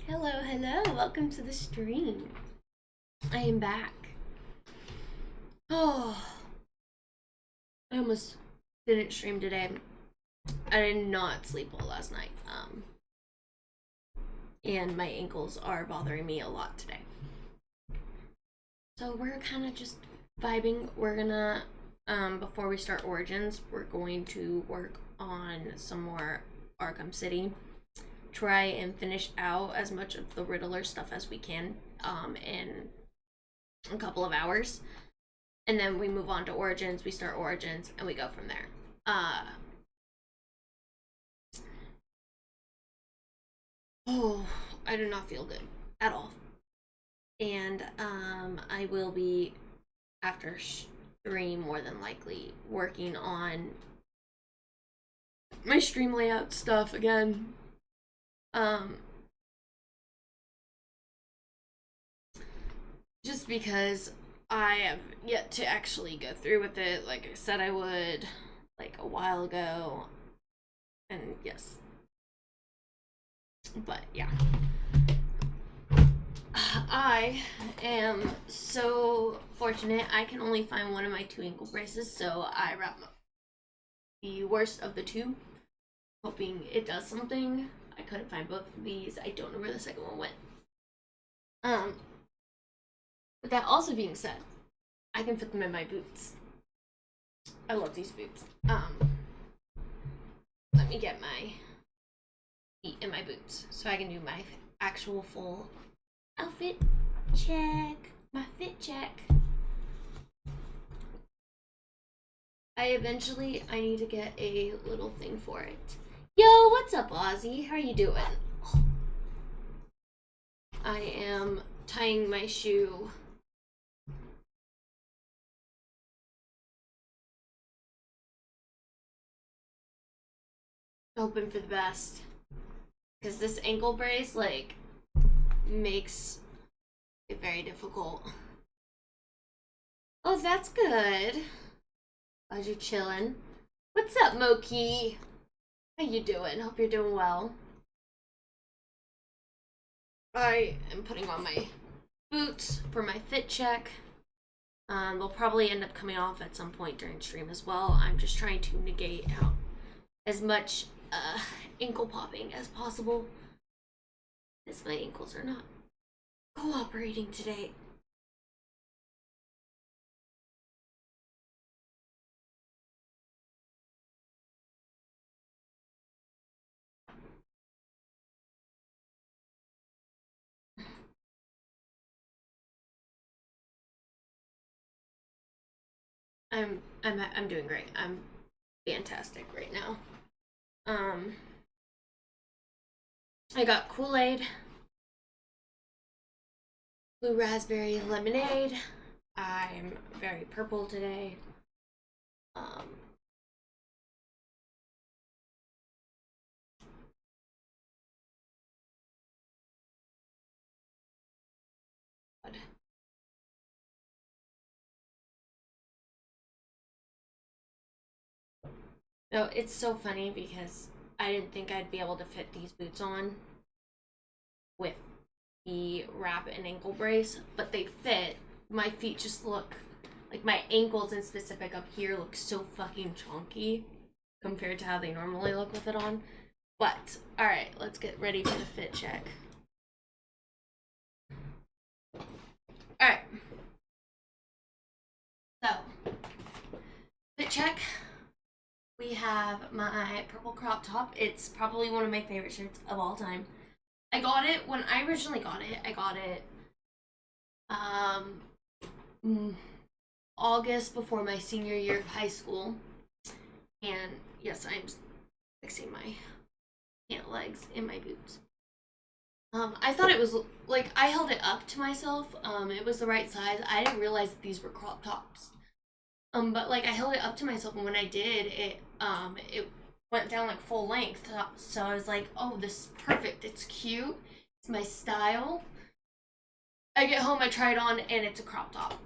Hello, welcome to the stream. I am back. Oh, I almost didn't stream today. I did not sleep well last night. And my ankles are bothering me a lot today. So we're kind of just vibing. We're gonna, before we start Origins, we're going to work on some more Arkham City. Try and finish out as much of the Riddler stuff as we can in a couple of hours, and then we move on to Origins. We start Origins and we go from there. I do not feel good at all, and I will be, after stream, more than likely working on my stream layout stuff again. Just because I have yet to actually go through with it, like I said I would, like a while ago. And yes. But yeah. I am so fortunate. I can only find one of my 2 ankle braces, so I wrap them up. The worst of the 2, hoping it does something. I couldn't find both of these. I don't know where the second one went. But that also being said, I can fit them in my boots. I love these boots. Let me get my feet in my boots so I can do my actual full outfit check. My fit check. I need to get a little thing for it. Yo, what's up, Ozzy? How are you doing? I am tying my shoe. Hoping for the best. Because this ankle brace, like, makes it very difficult. Oh, that's good. Glad you're chilling. What's up, Moki? How you doing? Hope you're doing well. I am putting on my boots for my fit check. They'll probably end up coming off at some point during stream as well. I'm just trying to negate out as much ankle popping as possible, as my ankles are not cooperating today. I'm doing great. I'm fantastic right now. I got Kool-Aid, blue raspberry lemonade. I'm very purple today. No, it's so funny because I didn't think I'd be able to fit these boots on with the wrap and ankle brace, but they fit. My feet just look, like my ankles in specific up here look so fucking chunky compared to how they normally look with it on. But, alright, let's get ready for the fit check. Alright. So, fit check. We have my purple crop top. It's probably one of my favorite shirts of all time. I got it when I originally got it. I got it August before my senior year of high school. And yes, I'm fixing my pant legs in my boots. I thought it was, like, I held it up to myself. It was the right size. I didn't realize that these were crop tops. But like I held it up to myself, and when I did, it went down like full length. So I was like, oh, this is perfect. It's cute. It's my style. I get home, I try it on, and it's a crop top.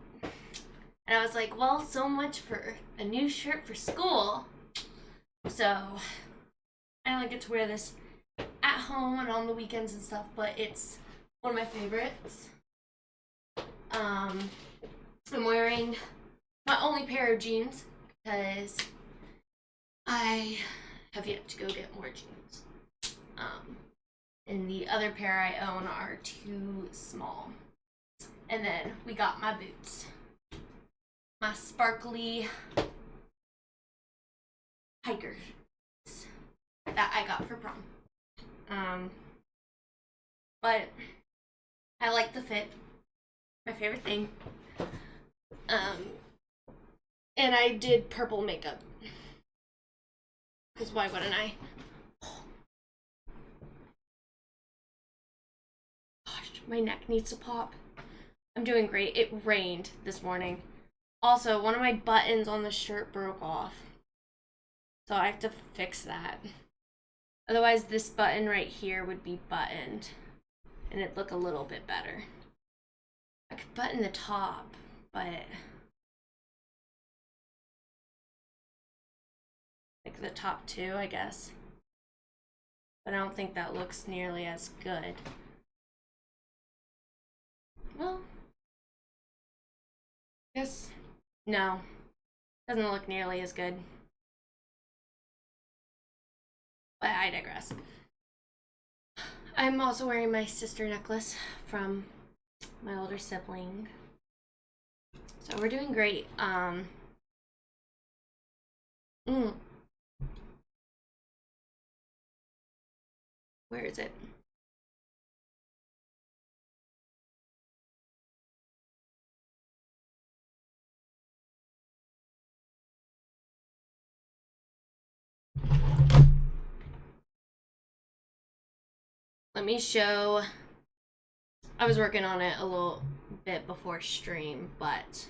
And I was like, well, so much for a new shirt for school. So I only get to wear this at home and on the weekends and stuff, but it's one of my favorites. I'm wearing my only pair of jeans because I have yet to go get more jeans. And the other pair I own are too small. And then we got my boots. My sparkly hikers that I got for prom. But I like the fit. My favorite thing. And I did purple makeup. Because why wouldn't I? Gosh, my neck needs to pop. I'm doing great. It rained this morning. Also, one of my buttons on the shirt broke off. So I have to fix that. Otherwise, this button right here would be buttoned. And it'd look a little bit better. I could button the top, but... like the top two, I guess. But I don't think that looks nearly as good. Well, I guess no. Doesn't look nearly as good. But I digress. I'm also wearing my sister necklace from my older sibling. So we're doing great. Where is it? Let me show. I was working on it a little bit before stream, but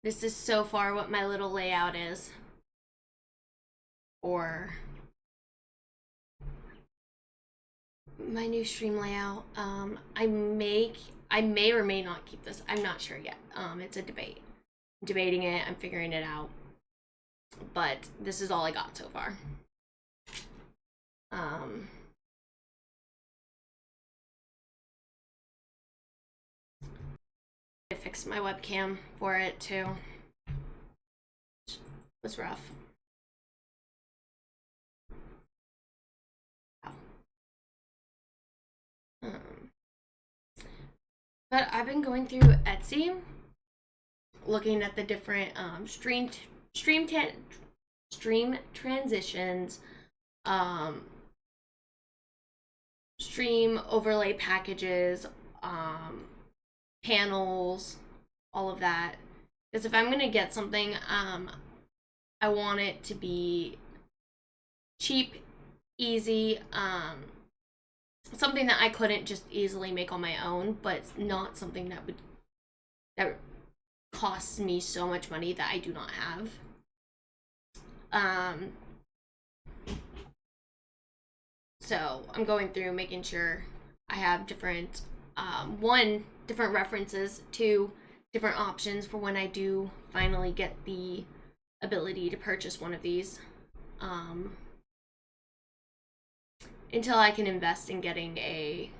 this is so far what my little layout is. Or my new stream layout. I may or may not keep this. I'm not sure yet. It's a debate. I'm debating it. I'm figuring it out. But this is all I got so far. I fixed my webcam for it too. It was rough. But I've been going through Etsy, looking at the different stream transitions, stream overlay packages, panels, all of that. Because if I'm gonna get something, I want it to be cheap, easy, something that I couldn't just easily make on my own, but it's not something that costs me so much money that I do not have. So I'm going through making sure I have different, different references, two, different options for when I do finally get the ability to purchase one of these. Until I can invest in getting a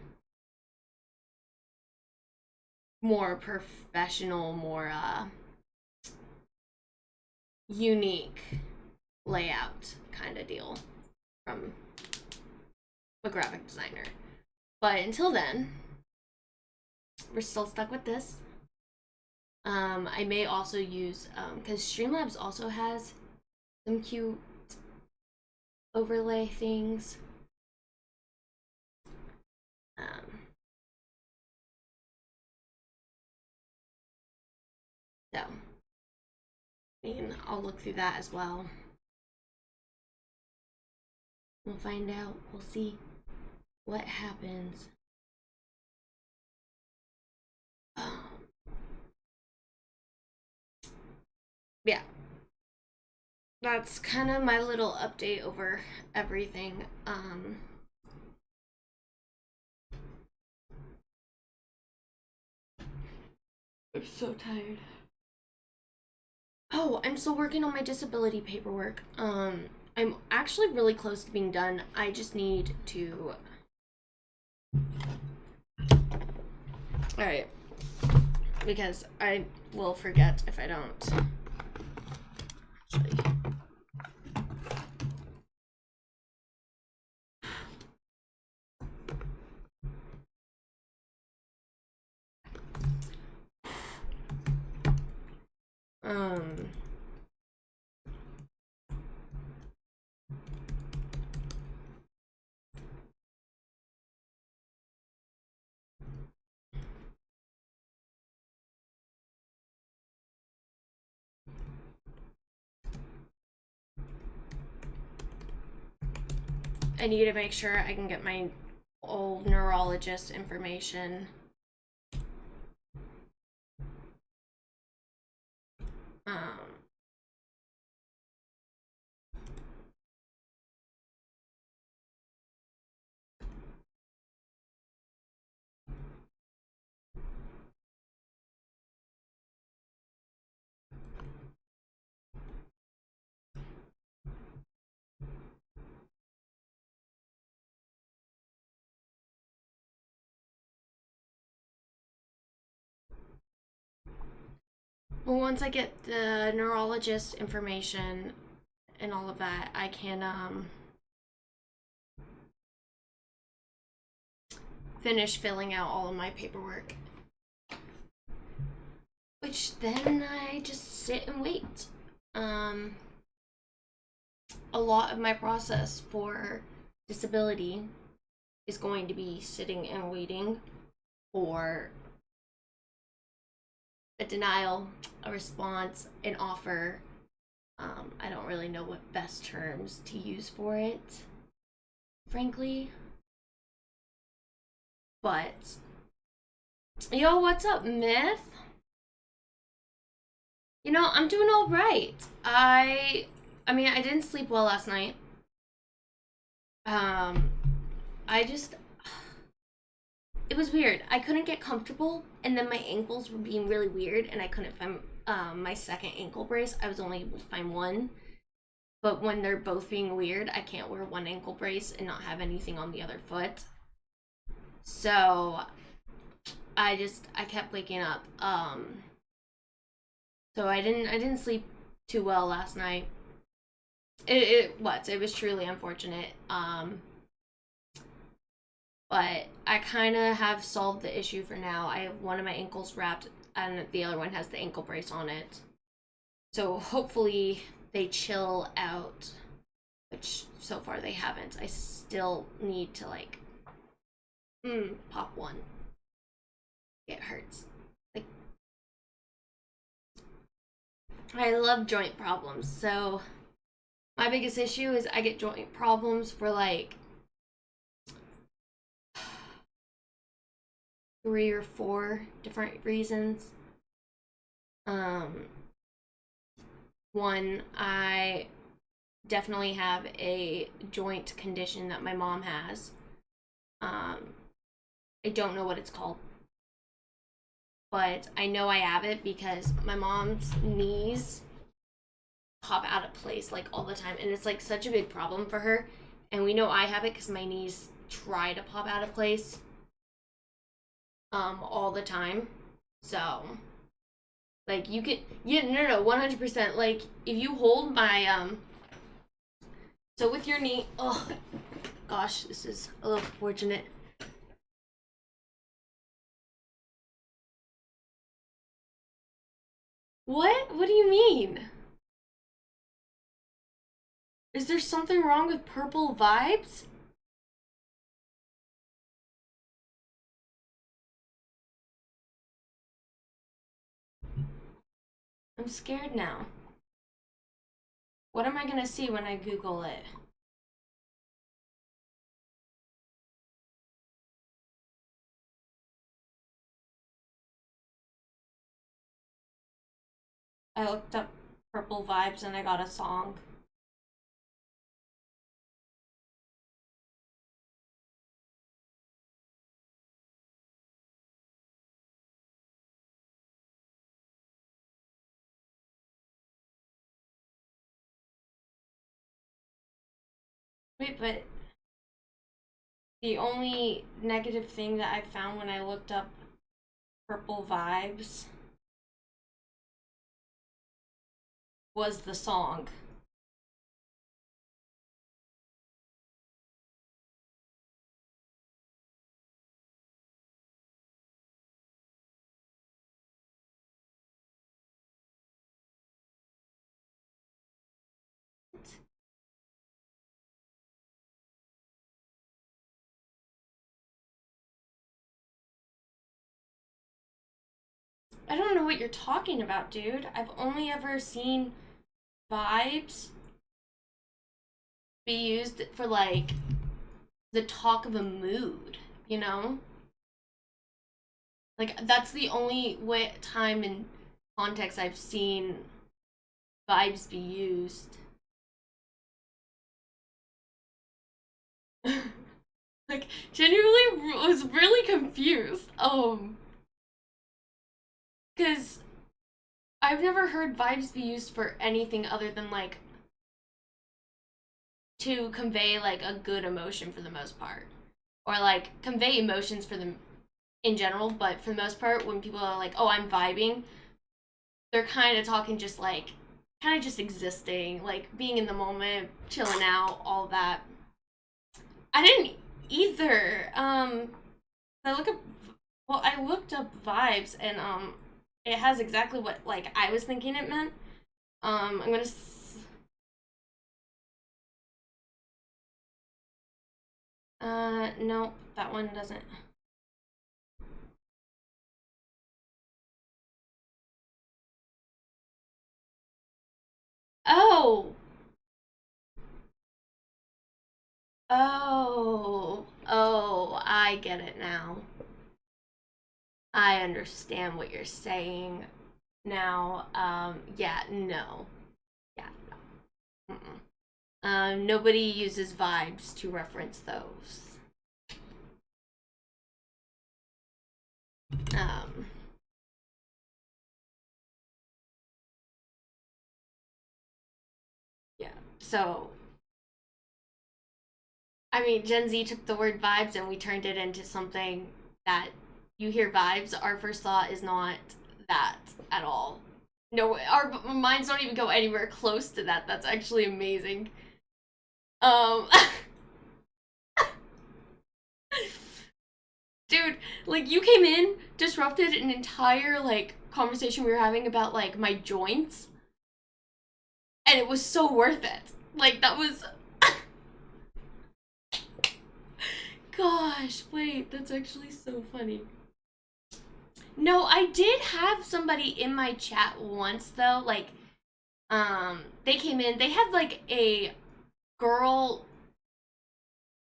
more professional, more unique layout kind of deal from a graphic designer. But until then, we're still stuck with this. I may also use, because Streamlabs also has some cute overlay things. So, I mean, I'll look through that as well. We'll find out. We'll see what happens. Yeah. That's kind of my little update over everything. I'm so tired. Oh, I'm still working on my disability paperwork. I'm actually really close to being done. I just need to. All right, because I will forget if I don't. Actually. Um. I need to make sure I can get my old neurologist information. Um, well, once I get the neurologist information and all of that, I can finish filling out all of my paperwork. Which then I just sit and wait. A lot of my process for disability is going to be sitting and waiting for a denial, a response, an offer. I don't really know what best terms to use for it, frankly. But, yo, what's up, Myth? You know, I'm doing all right. I mean, I didn't sleep well last night. Um, I just, it was weird. I couldn't get comfortable, and then my ankles were being really weird, and I couldn't find my second ankle brace. I was only able to find one. But when they're both being weird, I can't wear one ankle brace and not have anything on the other foot. So I kept waking up. So I didn't sleep too well last night. It was truly unfortunate. But I kind of have solved the issue for now. I have one of my ankles wrapped, and the other one has the ankle brace on it. So hopefully they chill out, which so far they haven't. I still need to like pop one. It hurts. Like, I love joint problems. So my biggest issue is I get joint problems for like 3 or 4 different reasons. One, I definitely have a joint condition that my mom has. I don't know what it's called, but I know I have it because my mom's knees pop out of place like all the time, and it's like such a big problem for her. And we know I have it because my knees try to pop out of place all the time. So like you can, yeah, no 100%. Like if you hold my so with your knee, oh gosh, this is a little fortunate. What do you mean? Is there something wrong with purple vibes? I'm scared now. What am I gonna see when I Google it? I looked up purple vibes and I got a song. Wait, but the only negative thing that I found when I looked up Purple Vibes was the song. I don't know what you're talking about, dude. I've only ever seen vibes be used for like the talk of a mood, you know? Like that's the only way time and context I've seen vibes be used. Like genuinely was really confused. Cuz I've never heard vibes be used for anything other than like to convey like a good emotion for the most part, or like convey emotions for them in general. But for the most part, when people are like, "Oh, I'm vibing," they're kind of talking just like kind of just existing, like being in the moment, chilling out, all that. I didn't either. I look up. Well, I looked up vibes, and it has exactly what like I was thinking it meant. I'm gonna. No, that one doesn't. Oh, oh, I get it now. I understand what you're saying now. Yeah, no. Yeah, no. Mm-mm. Nobody uses vibes to reference those. Um, yeah. So, I mean, Gen Z took the word vibes and we turned it into something that you hear vibes. Our first thought is not that at all. No, our minds don't even go anywhere close to that. That's actually amazing. Um, dude, like you came in, disrupted an entire like conversation we were having about like my joints, and it was so worth it. Like that was gosh, wait, that's actually so funny. No, I did have somebody in my chat once though, like they came in, they had like a girl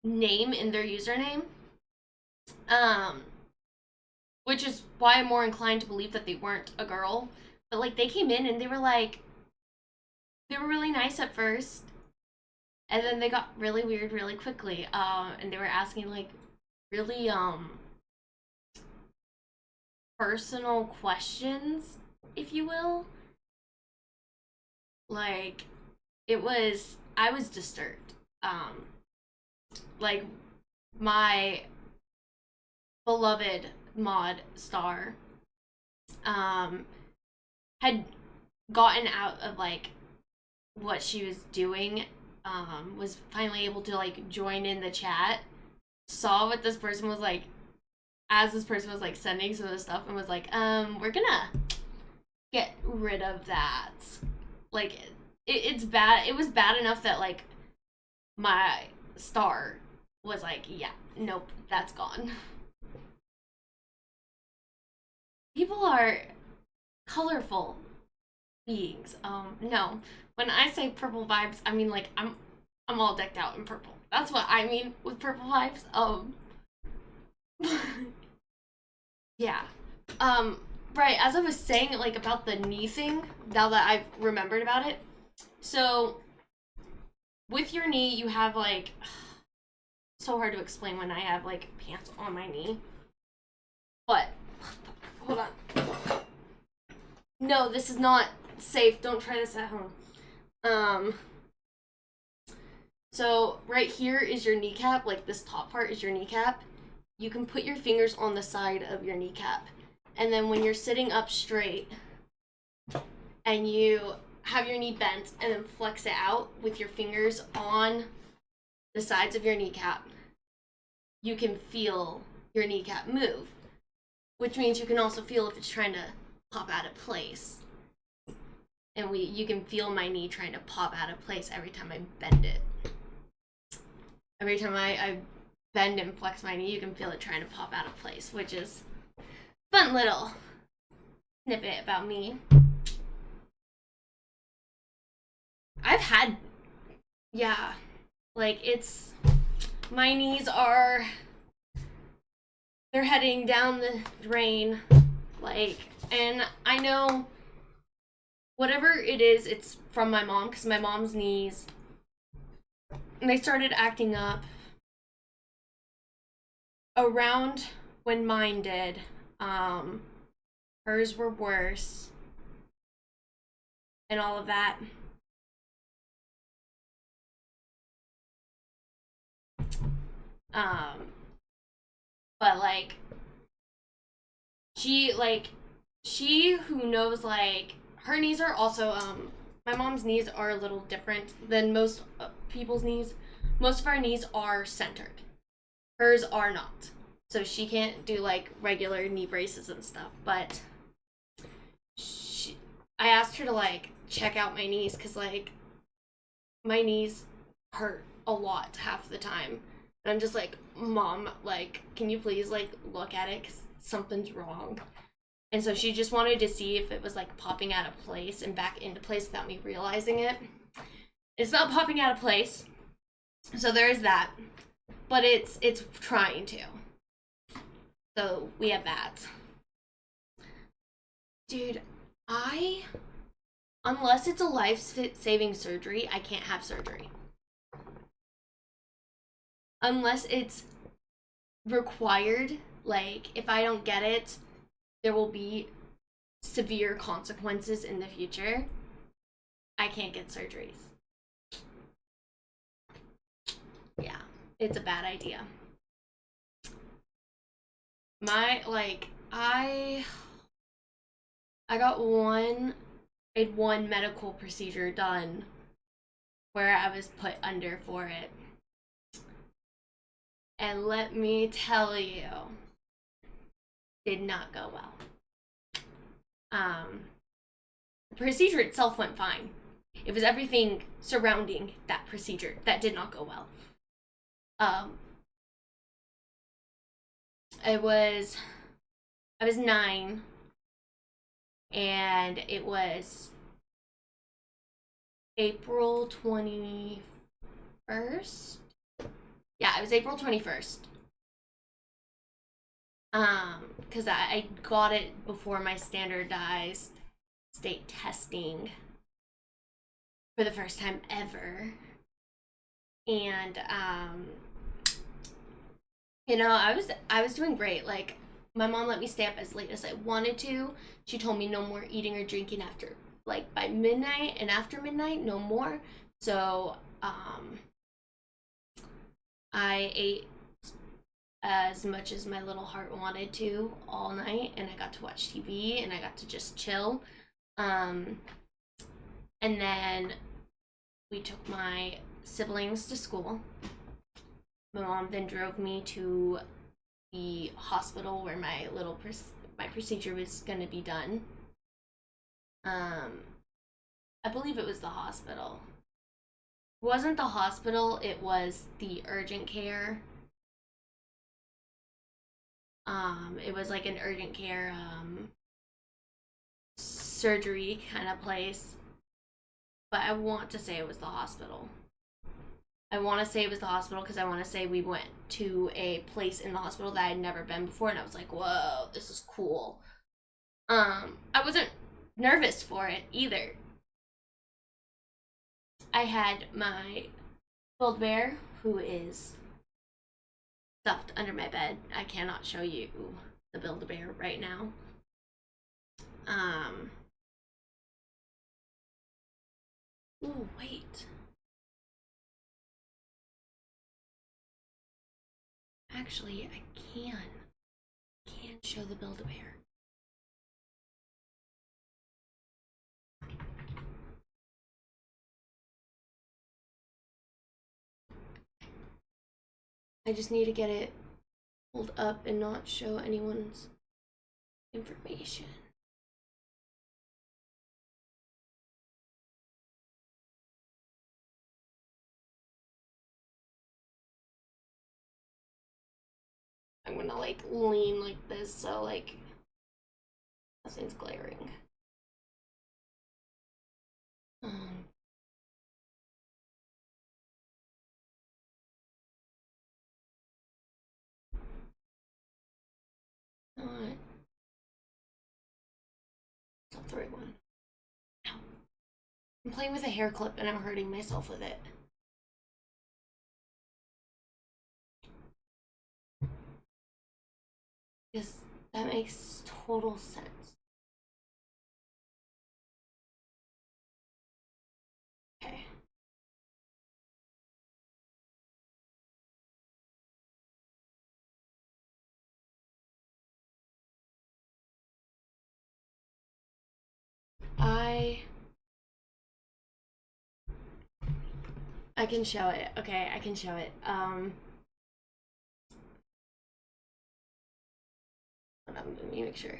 name in their username. Um which is why I'm more inclined to believe that they weren't a girl. But like they came in and they were like they were really nice at first, and then they got really weird really quickly. And they were asking like really personal questions, if you will. Like it was I was disturbed. Like my beloved mod star um had gotten out of like what she was doing, was finally able to like join in the chat, saw what this person was like as this person was like sending some of the stuff, and was like, we're gonna get rid of that. Like it's bad. It was bad enough that like my star was like, yeah, nope, that's gone. People are colorful beings. No. When I say purple vibes, I mean like I'm all decked out in purple. That's what I mean with purple vibes. Yeah. Right, as I was saying like about the knee thing, now that I've remembered about it. So with your knee you have like so hard to explain when I have like pants on my knee. But hold on. No, this is not safe. Don't try this at home. Um So right here is your kneecap, like this top part is your kneecap. You can put your fingers on the side of your kneecap. And then when you're sitting up straight and you have your knee bent and then flex it out with your fingers on the sides of your kneecap, you can feel your kneecap move, which means you can also feel if it's trying to pop out of place. And you can feel my knee trying to pop out of place every time I bend it. Every time I bend and flex my knee, you can feel it trying to pop out of place, which is a fun little snippet about me. I've had, yeah, like it's, my knees are, they're heading down the drain, like, and I know whatever it is, it's from my mom, because my mom's knees, they started acting up around when mine did. Hers were worse and all of that. But like she who knows, like her knees are also my mom's knees are a little different than most people's knees. Most of our knees are centered. Hers are not. So she can't do like regular knee braces and stuff, but I asked her to like check out my knees because like my knees hurt a lot half the time. And I'm just like, Mom, like, can you please like look at it because something's wrong. And so she just wanted to see if it was like popping out of place and back into place without me realizing it. It's not popping out of place. So there's that. But it's trying to. So we have that. Dude, unless it's a life-saving surgery, I can't have surgery. Unless it's required, like if I don't get it, there will be severe consequences in the future. I can't get surgeries. Yeah, it's a bad idea. I got one medical procedure done where I was put under for it. And let me tell you, did not go well. The procedure itself went fine. It was everything surrounding that procedure that did not go well. I was 9, and it was April 21st. Yeah, it was April 21st. Because I got it before my standardized state testing for the first time ever. And I was doing great. Like my mom let me stay up as late as I wanted to. She told me no more eating or drinking after like by midnight, and after midnight no more. So I ate as much as my little heart wanted to all night, and I got to watch TV and I got to just chill. And then we took my siblings to school. My mom then drove me to the hospital where my my procedure was going to be done. I believe it was the hospital. It wasn't the hospital, it was the urgent care. It was like an urgent care surgery kind of place. But I want to say it was the hospital. I want to say it was the hospital because I want to say we went to a place in the hospital that I had never been before, and I was like, whoa, this is cool. I wasn't nervous for it either. I had my Build-A-Bear, who is stuffed under my bed. I cannot show you the Build-A-Bear right now. Ooh, wait. Actually, I can show the Build-A-Bear. I just need to get it pulled up and not show anyone's information. I'm gonna like lean like this so like nothing's glaring. Not. It's not the right one. Ow. I'm playing with a hair clip and I'm hurting myself with it. Because that makes total sense. Okay. I can show it. Okay, I can show it. Hold on, let me make sure.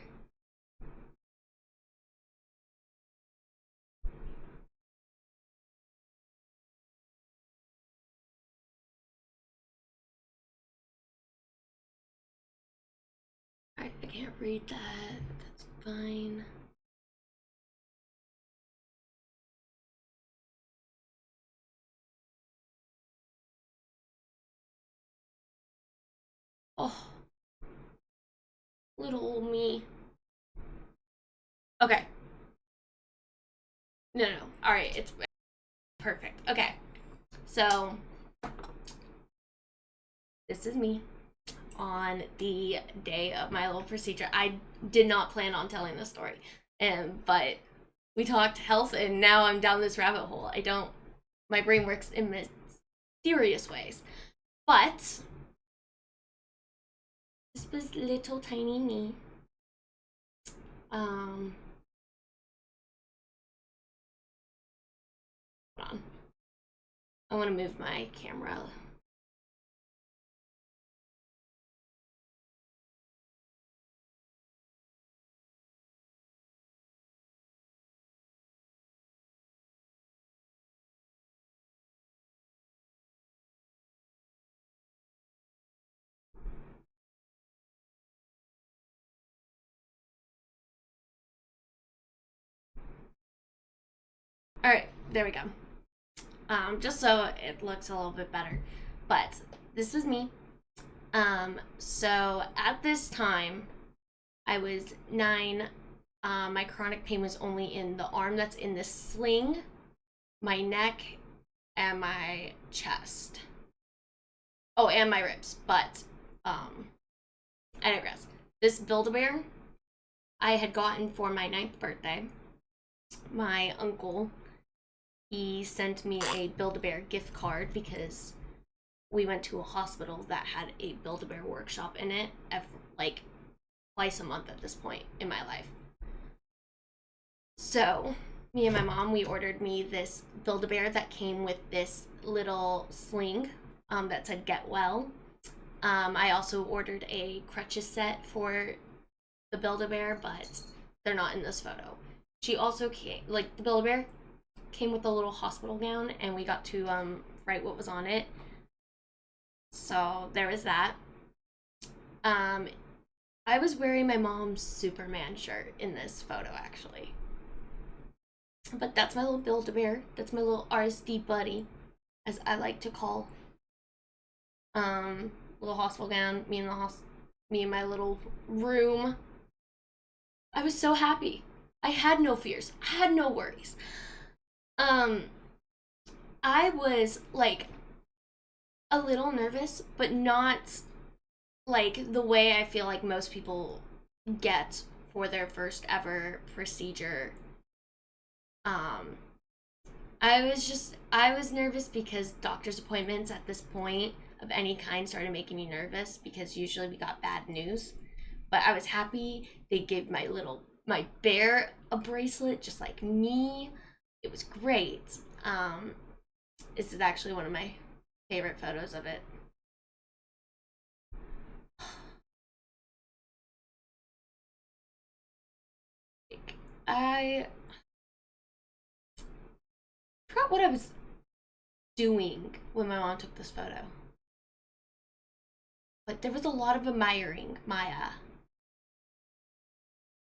I can't read that. That's fine. Oh, little old me. Okay. No. All right, it's perfect. Okay. So, this is me on the day of my little procedure. I did not plan on telling this story, but we talked health, and now I'm down this rabbit hole. My brain works in mysterious ways. But this was little tiny me. Hold on. I want to move my camera. All right, there we go. Just so it looks a little bit better. But this was me. So at this time, I was 9. My chronic pain was only in the arm that's in this sling, my neck, and my chest. Oh, and my ribs. But, I digress. This Build-A-Bear I had gotten for my 9th birthday. My uncle, he sent me a Build-A-Bear gift card because we went to a hospital that had a Build-A-Bear workshop in it, like twice a month at this point in my life. So me and my mom, we ordered me this Build-A-Bear that came with this little sling that said get well. I also ordered a crutches set for the Build-A-Bear, but they're not in this photo. She also came, like, the Build-A-Bear came with a little hospital gown, and we got to write what was on it. So there was that. I was wearing my mom's Superman shirt in this photo, actually. But that's my little Build-A-Bear. That's my little RSD buddy, as I like to call. Little hospital gown, me in my little room. I was so happy. I had no fears. I had no worries. I was like a little nervous, but not like the way I feel like most people get for their first ever procedure. I was nervous because doctor's appointments at this point of any kind started making me nervous because usually we got bad news. But I was happy they gave my bear a bracelet just like me. It was great. This is actually one of my favorite photos of it. I forgot what I was doing when my mom took this photo. But there was a lot of admiring my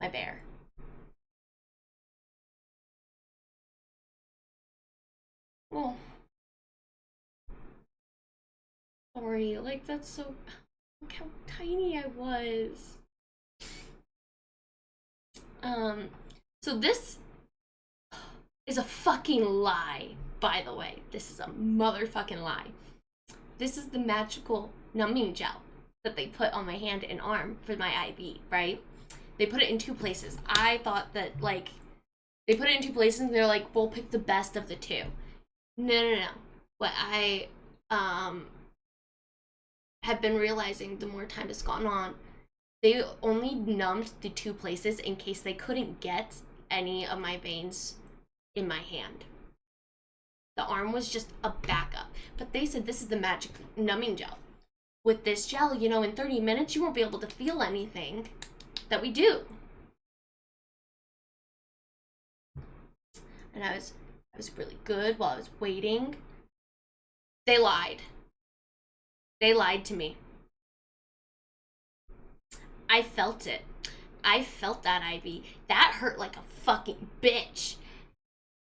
bear. Oh, sorry. Like, that's so... Look how tiny I was. So this is a fucking lie, by the way. This is a motherfucking lie. This is the magical numbing gel that they put on my hand and arm for my IV, right? They put it in 2 places. I thought that, like, they put it in 2 places and they're like, we'll pick the best of the 2. No. What I have been realizing the more time has gone on, they only numbed the 2 places in case they couldn't get any of my veins in my hand. The arm was just a backup. But they said this is the magic numbing gel. With this gel, you know, in 30 minutes, you won't be able to feel anything that we do. And I was really good while I was waiting. They lied. They lied to me. I felt it. I felt that IV. That hurt like a fucking bitch.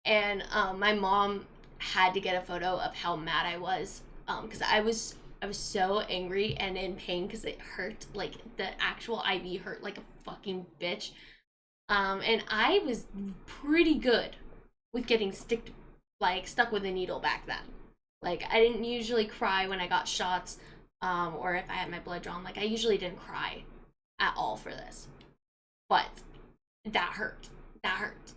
And my mom had to get a photo of how mad I was, because I was so angry and in pain because it hurt. Like, the actual IV hurt like a fucking bitch. And I was pretty good with getting stuck with a needle back then. Like, I didn't usually cry when I got shots, or if I had my blood drawn. Like, I usually didn't cry at all for this. But that hurt. That hurt.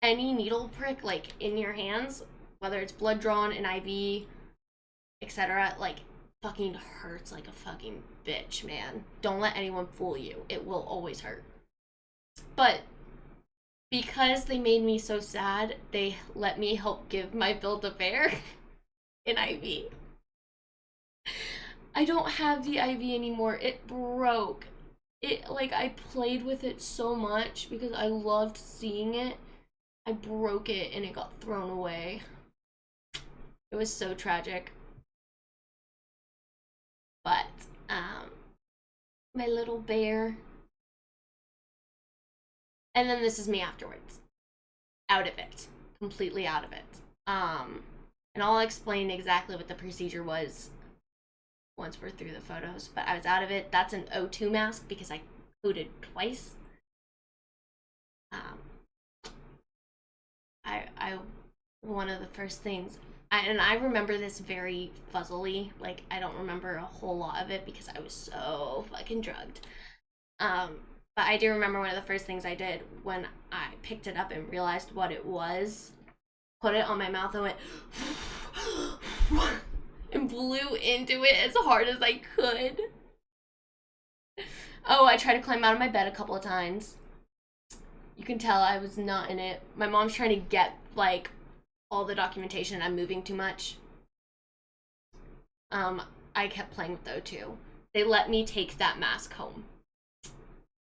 Any needle prick, like, in your hands, whether it's blood drawn, an IV, etc., like, fucking hurts like a fucking bitch, man. Don't let anyone fool you. It will always hurt. But because they made me so sad, they let me help give my Build-A-Bear an IV. I don't have the IV anymore. It broke. I played with it so much because I loved seeing it. I broke it and it got thrown away. It was so tragic. But, my little bear. And then this is me afterwards. Out of it. Completely out of it. And I'll explain exactly what the procedure was once we're through the photos. But I was out of it. That's an O2 mask because I coded twice. One of the first things, and I remember this very fuzzily, like, I don't remember a whole lot of it because I was so fucking drugged. But I do remember one of the first things I did when I picked it up and realized what it was, put it on my mouth and went, and blew into it as hard as I could. Oh, I tried to climb out of my bed a couple of times. You can tell I was not in it. My mom's trying to get, like, all the documentation. I'm moving too much. I kept playing with O2. They let me take that mask home.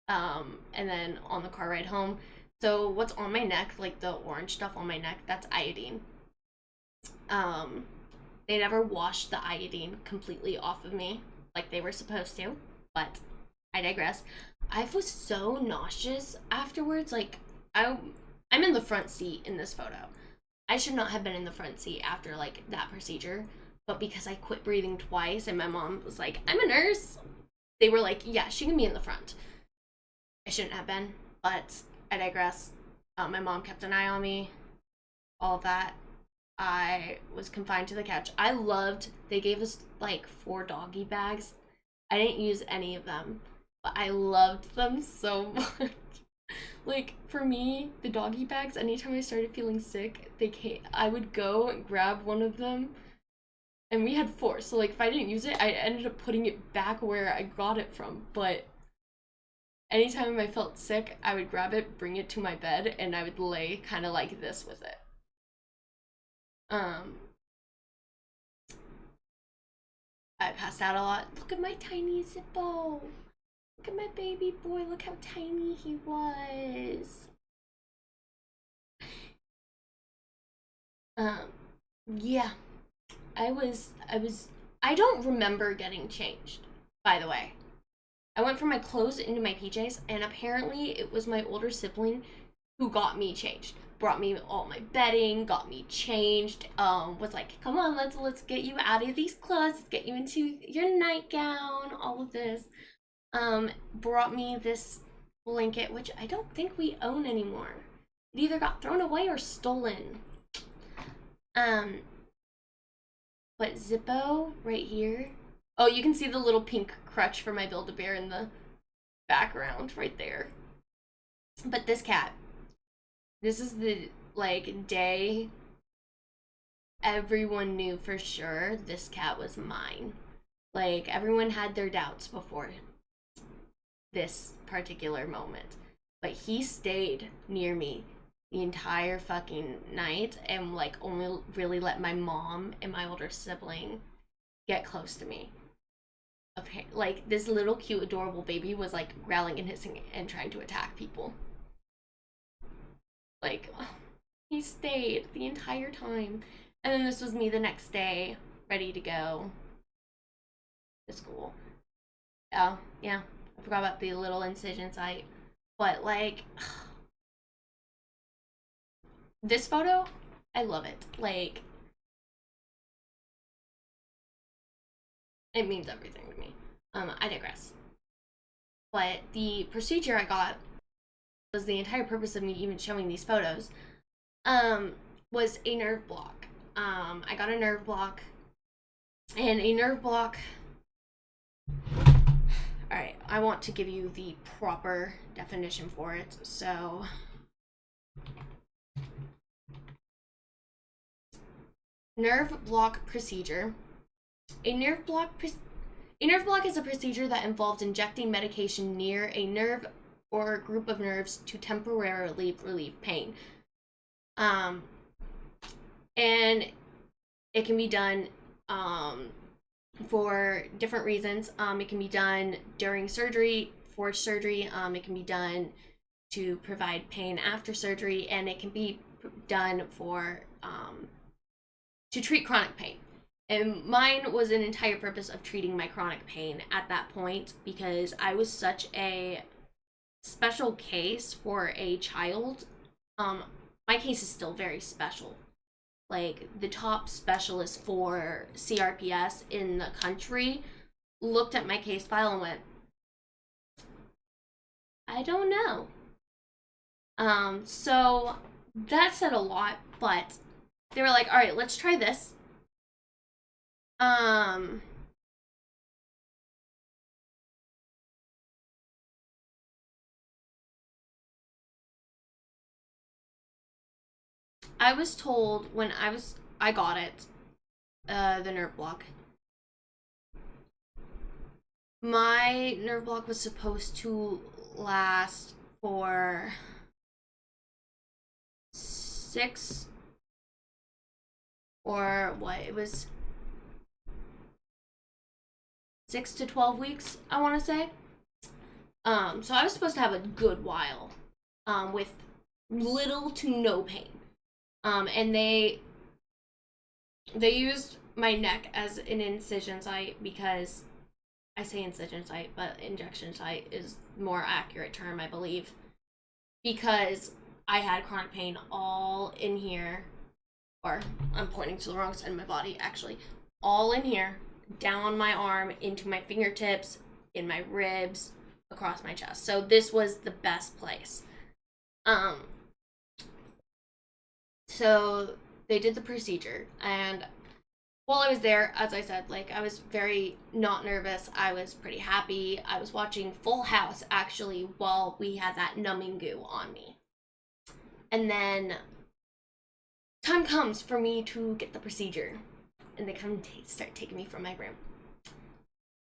And then on the car ride home. So what's on my neck, like the orange stuff on my neck, that's iodine. They never washed the iodine completely off of me like they were supposed to, but I digress. I was so nauseous afterwards. Like, I'm in the front seat in this photo. I should not have been in the front seat after, like, that procedure, but because I quit breathing twice and my mom was like, I'm a nurse, they were like, yeah, she can be in the front. I shouldn't have been, but I digress. My mom kept an eye on me, all of that. I was confined to the couch. They gave us, like, 4 doggy bags. I didn't use any of them, but I loved them so much. Like, for me, the doggy bags, anytime I started feeling sick, I would go and grab one of them, And we had 4, so like if I didn't use it, I ended up putting it back where I got it from. But anytime I felt sick, I would grab it, bring it to my bed, and I would lay kind of like this with it. Um, I passed out a lot. Look at my tiny Zippo. Look at my baby boy. Look how tiny he was. Um, yeah, I don't remember getting changed, by the way. I went from my clothes into my PJs, and apparently it was my older sibling who got me changed. Brought me all my bedding, got me changed. Was like, come on, let's get you out of these clothes, let's get you into your nightgown, all of this. Brought me this blanket, which I don't think we own anymore. It either got thrown away or stolen. Um, but Zippo right here. Oh, you can see the little pink crutch for my Build-A-Bear in the background right there. But this cat, this is the like day everyone knew for sure this cat was mine. Like everyone had their doubts before this particular moment. But he stayed near me the entire fucking night and like only really let my mom and my older sibling get close to me. Okay, like this little cute adorable baby was like growling and hissing and trying to attack people. Like he stayed the entire time. And then this was me the next day, ready to go to school. Oh, yeah. I forgot about the little incision site. But like this photo, I love it. Like it means everything to me. I digress. But the procedure I got was the entire purpose of me even showing these photos. Was a nerve block. I got a nerve block, and a nerve block. All right, I want to give you the proper definition for it. So, nerve block procedure. A nerve block is a procedure that involves injecting medication near a nerve or a group of nerves to temporarily relieve pain. And it can be done for different reasons. It can be done during surgery, for surgery. It can be done to provide pain after surgery, and it can be done for to treat chronic pain. And mine was an entire purpose of treating my chronic pain at that point because I was such a special case for a child. My case is still very special. Like the top specialist for CRPS in the country looked at my case file and went, I don't know. So that said a lot, but they were like, all right, let's try this. I was told when I got it, the nerve block. My nerve block was supposed to last for 6 or what? It was 6 to 12 weeks, I want to say. So I was supposed to have a good while, with little to no pain. And they used my neck as an incision site because I say incision site, but injection site is more accurate term, I believe, because I had chronic pain all in here, or I'm pointing to the wrong side of my body, actually, all in here, down my arm, into my fingertips, in my ribs, across my chest. So this was the best place. So they did the procedure, and while I was there, as I said, like I was very not nervous. I was pretty happy. I was watching Full House actually while we had that numbing goo on me. And then time comes for me to get the procedure. and they come and start taking me from my room.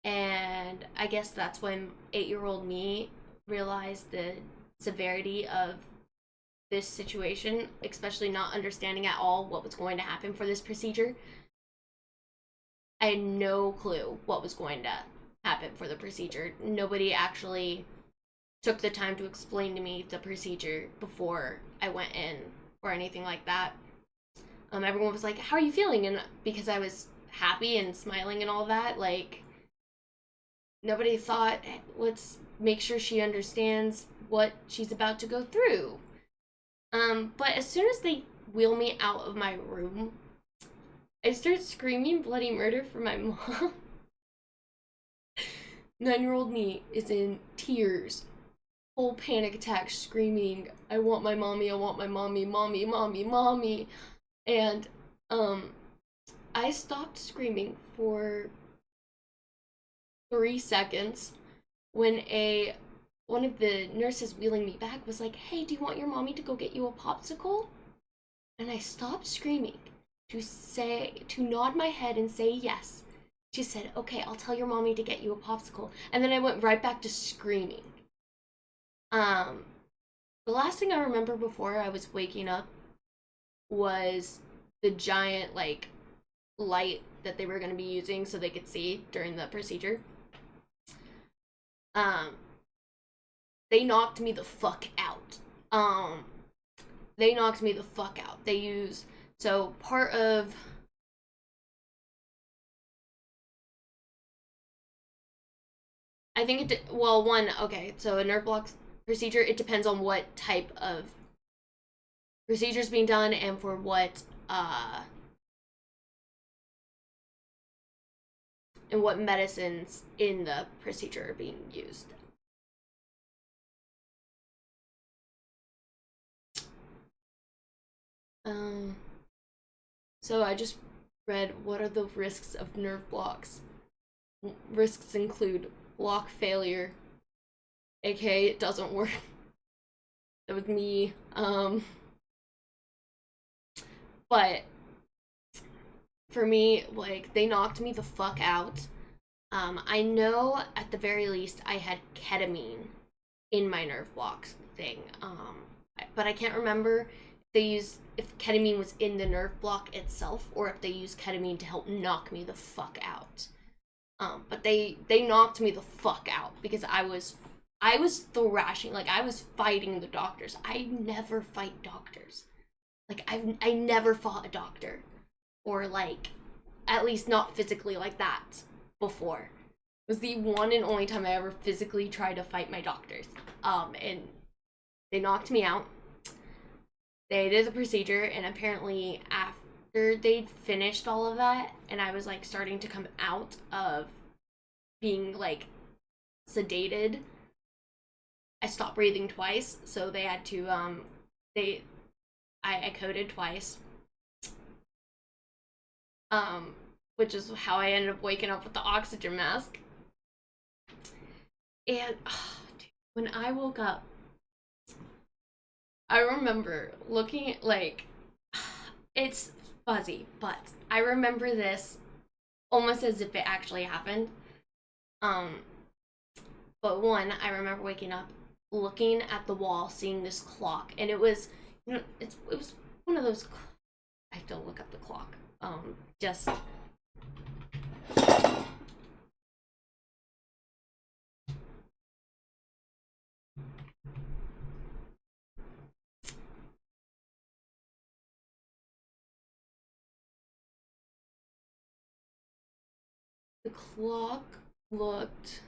And I guess that's when 8-year-old me realized the severity of this situation, especially not understanding at all what was going to happen for this procedure. I had no clue what was going to happen for the procedure. Nobody actually took the time to explain to me the procedure before I went in or anything like that. Everyone was like, "How are you feeling?" And because I was happy and smiling and all that, like, nobody thought, let's make sure she understands what she's about to go through. But as soon as they wheel me out of my room, I start screaming bloody murder for my mom. 9-year-old me is in tears, whole panic attack, screaming, "I want my mommy, I want my mommy, mommy, mommy, mommy." And I stopped screaming for 3 seconds when one of the nurses wheeling me back was like, "Hey, do you want your mommy to go get you a popsicle?" And I stopped screaming to nod my head and say yes. She said, "Okay, I'll tell your mommy to get you a popsicle." And then I went right back to screaming. The last thing I remember before I was waking up was the giant, like, light that they were going to be using so they could see during the procedure. They knocked me the fuck out. They knocked me the fuck out. They used, so part of, I think okay, so a nerve block procedure, it depends on what type of procedures being done and for what, and what medicines in the procedure are being used. So I just read, what are the risks of nerve blocks? Risks include block failure, aka it doesn't work. That was me. But for me, like, they knocked me the fuck out. I know at the very least I had ketamine in my nerve blocks thing. But I can't remember if ketamine was in the nerve block itself or if they used ketamine to help knock me the fuck out. But they knocked me the fuck out because I was thrashing, like, I was fighting the doctors. I never fight doctors. Like, I never fought a doctor, or, like, at least not physically like that before. It was the one and only time I ever physically tried to fight my doctors. And they knocked me out. They did the procedure, and apparently after they'd finished all of that, and I was, like, starting to come out of being, like, sedated, I stopped breathing twice, so they had to, I coded twice. Which is how I ended up waking up with the oxygen mask. And dude, when I woke up, I remember looking at, like, it's fuzzy, but I remember this almost as if it actually happened. But one, I remember waking up, looking at the wall, seeing this clock, and it was, it was one of those. I have to look up the clock. Just. The clock looked.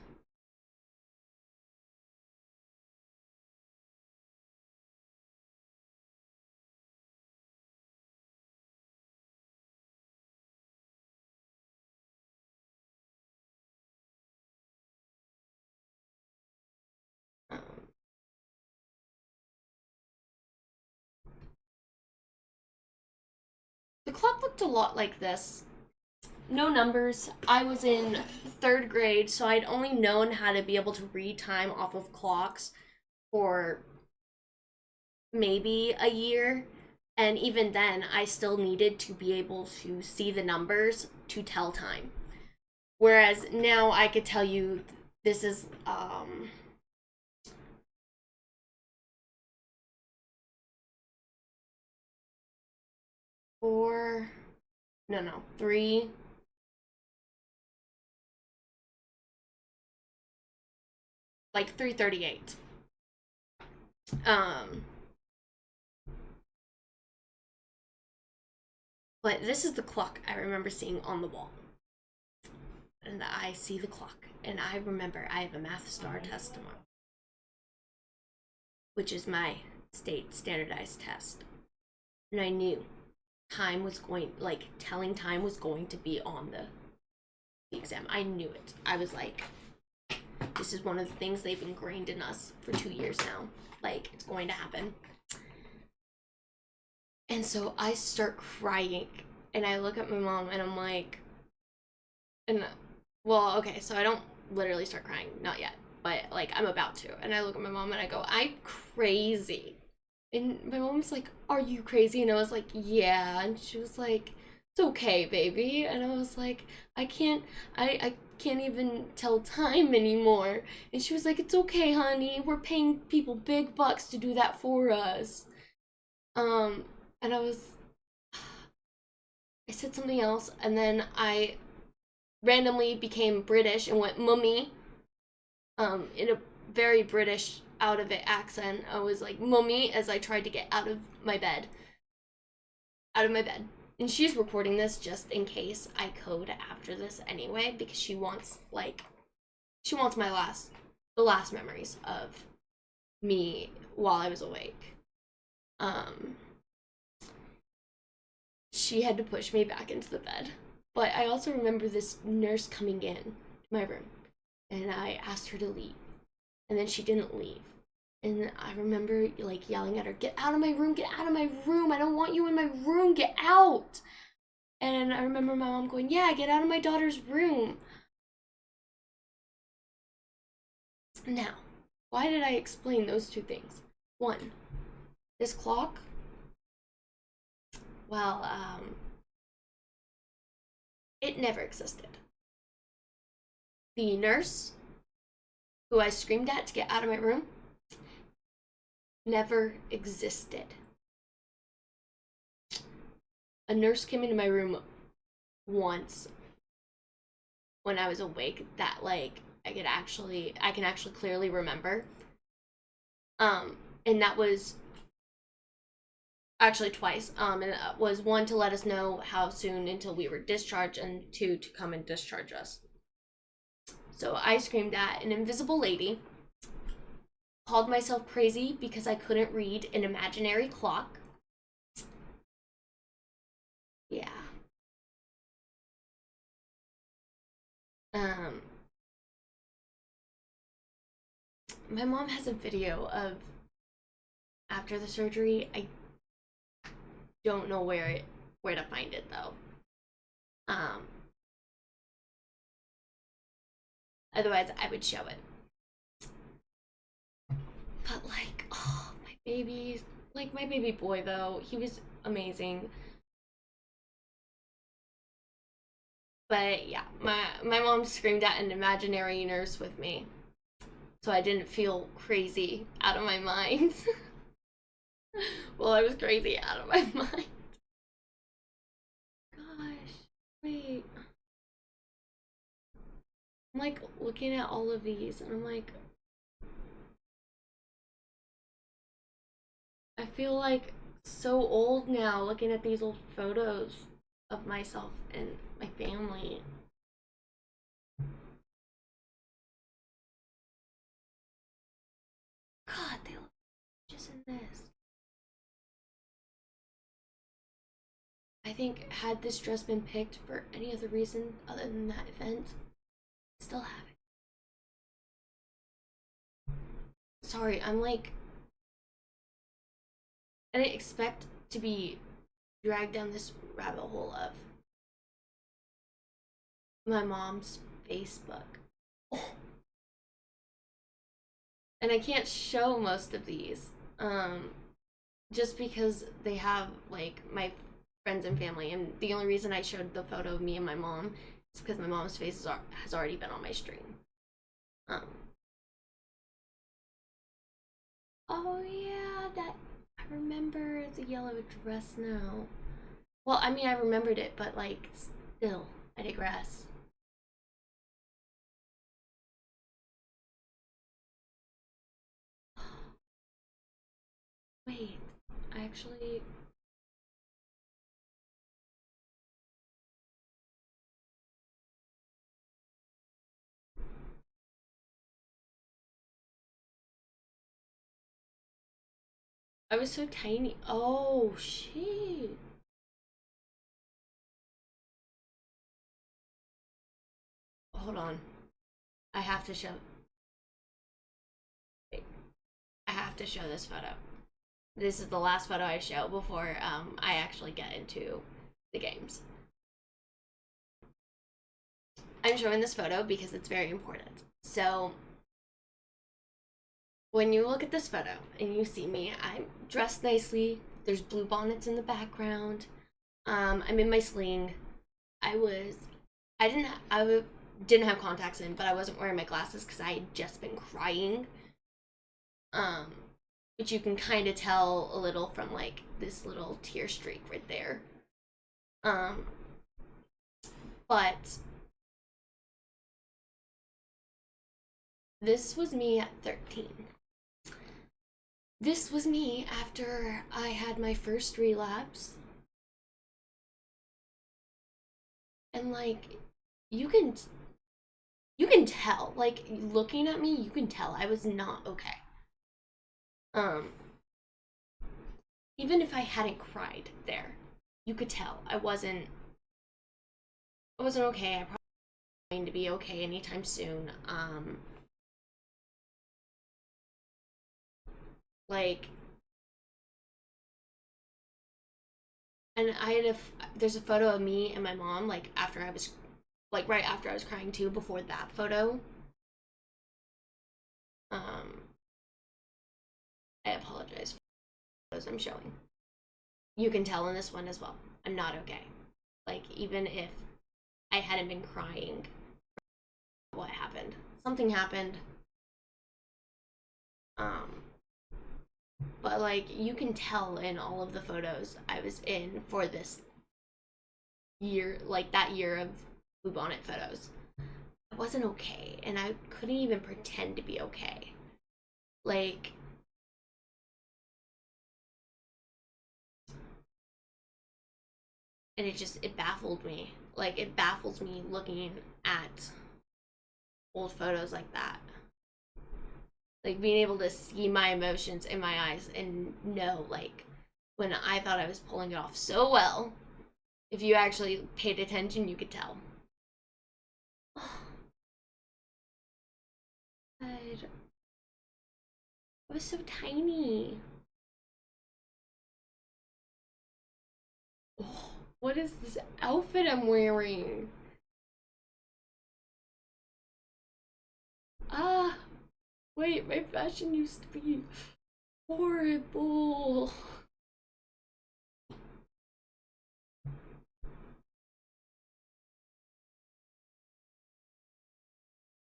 The clock looked a lot like this. No numbers. I was in 3rd grade, so I'd only known how to be able to read time off of clocks for maybe a year. And even then, I still needed to be able to see the numbers to tell time. Whereas now I could tell you this is 4, no, 3, like 3:38. Um but this is the clock I remember seeing on the wall. And I see the clock and I remember I have a math star test tomorrow, which is my state standardized test. And I knew time was going, like, telling time was going to be on the exam. I knew it. I was like, this is one of the things they've ingrained in us for 2 years now. Like, it's going to happen. And so I start crying and I look at my mom and I'm like, and well, okay, so I don't literally start crying, not yet, but like I'm about to. And I look at my mom and I go, I'm crazy. And my mom was like, are you crazy? And I was like, yeah. And she was like, it's okay, baby. And I was like, I can't even tell time anymore. And she was like, it's okay, honey. We're paying people big bucks to do that for us. And I said something else, and then I randomly became British and went mummy, in a very British out of it accent. I was like mummy as I tried to get out of my bed. And she's recording this just in case I code after this anyway, because she wants the last memories of me while I was awake. She had to push me back into the bed. But I also remember this nurse coming in to my room, and I asked her to leave, and then she didn't leave. And I remember like yelling at her, get out of my room, get out of my room, I don't want you in my room, get out. And I remember my mom going, yeah, get out of my daughter's room. Now, why did I explain those two things? One, this clock, well, it never existed. The nurse who I screamed at to get out of my room never existed. A nurse came into my room once when I was awake that like I can actually clearly remember. And that was actually twice. And that was one to let us know how soon until we were discharged, and two to come and discharge us. So I screamed at an invisible lady, called myself crazy because I couldn't read an imaginary clock. Yeah. My mom has a video of after the surgery. I don't know where to find it though. Otherwise I would show it. But like, oh, my baby, like my baby boy though, he was amazing. But yeah, my mom screamed at an imaginary nurse with me, so I didn't feel crazy out of my mind. Well, I was crazy out of my mind. Gosh, wait. I'm like looking at all of these and I'm like, I feel like so old now looking at these old photos of myself and my family. God, they look just in this. I think had this dress been picked for any other reason other than that event, I'd still have it. Sorry, I'm like, I didn't expect to be dragged down this rabbit hole of my mom's Facebook. Oh. And I can't show most of these. just because they have like my friends and family, and the only reason I showed the photo of me and my mom is because my mom's face has already been on my stream. Um. Oh yeah, that I remember the yellow dress now. Well, I mean, I remembered it, but like, still, I digress. Wait, I actually. I was so tiny. Oh, shit. Hold on. I have to show. Wait, I have to show this photo. This is the last photo I show before I actually get into the games. I'm showing this photo because it's very important. So, when you look at this photo and you see me, I'm dressed nicely. There's blue bonnets in the background. I'm in my sling. I was, didn't have contacts in, but I wasn't wearing my glasses because I had just been crying. Um, which you can kind of tell a little from like this little tear streak right there. Um, but this was me at 13. This was me after I had my first relapse. And like you can tell, like looking at me, you can tell I was not okay. Um Even if I hadn't cried there, you could tell I wasn't okay. I probably wasn't going to be okay anytime soon. Like, and there's a photo of me and my mom like after I was like right after I was crying too, before that photo. um I apologize for the photos I'm showing. You can tell in this one as well, I'm not okay. Like, even if I hadn't been crying, what happened, something happened. um but like you can tell in all of the photos I was in for this year, like that year of bluebonnet photos, I wasn't okay, and I couldn't even pretend to be okay. Like, and it baffled me. Like, it baffles me looking at old photos like that. Like, being able to see my emotions in my eyes and know, like, when I thought I was pulling it off so well, if you actually paid attention, you could tell. God, I was so tiny. Oh, what is this outfit I'm wearing? Ah, wait, my fashion used to be horrible.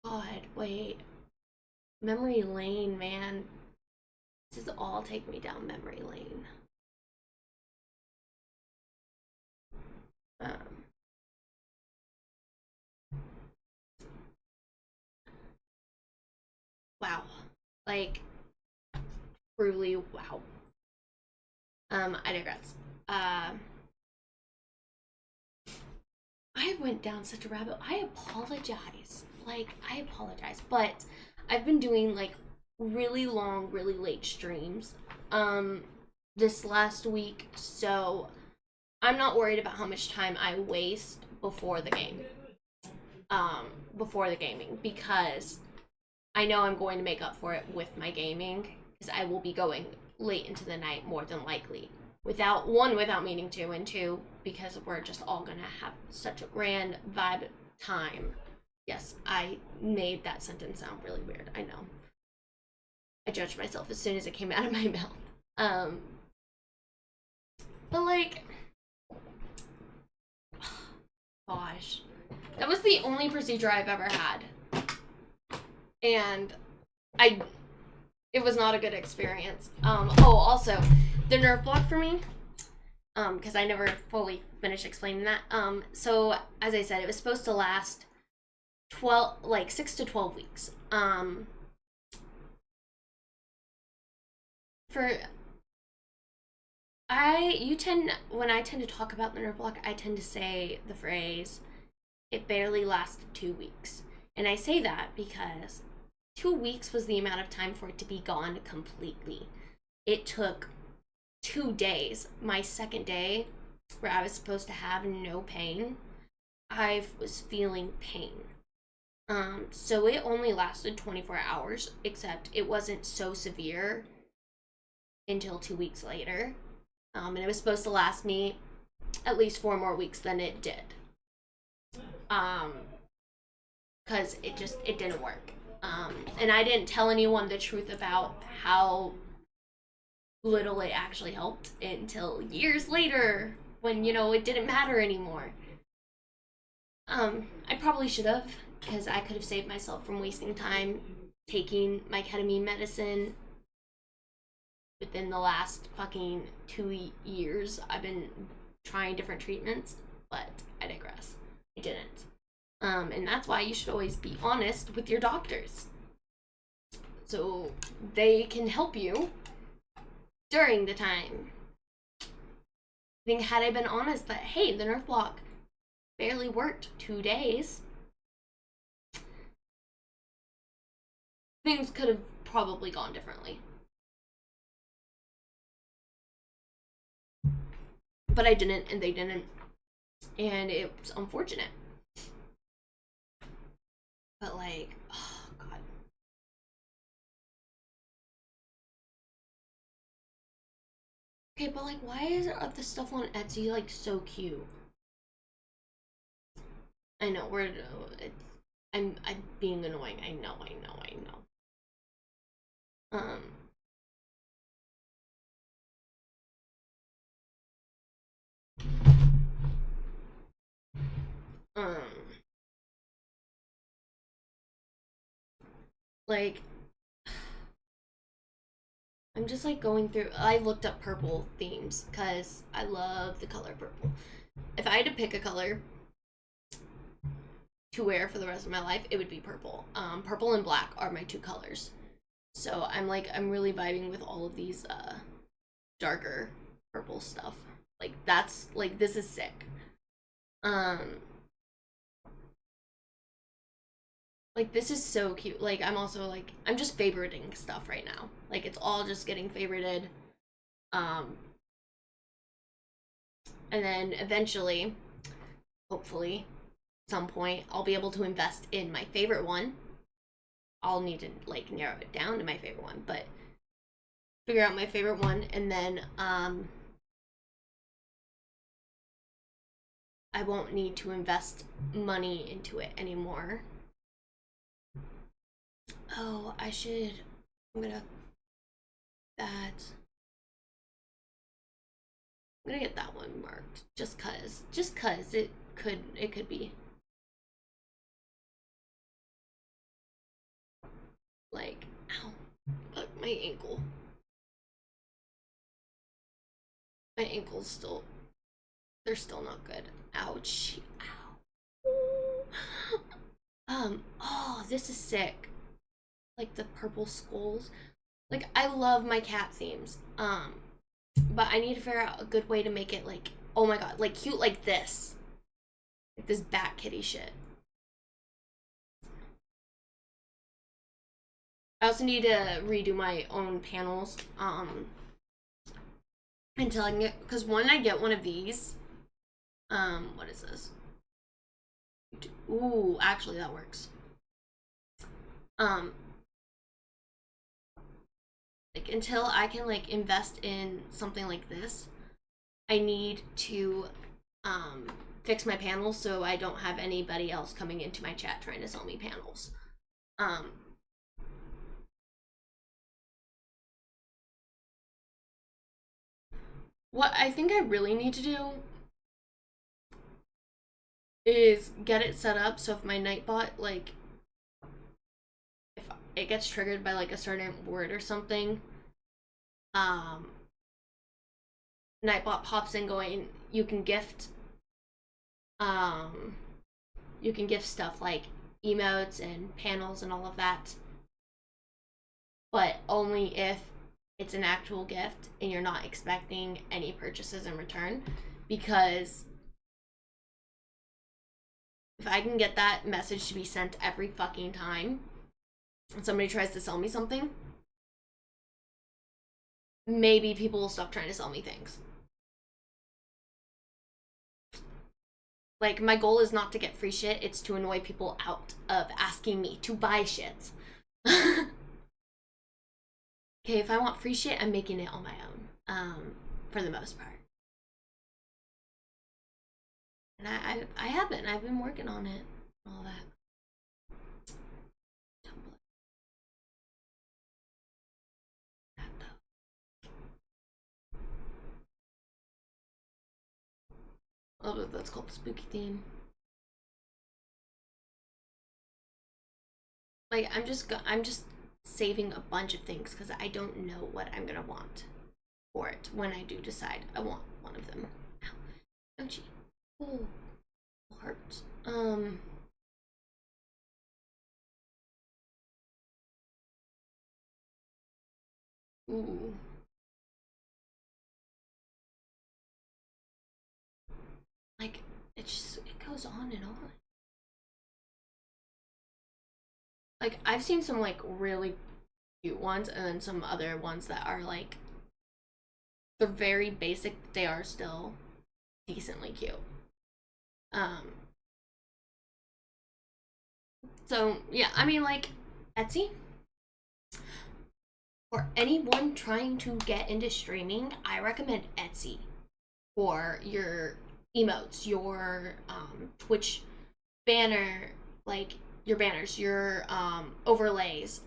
God, wait. Memory lane, man. This is all take me down memory lane. Um, wow. Like, truly, wow. I digress. I went down such a rabbit. I apologize. Like, I apologize. But I've been doing like really long, really late streams this last week, so I'm not worried about how much time I waste before the game. Before the gaming, because I know I'm going to make up for it with my gaming, because I will be going late into the night more than likely. Without meaning to, and two, because we're just all gonna have such a grand vibe time. Yes, I made that sentence sound really weird. I know. I judged myself as soon as it came out of my mouth. like, gosh, that was the only procedure I've ever had, and it was not a good experience. Also, the nerve block for me, because I never fully finished explaining that. So as I said, it was supposed to last 6 to 12 weeks. When I tend to talk about the nerve block, I tend to say the phrase, it barely lasted 2 weeks. And I say that because 2 weeks was the amount of time for it to be gone completely. It took 2 days. My second day, where I was supposed to have no pain, I was feeling pain. So it only lasted 24 hours, except it wasn't so severe until 2 weeks later. And it was supposed to last me at least 4 more weeks than it did. Because it didn't work. And I didn't tell anyone the truth about how little it actually helped until years later when, it didn't matter anymore. I probably should have, because I could have saved myself from wasting time taking my ketamine medicine. Within the last fucking 2 years, I've been trying different treatments, but I digress. I didn't. And that's why you should always be honest with your doctors, so they can help you during the time. I think had I been honest that, hey, the nerve block barely worked 2 days, things could have probably gone differently. But I didn't, and they didn't, and it's unfortunate. But like, oh god. Okay, but like, why is the stuff on Etsy like so cute? I know I'm being annoying. I know. Like, I'm just like going through. I looked up purple themes because I love the color purple. If I had to pick a color to wear for the rest of my life, it would be purple. Purple and black are my 2 colors. So I'm really vibing with all of these darker purple stuff. Like, that's like, this is sick. Like, this is so cute. Like, I'm also like, I'm just favoriting stuff right now. Like, it's all just getting favorited. And then eventually, hopefully, at some point, I'll be able to invest in my favorite one. I'll need to like narrow it down to my favorite one, but figure out my favorite one, and then I won't need to invest money into it anymore. Oh, I'm gonna get that one marked just cause it could be like, ow, fuck, my ankle. My ankles they're still not good. Ouch. Ow. Oh, this is sick. Like the purple skulls. Like, I love my cat themes. But I need to figure out a good way to make it like, oh my god, like cute like this. Like this bat kitty shit. I also need to redo my own panels. Until I can get, because when I get one of these, what is this? Ooh, actually that works. Like, until I can like invest in something like this, I need to fix my panels so I don't have anybody else coming into my chat trying to sell me panels. What I think I really need to do is get it set up so if my Nightbot, like, if it gets triggered by like a certain word or something, um, Nightbot pops in going, um, you can gift stuff like emotes and panels and all of that, but only if it's an actual gift and you're not expecting any purchases in return. Because if I can get that message to be sent every fucking time and somebody tries to sell me something, maybe people will stop trying to sell me things. Like, my goal is not to get free shit, it's to annoy people out of asking me to buy shit. Okay, if I want free shit, I'm making it on my own, for the most part. And I have been. I've been working on it. All that. Oh, that's called the spooky theme. Like, I'm just saving a bunch of things because I don't know what I'm gonna want for it when I do decide I want one of them. Ow. Ouchie. Oh, heart. Ooh. Like, it goes on and on. Like, I've seen some, like, really cute ones, and then some other ones that are, like, they're very basic, but they are still decently cute. So, yeah, I mean, like, Etsy, for anyone trying to get into streaming, I recommend Etsy for your emotes, your Twitch banner, like your banners, your overlays,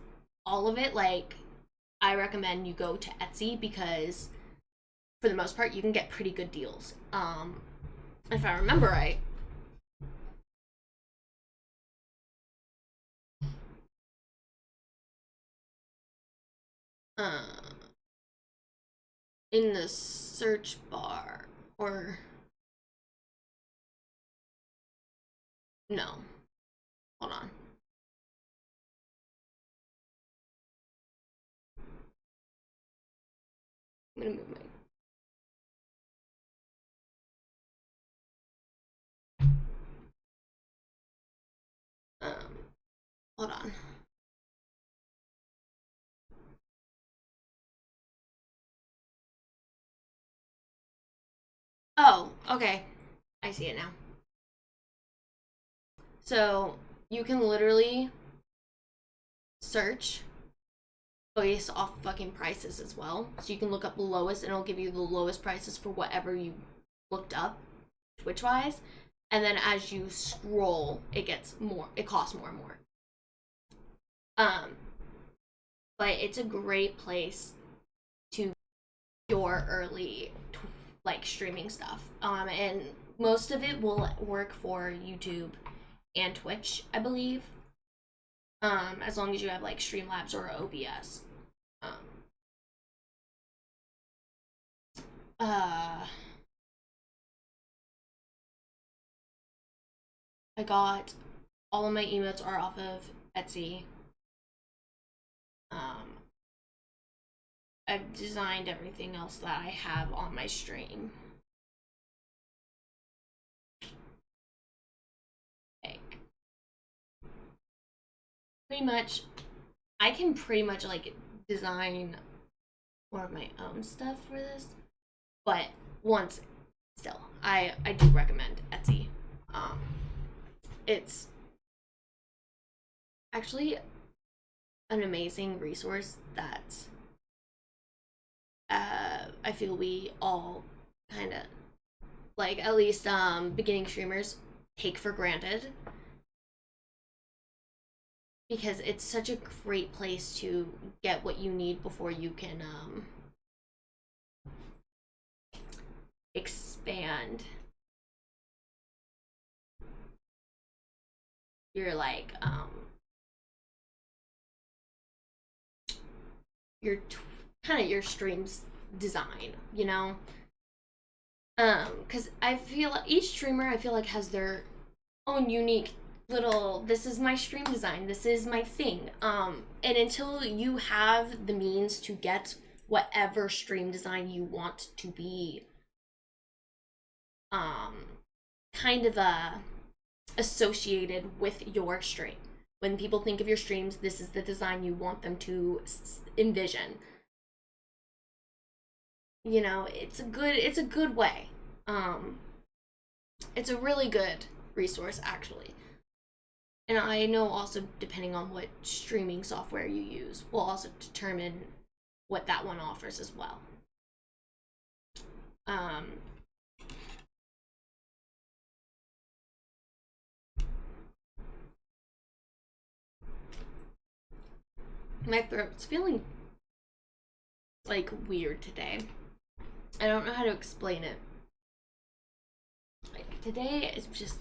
all of it. Like, I recommend you go to Etsy because for the most part you can get pretty good deals. If I remember right, in the search bar, or no, hold on. I'm gonna move my hold on. Oh, okay. I see it now. So you can literally search based off fucking prices as well. So you can look up the lowest and it'll give you the lowest prices for whatever you looked up Twitch wise. And then as you scroll, it costs more and more. But it's a great place to your early like streaming stuff. And most of it will work for YouTube and Twitch, I believe. As long as you have like Streamlabs or OBS. I got all of my emotes are off of Etsy. I've designed everything else that I have on my stream. Like, pretty much, I can pretty much like design more of my own stuff for this, but still, I do recommend Etsy. It's actually an amazing resource that I feel we all kind of like, at least beginning streamers take for granted, because it's such a great place to get what you need before you can expand your like your kind of your stream's design, you know? Because I feel each streamer I feel like has their own unique little, this is my stream design, this is my thing. And until you have the means to get whatever stream design you want to be kind of associated with your stream. When people think of your streams, this is the design you want them to envision. You know, it's a good way. It's a really good resource actually. And I know also depending on what streaming software you use will also determine what that one offers as well. My throat's feeling like weird today. I don't know how to explain it. Like today is just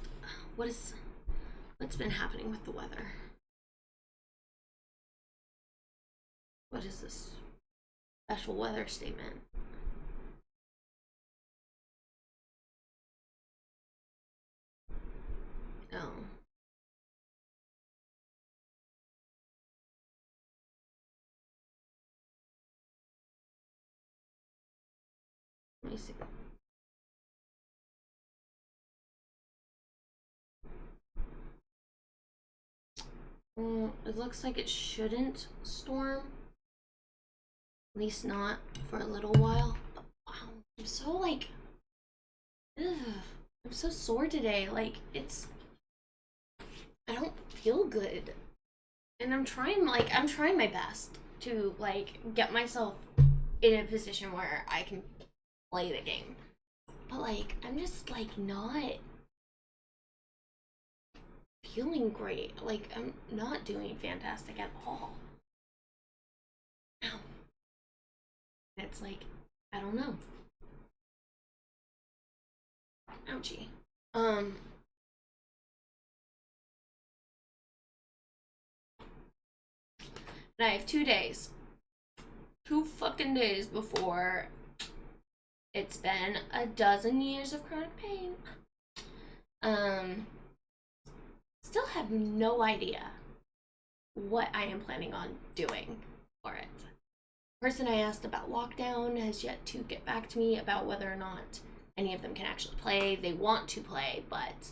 what's been happening with the weather? What is this special weather statement? Oh. Let me see. It looks like it shouldn't storm. At least not for a little while. But wow, I'm so like, ugh, I'm so sore today. Like I don't feel good, and I'm trying my best to like get myself in a position where I can play the game. But like I'm just like not feeling great. Like I'm not doing fantastic at all. Ow. It's like I don't know. Ouchie. And I have 2 days. 2 fucking days before it's been a dozen years of chronic pain. Still have no idea what I am planning on doing for it. The person I asked about lockdown has yet to get back to me about whether or not any of them can actually play. They want to play, but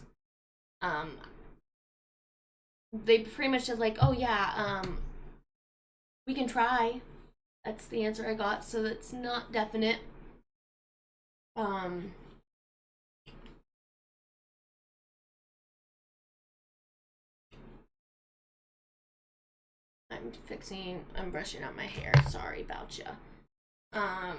they pretty much said like, oh yeah, we can try. That's the answer I got, so that's not definite. I'm brushing out my hair. Sorry about ya. I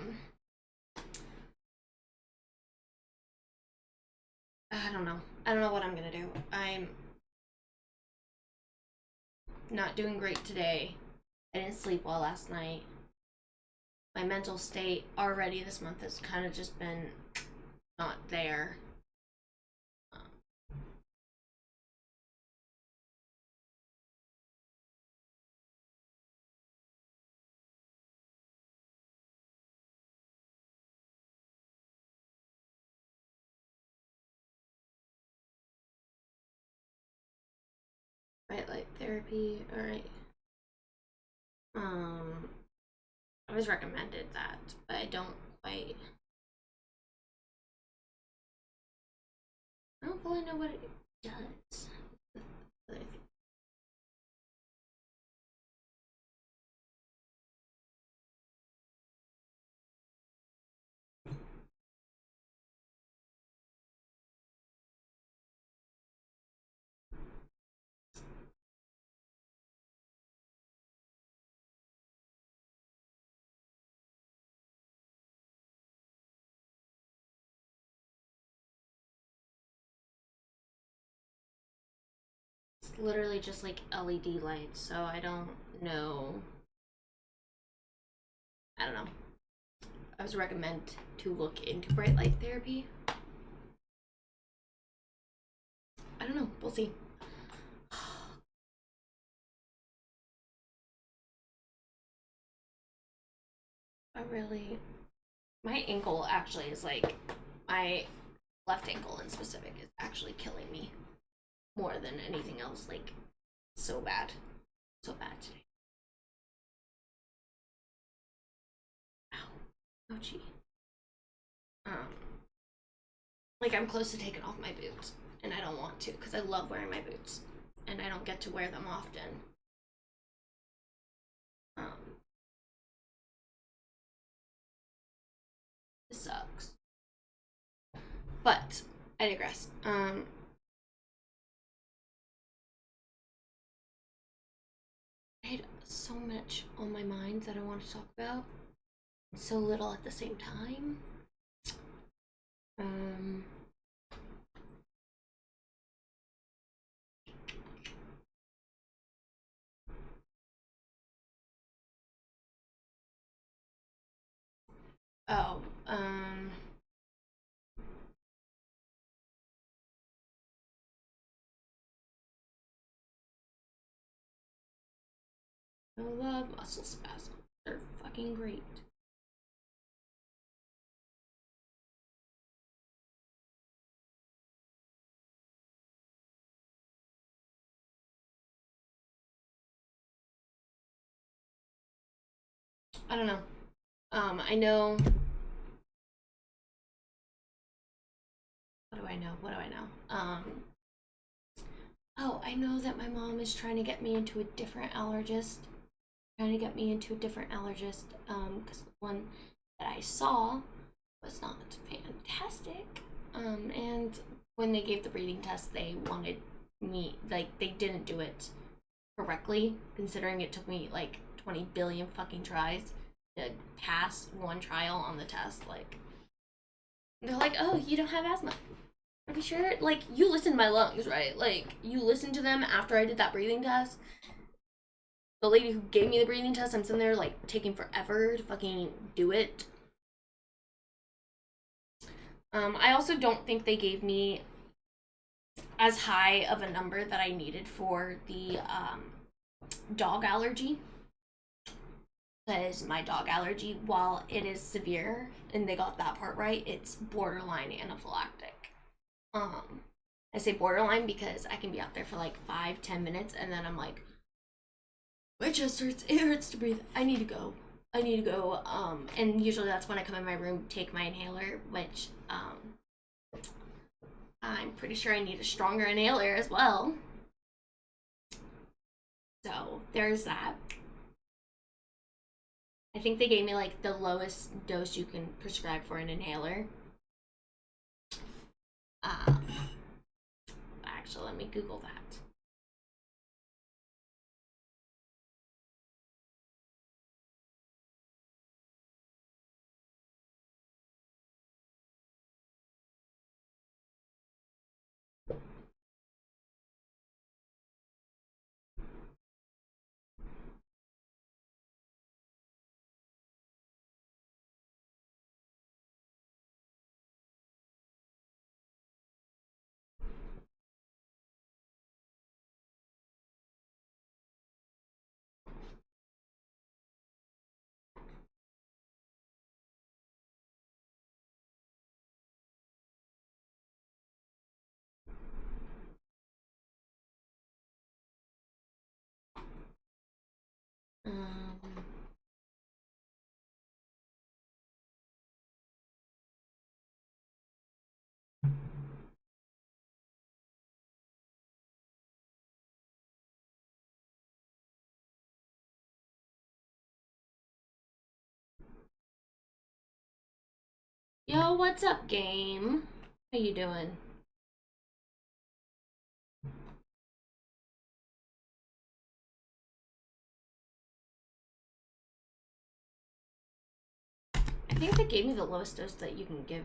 don't know. I don't know what I'm gonna do. I'm not doing great today. I didn't sleep well last night. My mental state already this month has kind of just been not there. Right, like therapy, alright. I was recommended that, but I don't quite. I don't fully know what it does. It's literally just like LED lights, so I don't know. I don't know. was recommended to look into bright light therapy. I don't know. We'll see. My ankle actually is like, my left ankle in specific is actually killing me more than anything else. Like, so bad. So bad today. Ow. Ouchie. Like, I'm close to taking off my boots, and I don't want to because I love wearing my boots, and I don't get to wear them often. This sucks. But I digress. I had so much on my mind that I want to talk about. So little at the same time. Oh, I love muscle spasms. They're fucking great. I don't know. I know. What do I know? What do I know? Oh, I know that my mom is trying to get me into a different allergist. Because the one that I saw was not fantastic. And when they gave the breathing test, they wanted me, like, they didn't do it correctly, considering it took me like 20 billion fucking tries to pass one trial on the test. Like, they're like, oh, you don't have asthma. Are you sure? Like, you listened to my lungs, right? Like, you listened to them after I did that breathing test. The lady who gave me the breathing test, I'm sitting there, like, taking forever to fucking do it. I also don't think they gave me as high of a number that I needed for the dog allergy. Because my dog allergy, while it is severe, and they got that part right, it's borderline anaphylactic. I say borderline because I can be out there for like 5-10 minutes, and then I'm like, my chest hurts, it hurts to breathe, I need to go. And usually that's when I come in my room, take my inhaler, which, I'm pretty sure I need a stronger inhaler as well. So, there's that. I think they gave me like the lowest dose you can prescribe for an inhaler. Actually, let me Google that. Um, Yo, what's up, game? How you doing? I think they gave me the lowest dose that you can give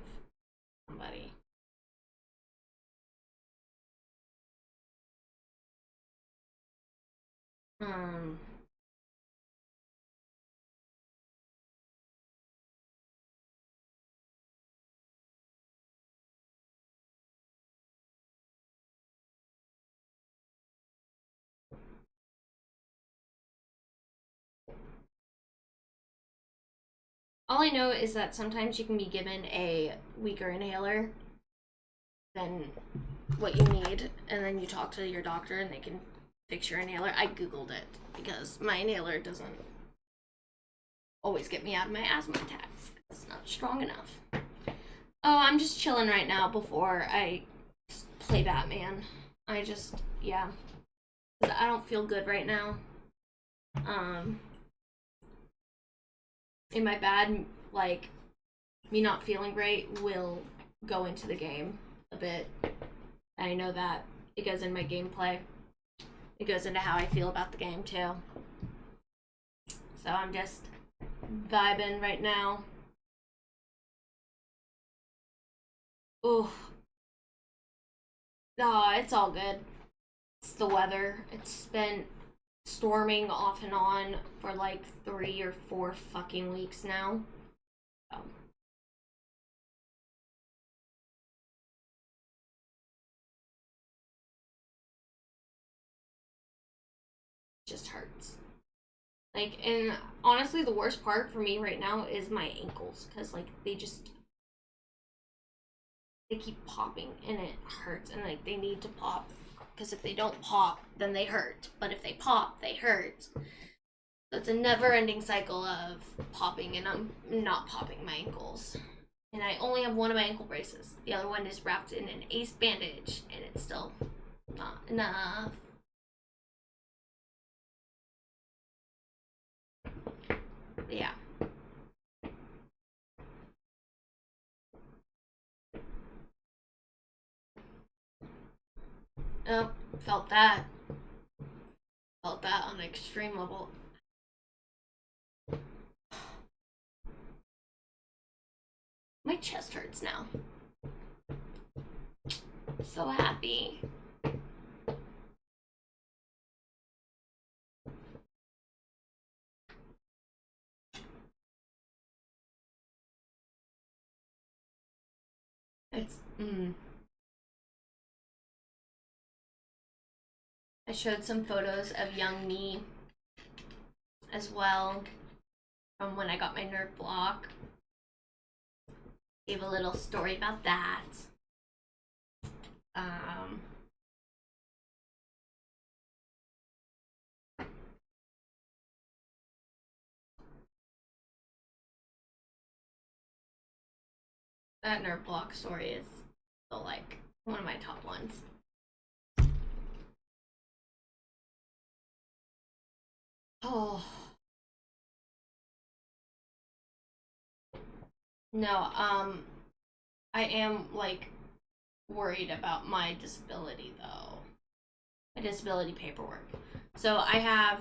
somebody. Um, All I know is that sometimes you can be given a weaker inhaler than what you need, and then you talk to your doctor and they can fix your inhaler. I googled it because my inhaler doesn't always get me out of my asthma attacks. It's not strong enough. Oh, I'm just chilling right now before I play Batman. Yeah. I don't feel good right now. In my bad, like, me not feeling great will go into the game a bit. I know that it goes in my gameplay. It goes into how I feel about the game too. So I'm just vibing right now. Ooh. Nah, it's all good. It's the weather. It's been storming off and on for like 3 or 4 fucking weeks now. So. It just hurts. Like, and honestly, the worst part for me right now is my ankles, because like they keep popping and it hurts, and like they need to pop, because if they don't pop then they hurt, but if they pop they hurt. So it's a never-ending cycle of popping, and I'm not popping my ankles, and I only have one of my ankle braces. The other one is wrapped in an ace bandage, and it's still not enough. But yeah. Oh, felt that. Felt that on an extreme level. My chest hurts now. So happy. It's, I showed some photos of young me as well from when I got my nerve block. Gave a little story about that. That nerve block story is still like one of my top ones. Oh. No, I am like worried about my disability though. My disability paperwork. So I have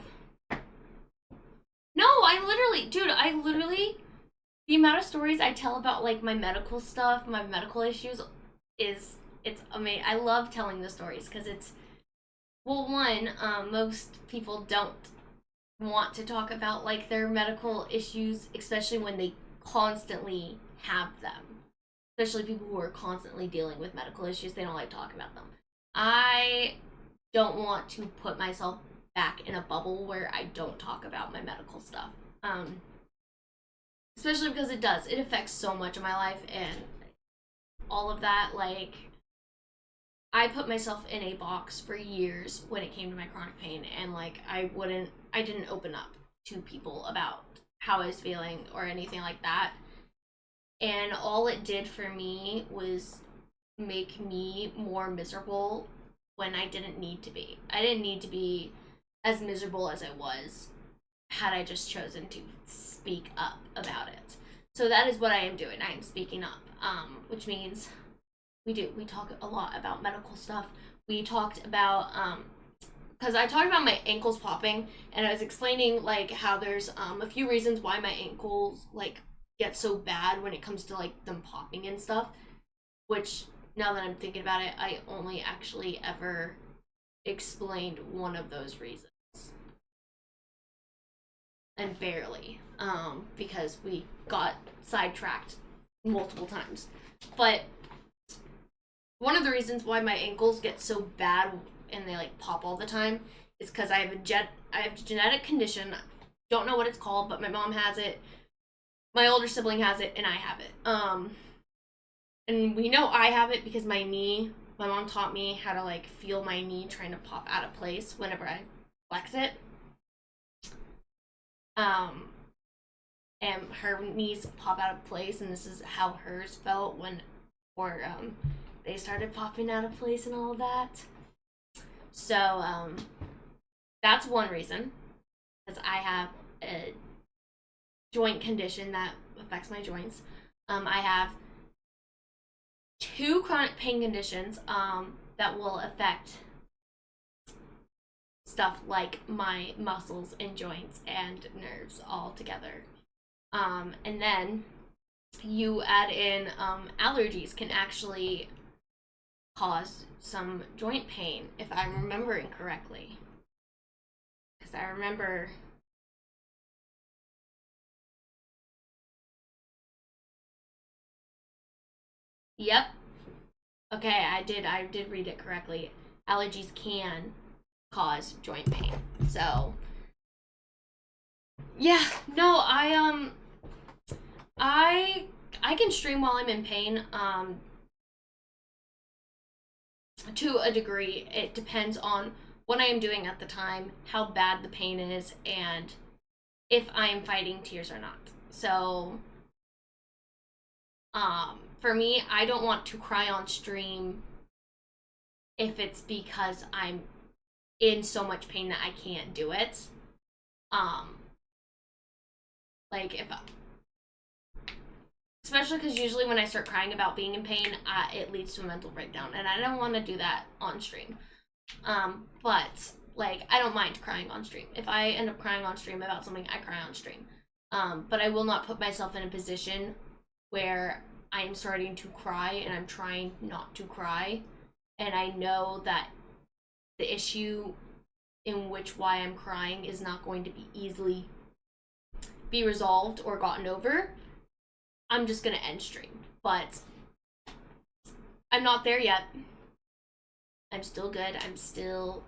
I literally the amount of stories I tell about like my medical stuff, my medical issues it's amazing. I love telling the stories because it's well, one, most people don't want to talk about like their medical issues, especially when they constantly have them. Especially people who are constantly dealing with medical issues, they don't like talking about them. I don't want to put myself back in a bubble where I don't talk about my medical stuff. Especially because it affects so much of my life and all of that. Like, I put myself in a box for years when it came to my chronic pain, and like I didn't open up to people about how I was feeling or anything like that. And all it did for me was make me more miserable when I didn't need to be. I didn't need to be as miserable as I was had I just chosen to speak up about it. So that is what I am doing. I am speaking up, which means we talk a lot about medical stuff. We talked about because I talked about my ankles popping, and I was explaining like how there's a few reasons why my ankles like get so bad when it comes to like them popping and stuff, which now that I'm thinking about it, I only actually ever explained one of those reasons, and barely, because we got sidetracked multiple times. But one of the reasons why my ankles get so bad and they like pop all the time is because I have a genetic condition. Don't know what it's called, but my mom has it, My older sibling has it and I have it. And we know I have it because my mom taught me how to like feel my knee trying to pop out of place whenever I flex it. Um, and her knees pop out of place, and this is how hers felt when, or they started popping out of place and all of that. So that's one reason, because I have a joint condition that affects my joints. I have two chronic pain conditions that will affect stuff like my muscles and joints and nerves all together. And then you add in allergies can actually cause some joint pain, if I'm remembering correctly. Because I remember. Yep. Okay, I did read it correctly. Allergies can cause joint pain. So, yeah, no, I I can stream while I'm in pain. To a degree, it depends on what I am doing at the time, how bad the pain is, and if I am fighting tears or not. So, for me, I don't want to cry on stream if it's because I'm in so much pain that I can't do it. Um, like if especially because usually when I start crying about being in pain, it leads to a mental breakdown, and I don't want to do that on stream. But like I don't mind crying on stream. If I end up crying on stream about something, I cry on stream. But I will not put myself in a position where I'm starting to cry and I'm trying not to cry, and I know that the issue in which why I'm crying is not going to be easily be resolved or gotten over. I'm just gonna end stream. But I'm not there yet. I'm still good. I'm still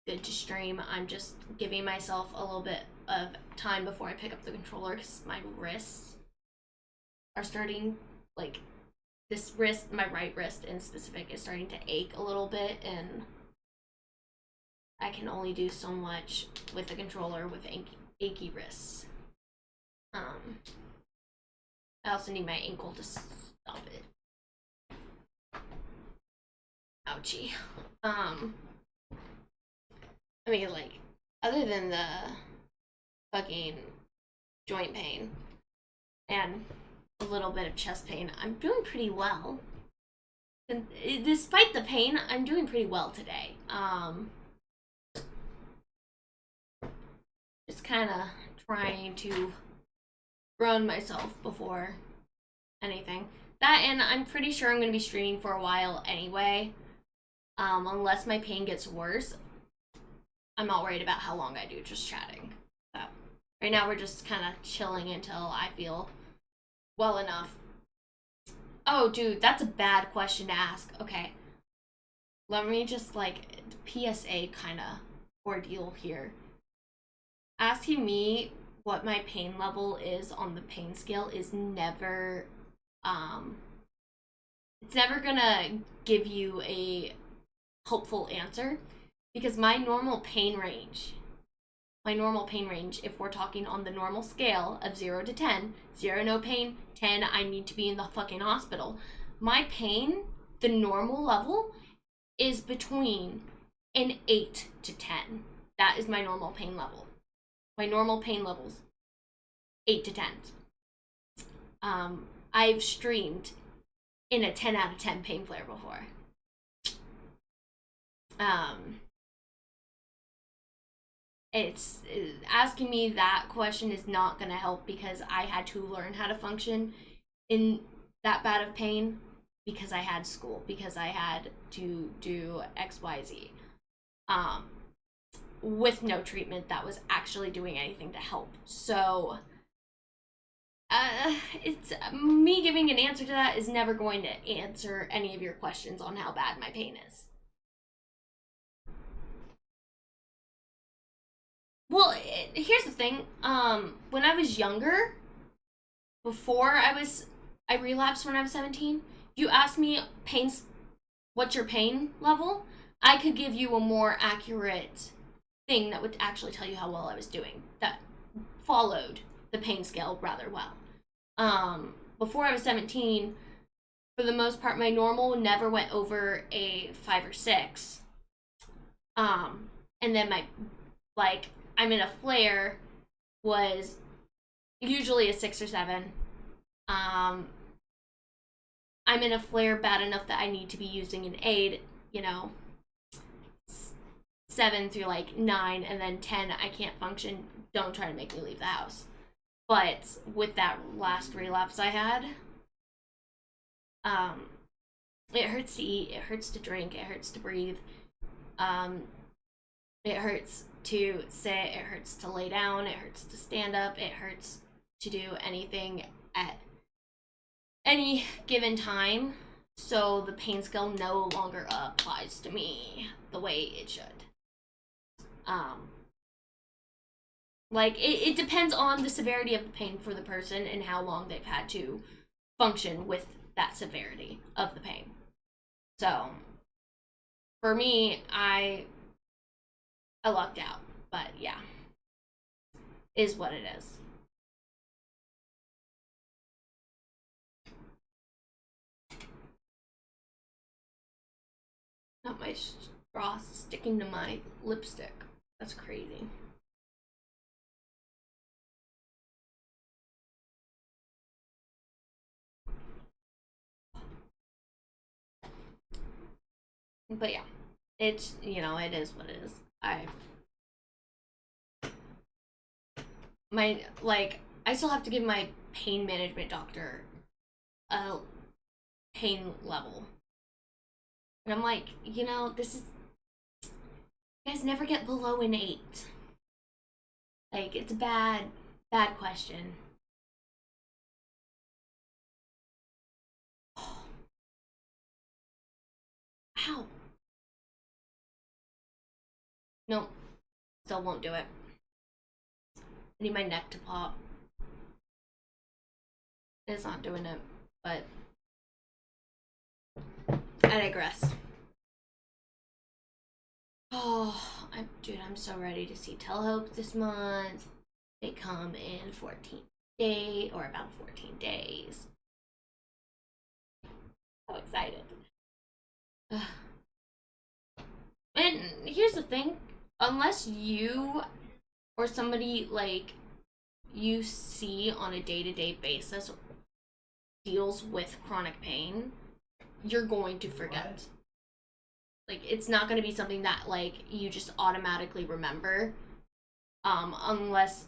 good to stream. I'm just giving myself a little bit of time before I pick up the controller because my wrists are starting, like, this wrist, my right wrist in specific, is starting to ache a little bit, and I can only do so much with the controller with achy wrists. I also need my ankle to stop it. Ouchie. I mean, like, other than the fucking joint pain and a little bit of chest pain, I'm doing pretty well. And despite the pain, I'm doing pretty well today. Just kind of trying to ground myself before anything. That, and I'm pretty sure I'm going to be streaming for a while anyway. Unless my pain gets worse, I'm not worried about how long I do just chatting. So, right now we're just kind of chilling until I feel well enough. Oh, dude, that's a bad question to ask. Okay. Let me just, like, PSA kind of ordeal here. Asking me what my pain level is on the pain scale is never, it's never gonna give you a hopeful answer, because my normal pain range, if we're talking on the normal scale of 0 to 10, 0 no pain, 10 I need to be in the fucking hospital, my pain, the normal level, is between an 8 to 10. That is my normal pain level. My normal pain levels, 8 to 10. I've streamed in a 10 out of 10 pain flare before. It's asking me that question is not going to help, because I had to learn how to function in that bad of pain, because I had school, because I had to do XYZ. With no treatment that was actually doing anything to help. So, it's me giving an answer to that is never going to answer any of your questions on how bad my pain is. Well, here's the thing. When I was younger, before I relapsed when I was 17. You asked me what's your pain level? I could give you a more accurate thing that would actually tell you how well I was doing. That followed the pain scale rather well. Before I was 17, for the most part, my normal never went over a 5 or 6. And then I'm in a flare was usually a 6 or 7. I'm in a flare bad enough that I need to be using an aid, 7 through 9, and then 10, I can't function. Don't try to make me leave the house. But with that last relapse I had, it hurts to eat, it hurts to drink, it hurts to breathe. It hurts to sit, it hurts to lay down, it hurts to stand up, it hurts to do anything at any given time. So the pain scale no longer applies to me the way it should. It depends on the severity of the pain for the person and how long they've had to function with that severity of the pain. So for me, I lucked out, but yeah, is what it is. Not my straw sticking to my lipstick. That's crazy. But yeah, it's, it is what it is. I still have to give my pain management doctor a pain level. And I'm like, this is, you guys never get below an 8. It's a bad question. Ow. Nope. Still won't do it. I need my neck to pop. It's not doing it, but I digress. Oh, I'm so ready to see Telehope this month. They come in 14 days, or about 14 days. So excited. And here's the thing, unless you or somebody you see on a day-to-day basis deals with chronic pain, you're going to forget. It's not going to be something that you just automatically remember, unless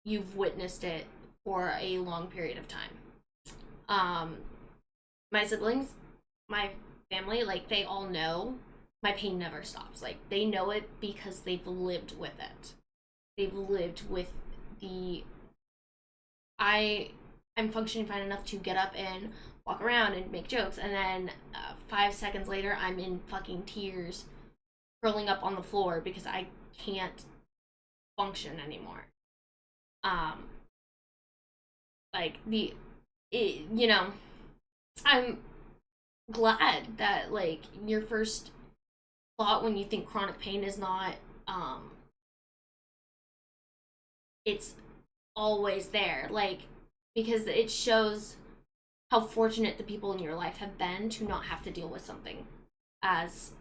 you've witnessed it for a long period of time. My siblings, my family, they all know my pain never stops. They know it because they've lived with it. They've lived with I'm functioning fine enough to get up and walk around and make jokes, and then 5 seconds later I'm in fucking tears, curling up on the floor because I can't function anymore. I'm glad that your first thought when you think chronic pain is not it's always there, because it shows how fortunate the people in your life have been to not have to deal with something as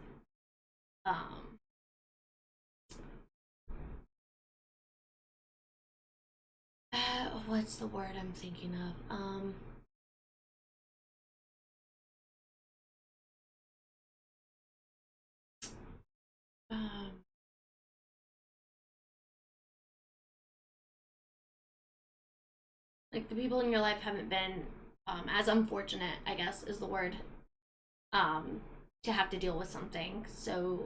what's the word I'm thinking of? The people in your life haven't been as unfortunate, I guess is the word, to have to deal with something so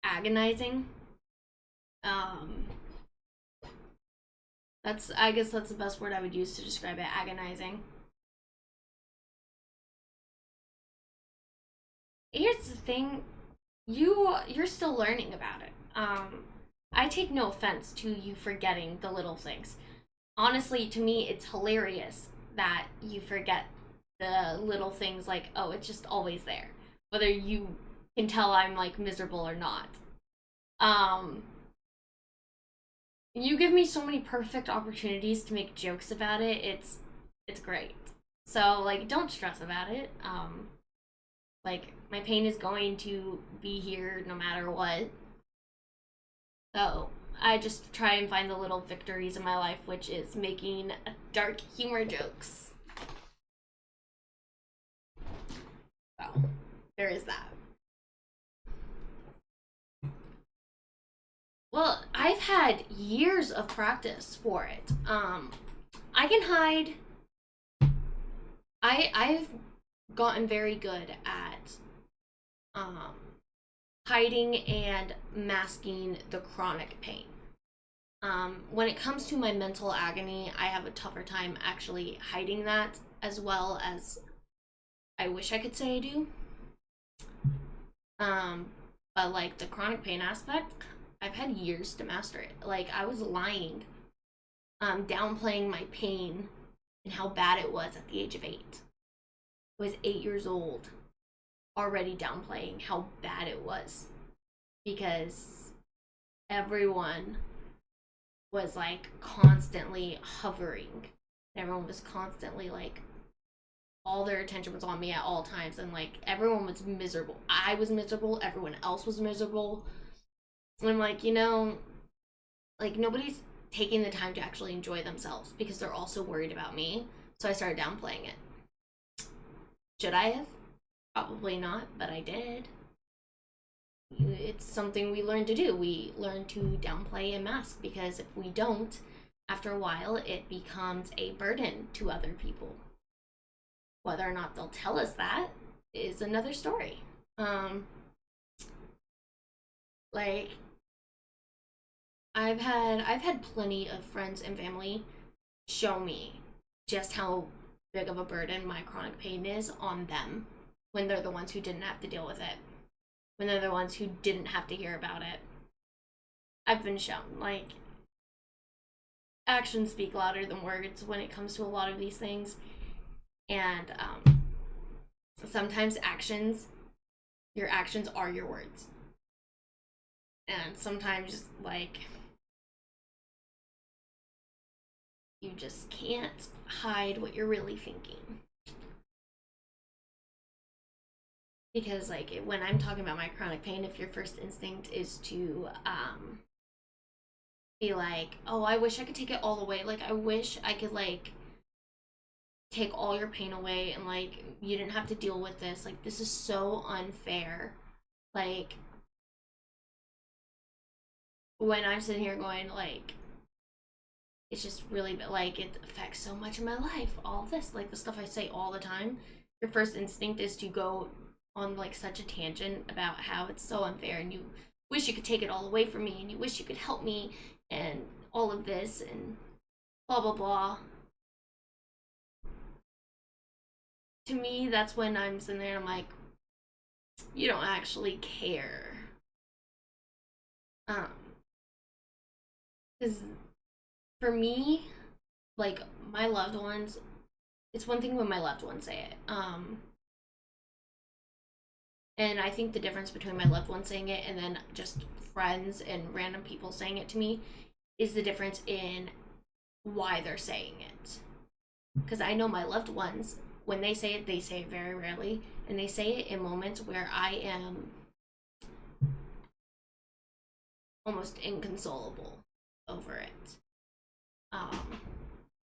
agonizing. I guess that's the best word I would use to describe it, agonizing. Here's the thing, you're still learning about it. I take no offense to you forgetting the little things. Honestly, to me, it's hilarious that you forget the little things like, oh, it's just always there. Whether you can tell I'm like miserable or not. Um, you give me so many perfect opportunities to make jokes about it. It's great. So like don't stress about it. Like my pain is going to be here no matter what. So I just try and find the little victories in my life, which is making dark humor jokes. So there is that. Well, I've had years of practice for it. I can hide. I've gotten very good at um hiding and masking the chronic pain. When it comes to my mental agony, I have a tougher time actually hiding that as well as I wish I could say I do. Um, but like the chronic pain aspect, I've had years to master it. Like I was lying, downplaying my pain and how bad it was at the age of 8. I was 8 years old, already downplaying how bad it was because everyone was like constantly hovering. Everyone was constantly like all their attention was on me at all times and like everyone was miserable. I was miserable, everyone else was miserable. And I'm like, like nobody's taking the time to actually enjoy themselves because they're also worried about me. So I started downplaying it. Should I have? Probably not, but I did. It's something we learn to do. We learn to downplay and mask because if we don't, after a while, it becomes a burden to other people. Whether or not they'll tell us that is another story. Like I've had plenty of friends and family show me just how big of a burden my chronic pain is on them when they're the ones who didn't have to deal with it. When they're the ones who didn't have to hear about it. I've been shown like actions speak louder than words when it comes to a lot of these things. And sometimes your actions are your words. And sometimes, like, you just can't hide what you're really thinking. Because, like, when I'm talking about my chronic pain, if your first instinct is to be like, oh, I wish I could take it all away. Like, I wish I could, like, take all your pain away and, like, you didn't have to deal with this. Like, this is so unfair. Like, when I'm sitting here going, like, it's just really, like, it affects so much of my life. All of this, like, the stuff I say all the time. Your first instinct is to go on, like, such a tangent about how it's so unfair and you wish you could take it all away from me and you wish you could help me and all of this and blah, blah, blah. To me, that's when I'm sitting there and I'm like, you don't actually care. Because for me, like, my loved ones, it's one thing when my loved ones say it. And I think the difference between my loved ones saying it and then just friends and random people saying it to me is the difference in why they're saying it. Because I know my loved ones, when they say it very rarely, and they say it in moments where I am almost inconsolable over it.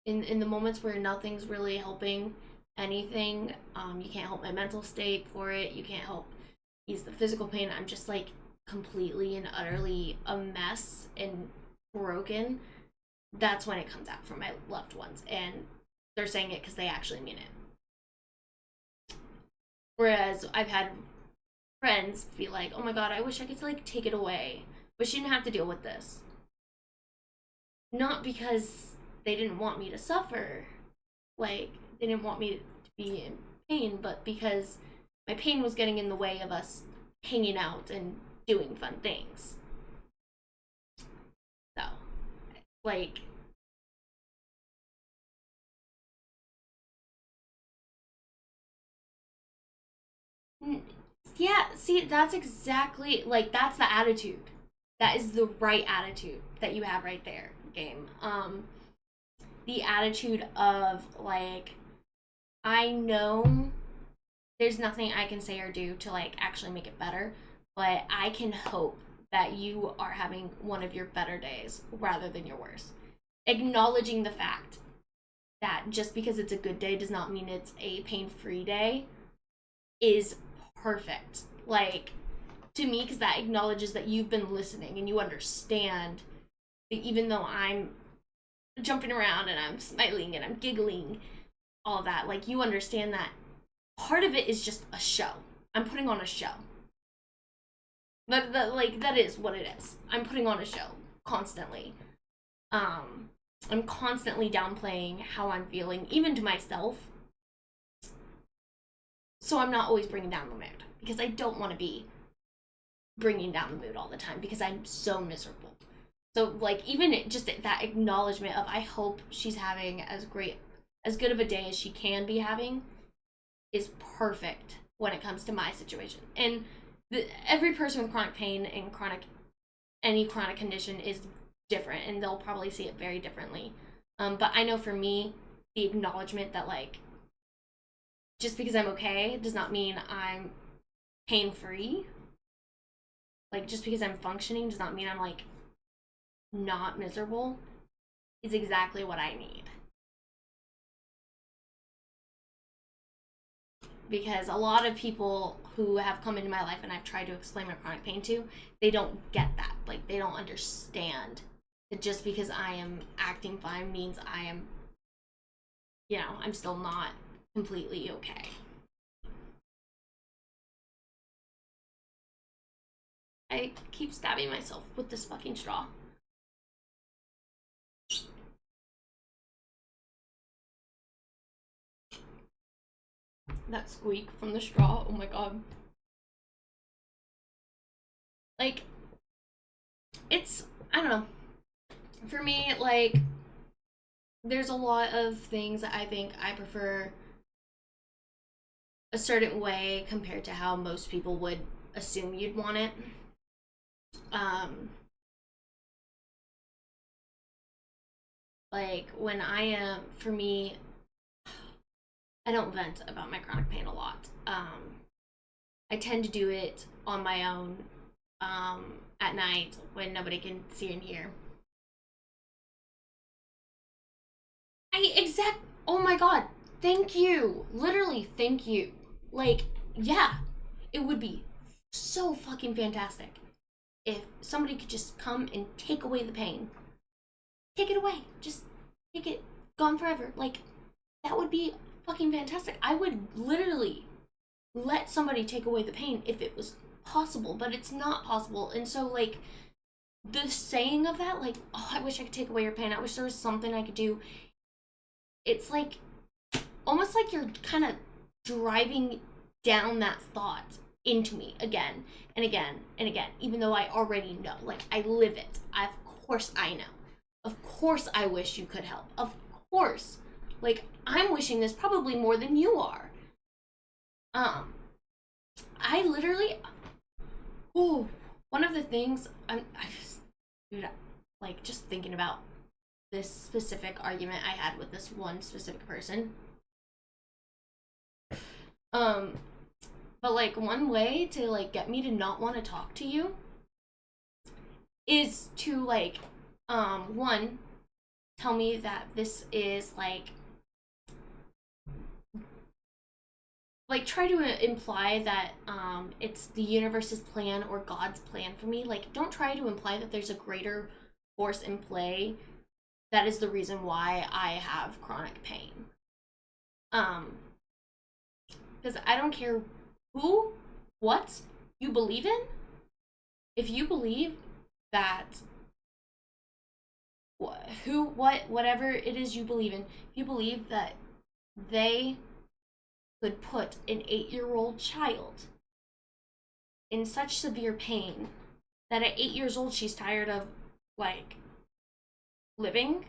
In the moments where nothing's really helping anything, you can't help my mental state for it, you can't help ease the physical pain, I'm just like completely and utterly a mess and broken. That's when it comes out from my loved ones, and they're saying it because they actually mean it. Whereas I've had friends be like, oh my god, I wish I could like take it away, but she didn't have to deal with this. Not because they didn't want me to suffer, like they didn't want me to be in pain, but because my pain was getting in the way of us hanging out and doing fun things. Like, yeah, see, that's exactly, like, that's the attitude. That is the right attitude that you have right there, game. The attitude of, like, I know there's nothing I can say or do to, like, actually make it better, but I can hope that you are having one of your better days rather than your worst. Acknowledging the fact that just because it's a good day does not mean it's a pain-free day is perfect. Like, to me, because that acknowledges that you've been listening and you understand that even though I'm jumping around and I'm smiling and I'm giggling, all that, like, you understand that part of it is just a show. I'm putting on a show. Like, that is what it is. I'm putting on a show constantly. I'm constantly downplaying how I'm feeling, even to myself. So I'm not always bringing down the mood because I don't want to be bringing down the mood all the time because I'm so miserable. So, like, even just that acknowledgement of I hope she's having as good of a day as she can be having is perfect when it comes to my situation. And every person with chronic pain and any chronic condition is different, and they'll probably see it very differently. But I know for me, the acknowledgement that, like, just because I'm okay does not mean I'm pain free. Like, just because I'm functioning does not mean I'm, like, not miserable, is exactly what I need. Because a lot of people who have come into my life and I've tried to explain my chronic pain to, they don't get that. Like, they don't understand that just because I am acting fine means I am, I'm still not completely okay. I keep stabbing myself with this fucking straw. That squeak from the straw, oh my god. Like, I don't know. For me, like, there's a lot of things that I think I prefer a certain way compared to how most people would assume you'd want it. Like, when I am, for me, I don't vent about my chronic pain a lot. I tend to do it on my own, at night when nobody can see and hear. Oh my god, thank you. Literally, thank you. Like, yeah, it would be so fucking fantastic if somebody could just come and take away the pain. Take it away. Just take it gone forever. Like, that would be fucking fantastic. I would literally let somebody take away the pain if it was possible, but it's not possible. And so, like, the saying of that, like, oh, I wish I could take away your pain. I wish there was something I could do. It's like, almost like you're kind of driving down that thought into me again and again and again, even though I already know. Like, I live it. Of course I know. Of course I wish you could help. Of course. Like, I'm wishing this probably more than you are. I literally, one of the things dude, like, just thinking about this specific argument I had with this one specific person. But, like, one way to, like, get me to not want to talk to you is to, like, one, tell me that this is, like, try to imply that it's the universe's plan or God's plan for me. Like, don't try to imply that there's a greater force in play that is the reason why I have chronic pain. Because I don't care what you believe in. If you believe that whatever it is you believe in, if you believe that they could put an 8-year-old child in such severe pain that at 8 years old she's tired of, like, living,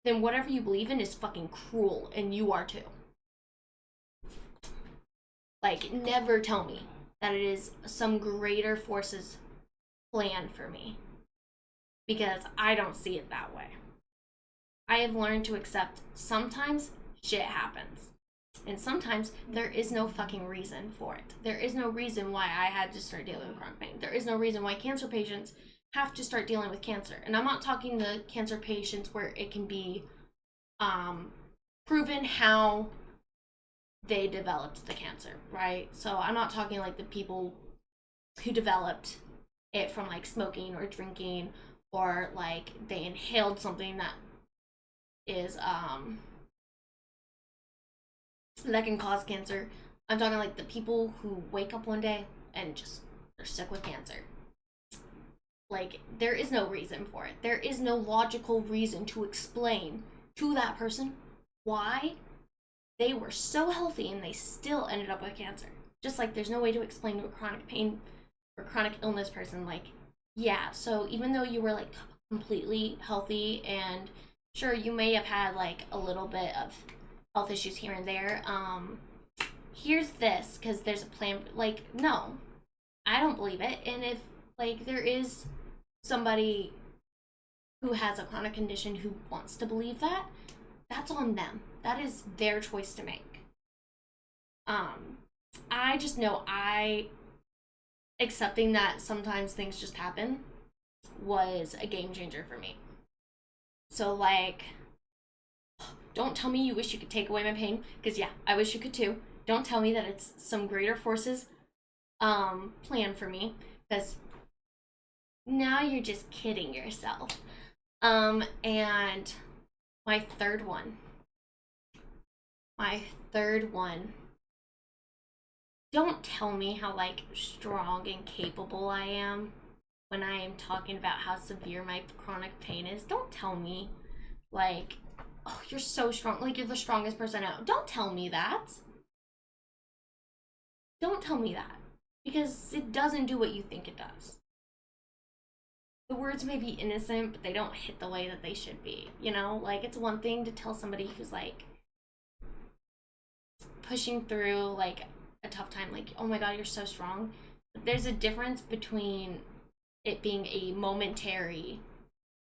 then whatever you believe in is fucking cruel, and you are too. Like, never tell me that it is some greater force's plan for me, because I don't see it that way. I have learned to accept sometimes shit happens. And sometimes there is no fucking reason for it. There is no reason why I had to start dealing with chronic pain. There is no reason why cancer patients have to start dealing with cancer. And I'm not talking the cancer patients where it can be proven how they developed the cancer, right? So I'm not talking like the people who developed it from like smoking or drinking, or like they inhaled something that is that can cause cancer. I'm talking like the people who wake up one day and just they're sick with cancer. Like, there is no reason for it. There is no logical reason to explain to that person why they were so healthy and they still ended up with cancer. Just like there's no way to explain to a chronic pain or chronic illness person, like, yeah, so even though you were like completely healthy and sure you may have had like a little bit of health issues here and there, here's this because there's a plan. Like, no, I don't believe it. And if like there is somebody who has a chronic condition who wants to believe that, that's on them. That is their choice to make. I just know accepting that sometimes things just happen was a game changer for me. So like, don't tell me you wish you could take away my pain, because yeah, I wish you could too. Don't tell me that it's some greater force's plan for me, because now you're just kidding yourself. And my third one. Don't tell me how like strong and capable I am when I am talking about how severe my chronic pain is. Don't tell me like, oh, you're so strong, like you're the strongest person out. Don't tell me that. Don't tell me that, because it doesn't do what you think it does. The words may be innocent, but they don't hit the way that they should be, you know? Like, it's one thing to tell somebody who's like pushing through like a tough time, like, oh my god, you're so strong. But there's a difference between it being a momentary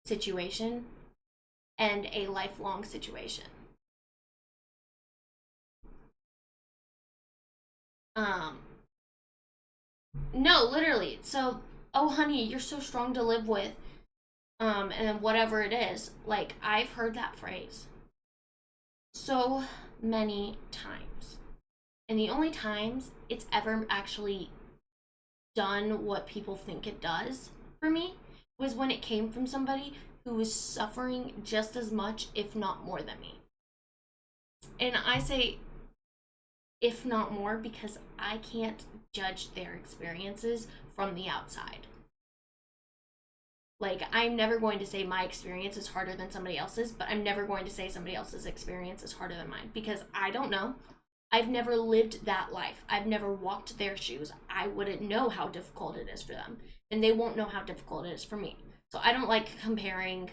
situation and a lifelong situation. No, literally. So, oh honey, you're so strong to live with. And whatever it is, like, I've heard that phrase so many times. And the only times it's ever actually done what people think it does for me was when it came from somebody who was suffering just as much, if not more than me. And I say, if not more, because I can't judge their experiences from the outside. Like, I'm never going to say my experience is harder than somebody else's, but I'm never going to say somebody else's experience is harder than mine, because I don't know. I've never lived that life. I've never walked their shoes. I wouldn't know how difficult it is for them, and they won't know how difficult it is for me. So I don't like comparing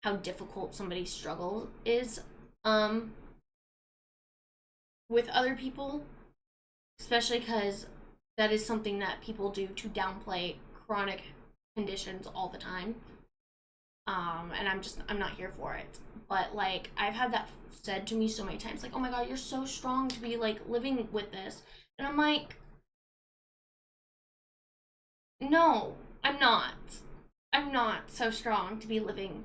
how difficult somebody's struggle is with other people, especially because that is something that people do to downplay chronic conditions all the time. And I'm not here for it. But like, I've had that said to me so many times, like, oh my god, you're so strong to be like living with this. And I'm like, no, I'm not. I'm not so strong to be living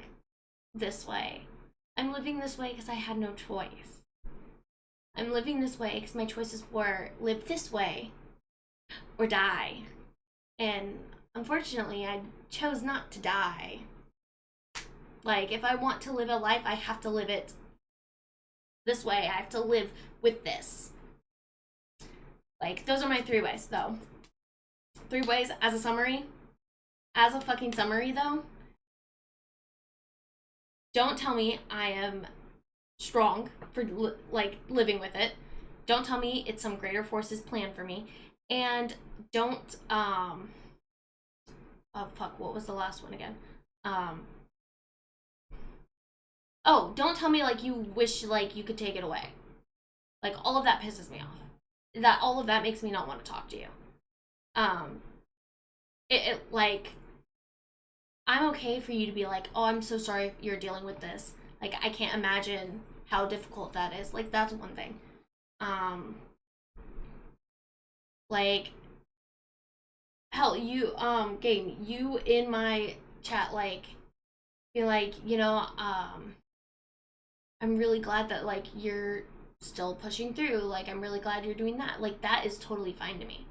this way. I'm living this way because I had no choice. I'm living this way because my choices were live this way or die. And unfortunately, I chose not to die. Like, if I want to live a life, I have to live it this way. I have to live with this. Like, those are my 3 ways, though. 3 ways as a summary. As a fucking summary, though. Don't tell me I am strong for, like, living with it. Don't tell me it's some greater force's plan for me. And don't, oh, fuck, what was the last one again? Oh, don't tell me like you wish like you could take it away. Like all of that pisses me off. That all of that makes me not want to talk to you. Um, like I'm okay for you to be like, oh, I'm so sorry you're dealing with this. Like I can't imagine how difficult that is. Like that's one thing. Um, like hell, you game you in my chat like be like, I'm really glad that like you're still pushing through. Like I'm really glad you're doing that. Like that is totally fine to me.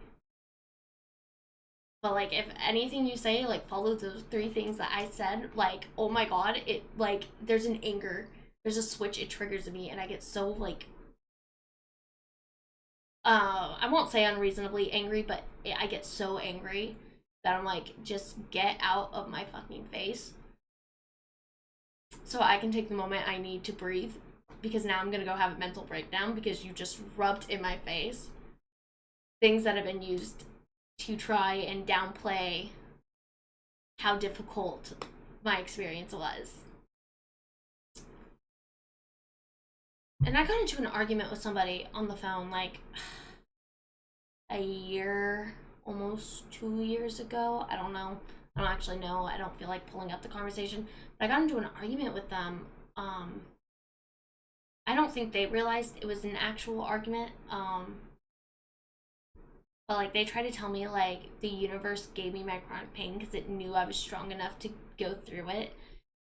But like if anything you say like follow those three things that I said, like oh my god, it like there's an anger, there's a switch, it triggers me, and I get so like I won't say unreasonably angry, but I get so angry that I'm like just get out of my fucking face, so I can take the moment I need to breathe, because now I'm gonna go have a mental breakdown because you just rubbed in my face things that have been used to try and downplay how difficult my experience was. And I got into an argument with somebody on the phone like a year, almost 2 years ago. I don't know. I don't actually know. I don't feel like pulling up the conversation. But I got into an argument with them. I don't think they realized it was an actual argument. But like they tried to tell me like the universe gave me my chronic pain because it knew I was strong enough to go through it.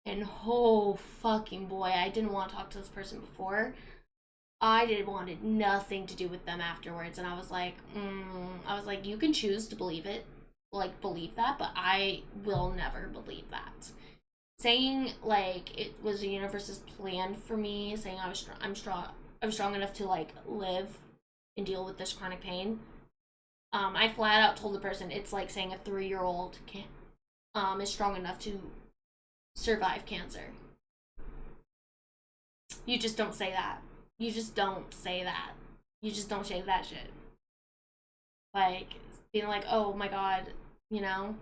And oh fucking boy, I didn't want to talk to this person before. I did wanted nothing to do with them afterwards, and I was like, you can choose to believe it, like believe that, but I will never believe that. Saying like it was the universe's plan for me, saying I was strong enough to like live and deal with this chronic pain. I flat out told the person it's like saying a 3-year old can is strong enough to survive cancer. You just don't say that. You just don't say that. You just don't say that shit. Like, being like, oh my god, you know,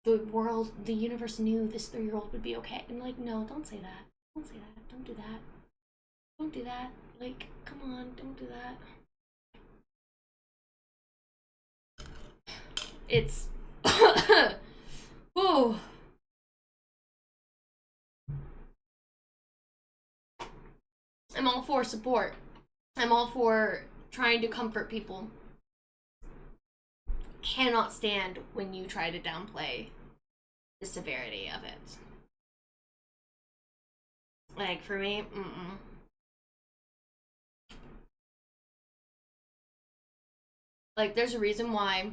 the universe knew this 3-year old would be okay. And like, no, don't say that. Don't say that. Don't do that. Don't do that. Like, come on, don't do that. It's. Ooh. I'm all for support. I'm all for trying to comfort people. Cannot stand when you try to downplay the severity of it. Like, for me, like, there's a reason why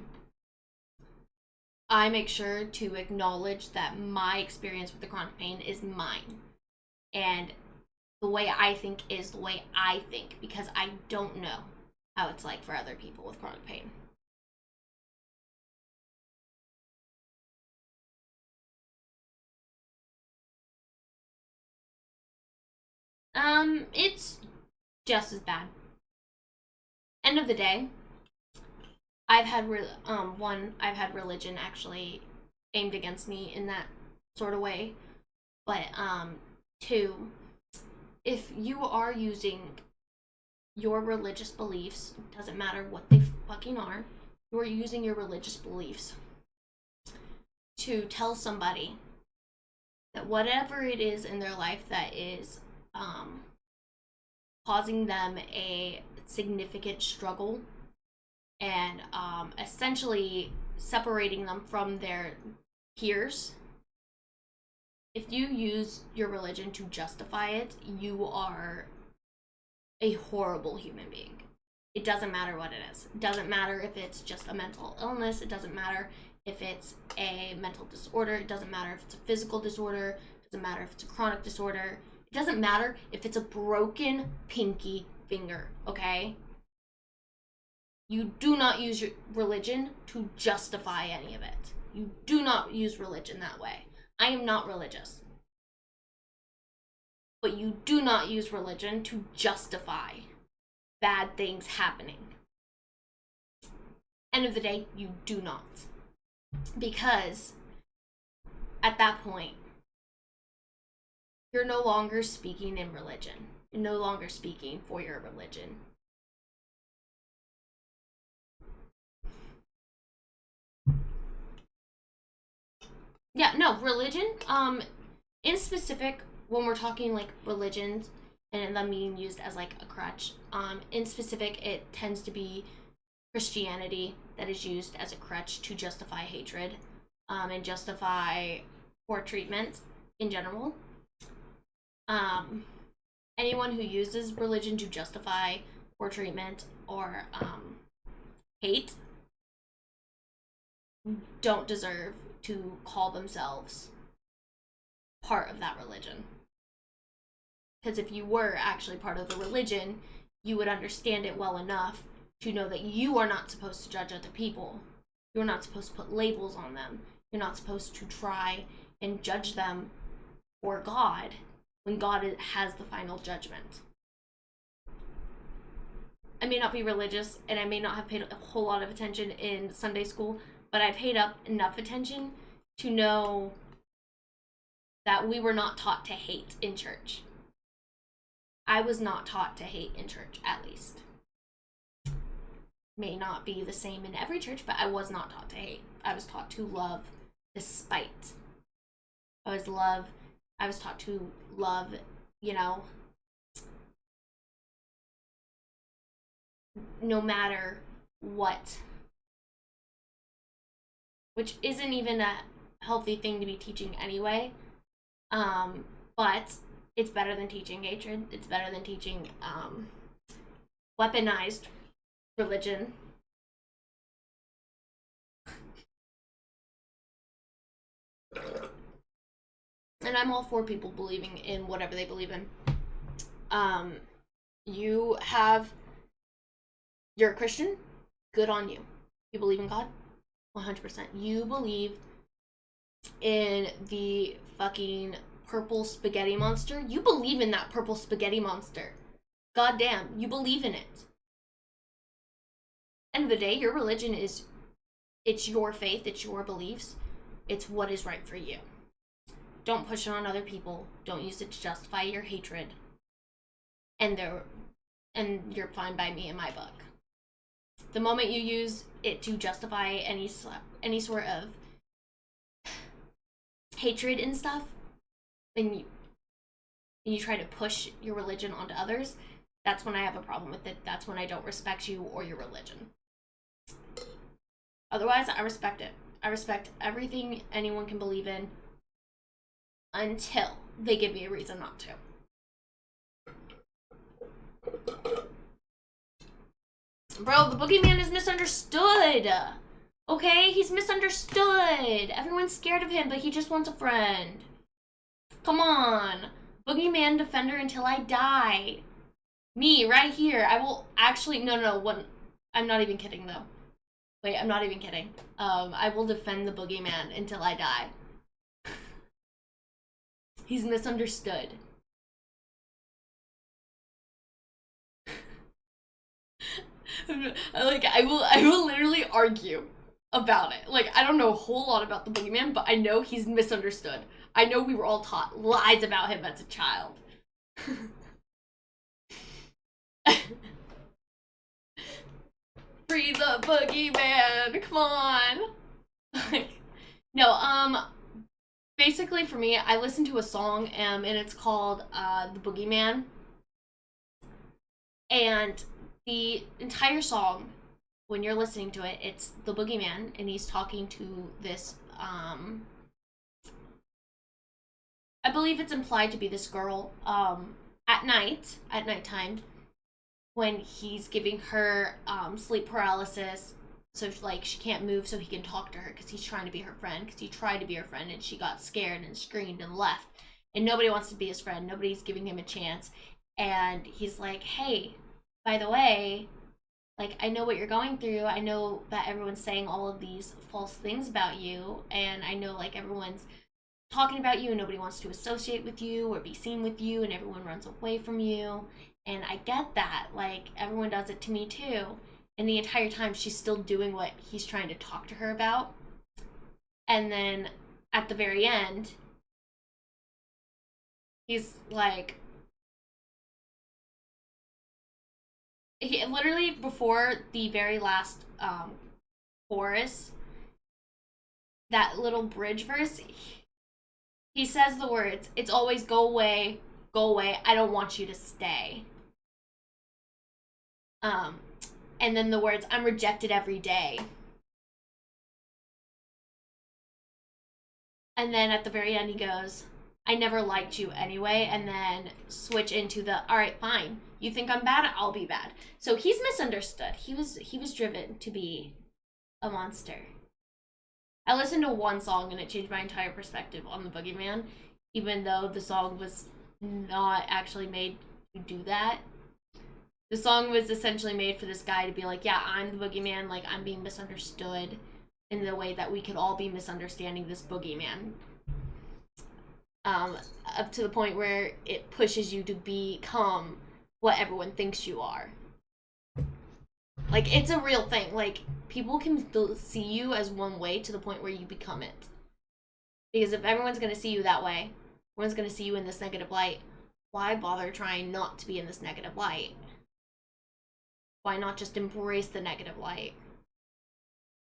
I make sure to acknowledge that my experience with the chronic pain is mine. And the way I think is the way I think, because I don't know how it's like for other people with chronic pain. It's just as bad. End of the day, I've had religion actually aimed against me in that sort of way. But two, if you are using your religious beliefs, doesn't matter what they fucking are, you are using your religious beliefs to tell somebody that whatever it is in their life that is causing them a significant struggle and essentially separating them from their peers. If you use your religion to justify it, you are a horrible human being. It doesn't matter what it is. It doesn't matter if it's just a mental illness. It doesn't matter if it's a mental disorder. It doesn't matter if it's a physical disorder. It doesn't matter if it's a chronic disorder. It doesn't matter if it's a broken pinky finger, okay? You do not use your religion to justify any of it. You do not use religion that way. I am not religious. But you do not use religion to justify bad things happening. End of the day, you do not. Because at that point, you're no longer speaking in religion. You're no longer speaking for your religion. Yeah, no, religion, in specific, when we're talking like religions and them being used as like a crutch, in specific, it tends to be Christianity that is used as a crutch to justify hatred, and justify poor treatment in general. Um, Anyone who uses religion to justify poor treatment or hate don't deserve to call themselves part of that religion. Because if you were actually part of the religion, you would understand it well enough to know that you are not supposed to judge other people. You're not supposed to put labels on them. You're not supposed to try and judge them for God when God has the final judgment. I may not be religious and I may not have paid a whole lot of attention in Sunday school, but I paid up enough attention to know that we were not taught to hate in church. I was not taught to hate in church, at least. May not be the same in every church, but I was not taught to hate. I was taught to love despite. I was taught to love, no matter what. Which isn't even a healthy thing to be teaching anyway. But it's better than teaching hatred. It's better than teaching weaponized religion. And I'm all for people believing in whatever they believe in. You're a Christian, good on you. You believe in God, 100%. You believe in the fucking purple spaghetti monster. You believe in that purple spaghetti monster. Goddamn, you believe in it. End of the day, your religion it's your faith, it's your beliefs, it's what is right for you. Don't push it on other people. Don't use it to justify your hatred. And you're fine by me in my book. The moment you use it to justify any sort of hatred and stuff, and you try to push your religion onto others, that's when I have a problem with it. That's when I don't respect you or your religion. Otherwise, I respect it. I respect everything anyone can believe in until they give me a reason not to. Bro, the boogeyman is misunderstood. Okay? He's misunderstood. Everyone's scared of him, but he just wants a friend. Come on. Boogeyman defender until I die. Me, right here. I will actually... No. I'm not even kidding, though. Wait, I'm not even kidding. I will defend the boogeyman until I die. He's misunderstood. I will literally argue about it. Like, I don't know a whole lot about the boogeyman, but I know he's misunderstood. I know we were all taught lies about him as a child. Free the boogeyman, come on. No, basically for me, I listened to a song, and it's called, The Boogeyman. And the entire song, when you're listening to it, it's the boogeyman, and he's talking to this, I believe it's implied to be this girl, at nighttime, when he's giving her, sleep paralysis, so, like, she can't move so he can talk to her, because he's trying to be her friend, because he tried to be her friend, and she got scared and screamed and left, and nobody wants to be his friend, nobody's giving him a chance, and he's like, hey, by the way, like, I know what you're going through. I know that everyone's saying all of these false things about you. And I know, like, everyone's talking about you and nobody wants to associate with you or be seen with you. And everyone runs away from you. And I get that. Like, everyone does it to me, too. And the entire time, she's still doing what he's trying to talk to her about. And then, at the very end, He's like, he literally before the very last chorus, that little bridge verse, he says the words, "It's always go away, I don't want you to stay." Um, and then the words, "I'm rejected every day." And then at the very end, he goes, "I never liked you anyway." And then switch into the, "All right, fine. You think I'm bad? I'll be bad." So he's misunderstood. He was driven to be a monster. I listened to one song and it changed my entire perspective on the boogeyman, even though the song was not actually made to do that. The song was essentially made for this guy to be like, yeah, I'm the boogeyman, like, I'm being misunderstood in the way that we could all be misunderstanding this boogeyman. Up to the point where it pushes you to become what everyone thinks you are. Like, it's a real thing. Like, people can see you as one way to the point where you become it. Because if everyone's going to see you that way, everyone's going to see you in this negative light, why bother trying not to be in this negative light? Why not just embrace the negative light?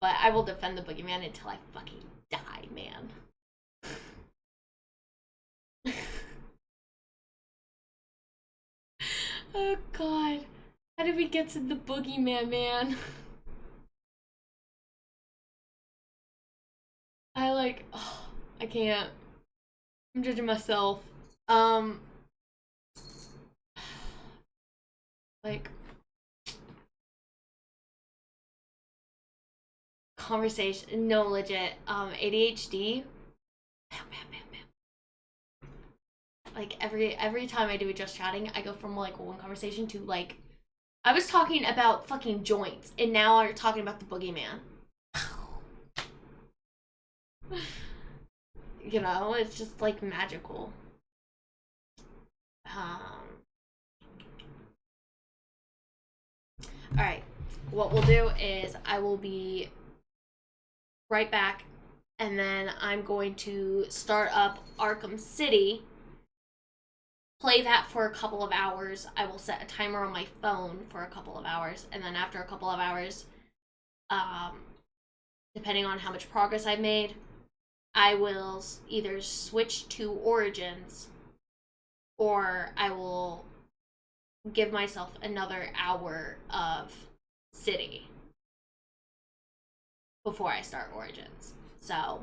But I will defend the boogeyman until I fucking die, man. Oh god. How did we get to the boogeyman, man? I can't. I'm judging myself. Um, like, conversation, no, legit, ADHD, like, every time I do a just chatting, I go from, like, one conversation to, like, I was talking about fucking joints, and now I'm talking about the boogeyman. You know, it's just, like, magical. Alright, what we'll do is I will be right back, and then I'm going to start up Arkham City, play that for a couple of hours. I will set a timer on my phone for a couple of hours, and then after a couple of hours, depending on how much progress I've made, I will either switch to Origins, or I will give myself another hour of City before I start Origins. So,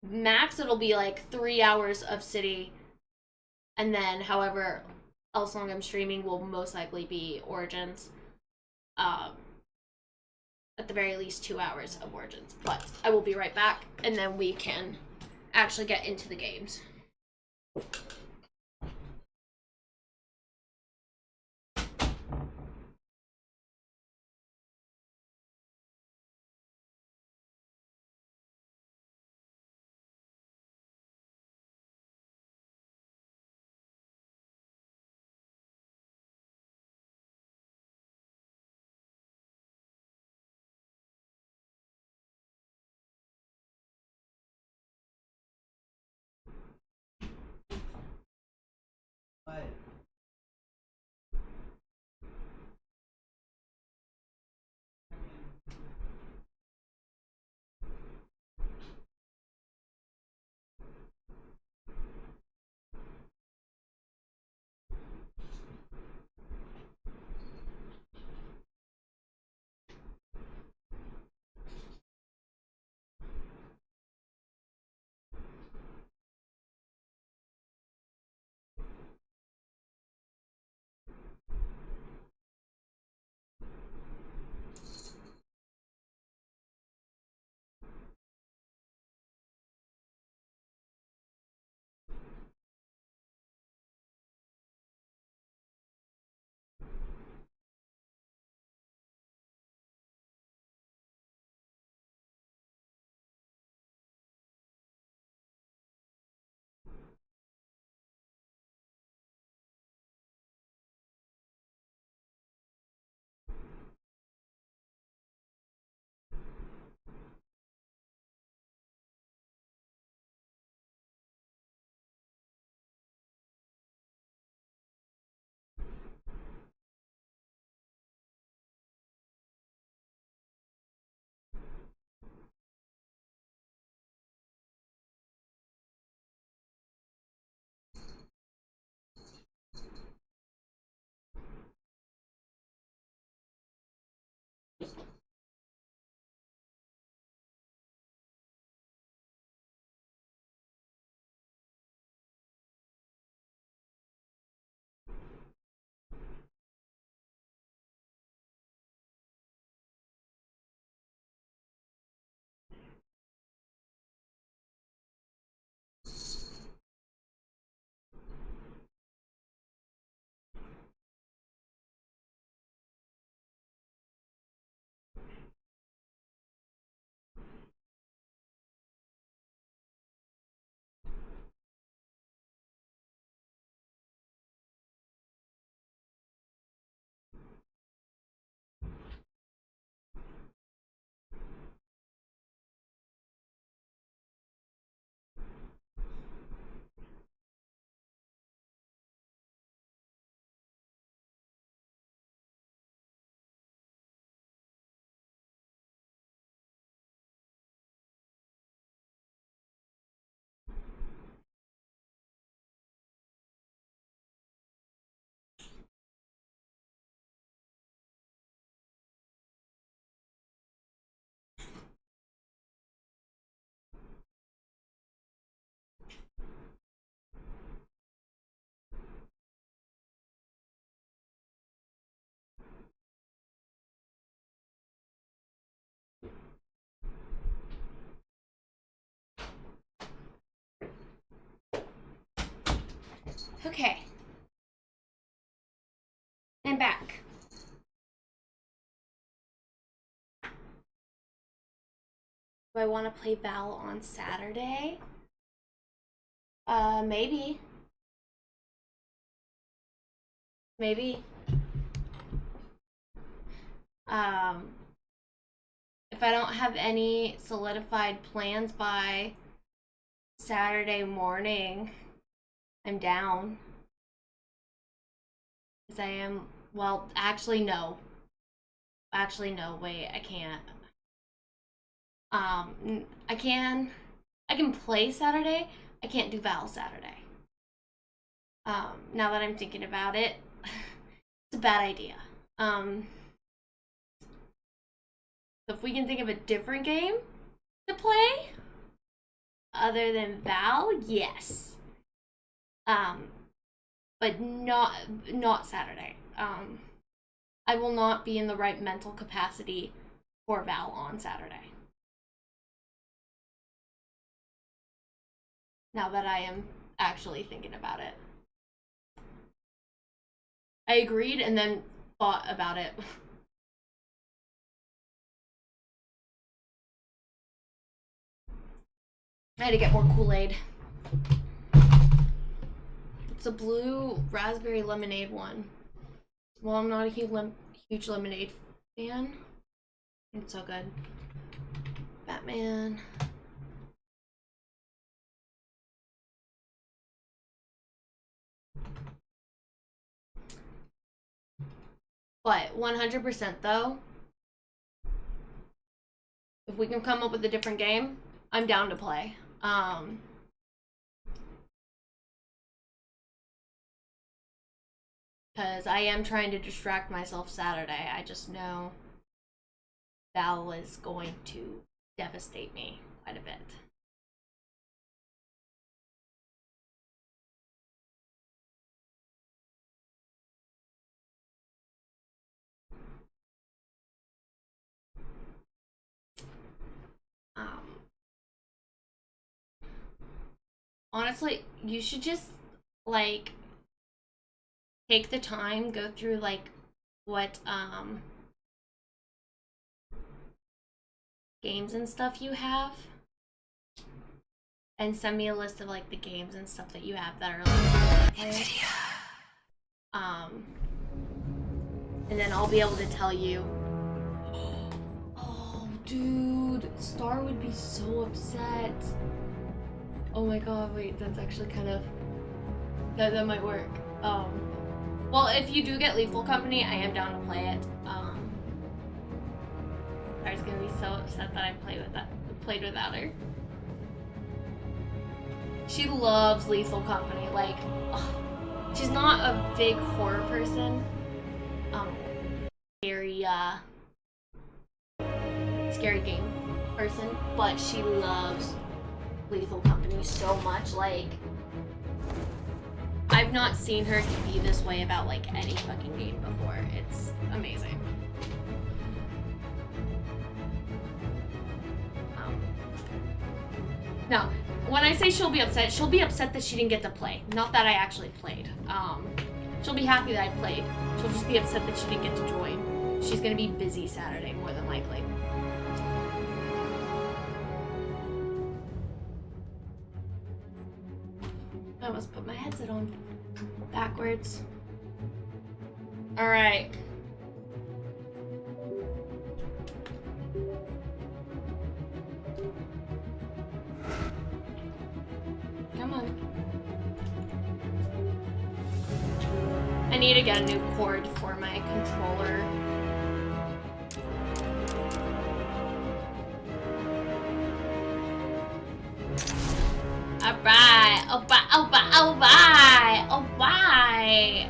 max it'll be like 3 hours of City, and then however else long I'm streaming will most likely be Origins. At the very least 2 hours of Origins. But I will be right back, and then we can actually get into the games. Okay. And back. Do I want to play Val on Saturday? Maybe. Maybe. If I don't have any solidified plans by Saturday morning, I'm down. Because I am, well, actually, no. Actually, no, wait, I can't. I can play Saturday. I can't do Val Saturday. Now that I'm thinking about it, it's a bad idea. So if we can think of a different game to play, other than Val, yes. But not Saturday. I will not be in the right mental capacity for Val on Saturday. Now that I am actually thinking about it. I agreed and then thought about it. I had to get more Kool-Aid. It's a blue raspberry lemonade one. Well, I'm not a huge lemonade fan. It's so good. Batman. But 100% though, if we can come up with a different game, I'm down to play. Because I am trying to distract myself Saturday. I just know Val is going to devastate me quite a bit. Honestly, you should just, like, take the time, go through, like, what, games and stuff you have, and send me a list of, like, the games and stuff that you have that are, like, NVIDIA. And then I'll be able to tell you. Oh, dude, Star would be so upset. Oh my god, wait, that's actually kind of... That might work. Well, if you do get Lethal Company, I am down to play it. Star's gonna be so upset that I played without her. She loves Lethal Company, like, she's not a big horror person. Scary game person, but she loves Lethal Company so much. Like, I've not seen her be this way about, like, any fucking game before. It's amazing. No, when I say she'll be upset that she didn't get to play. Not that I actually played. She'll be happy that I played. She'll just be upset that she didn't get to join. She's gonna be busy Saturday, more than likely. I almost put my headset on backwards. Alright. Come on. I need to get a new cord for my controller. Alright.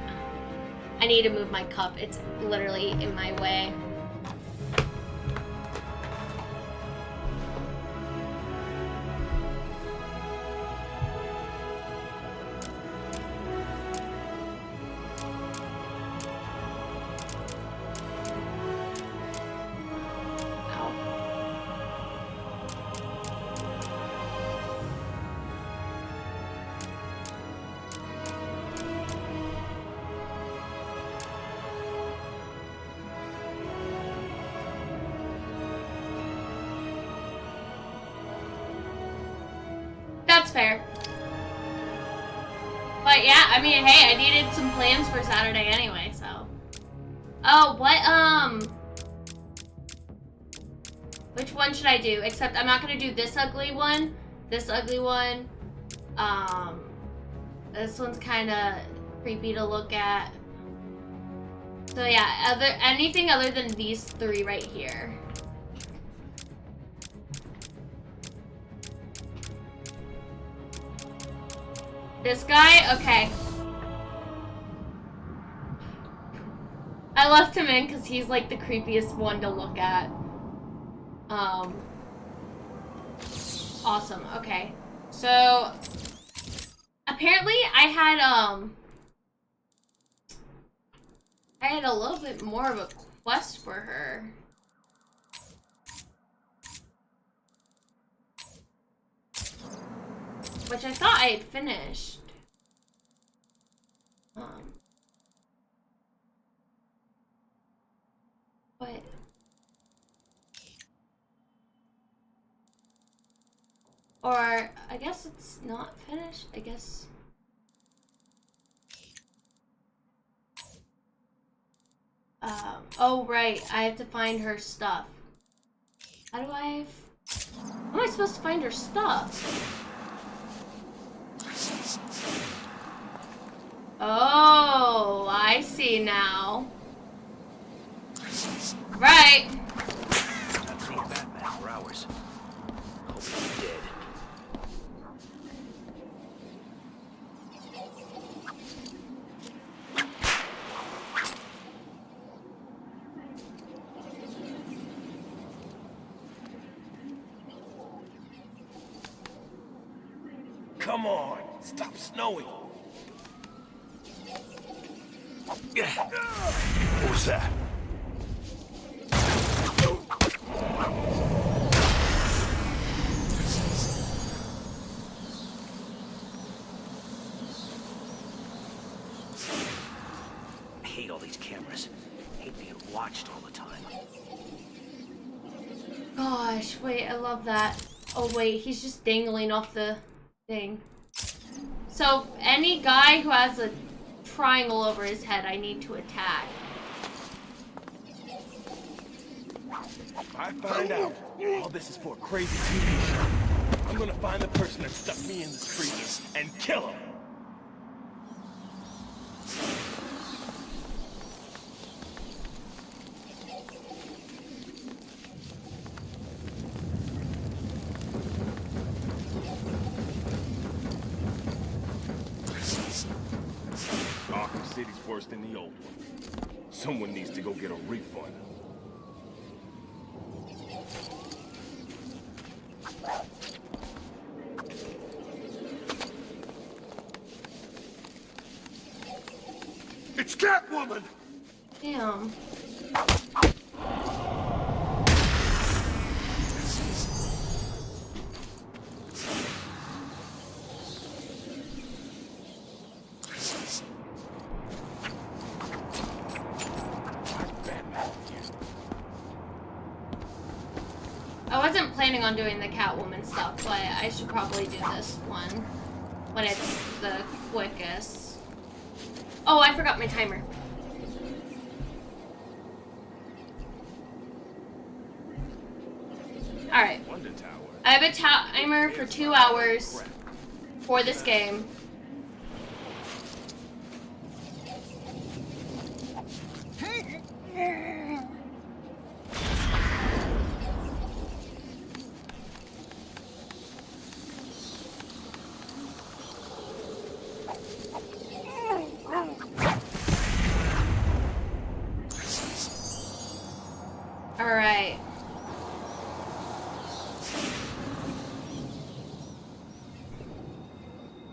I need to move my cup. It's literally in my way. That's fair. But yeah, I mean, hey, I needed some plans for Saturday anyway, so. Oh, what, which one should I do? Except I'm not gonna do this ugly one, this ugly one. This one's kind of creepy to look at. So yeah, anything other than these three right here. This guy, okay. I left him in because he's like the creepiest one to look at. Awesome, okay. So, apparently I had a little bit more of a quest for her. Which I thought I had finished. But or I guess it's not finished. I guess. Oh right, I have to find her stuff. How do I? How am I supposed to find her stuff? Oh, I see now. Right. I've seen Batman for hours. Hope he's dead. Come on, stop snowing. What was that? I hate all these cameras. I hate being watched all the time. Gosh, wait, I love that. Oh wait, he's just dangling off the thing. So, any guy who has a triangle over his head, I need to attack. If I find out all this is for a crazy TV show, I'm gonna find the person that stuck me in the street and kill him. Arkham City's worse than the old one. Someone needs to go get a refund. It's Catwoman! Damn. I wasn't planning on doing the Catwoman stuff, but I should probably do this one when it's the quickest. Oh, I forgot my timer. Alright. I have a timer for 2 hours for this game. Alright.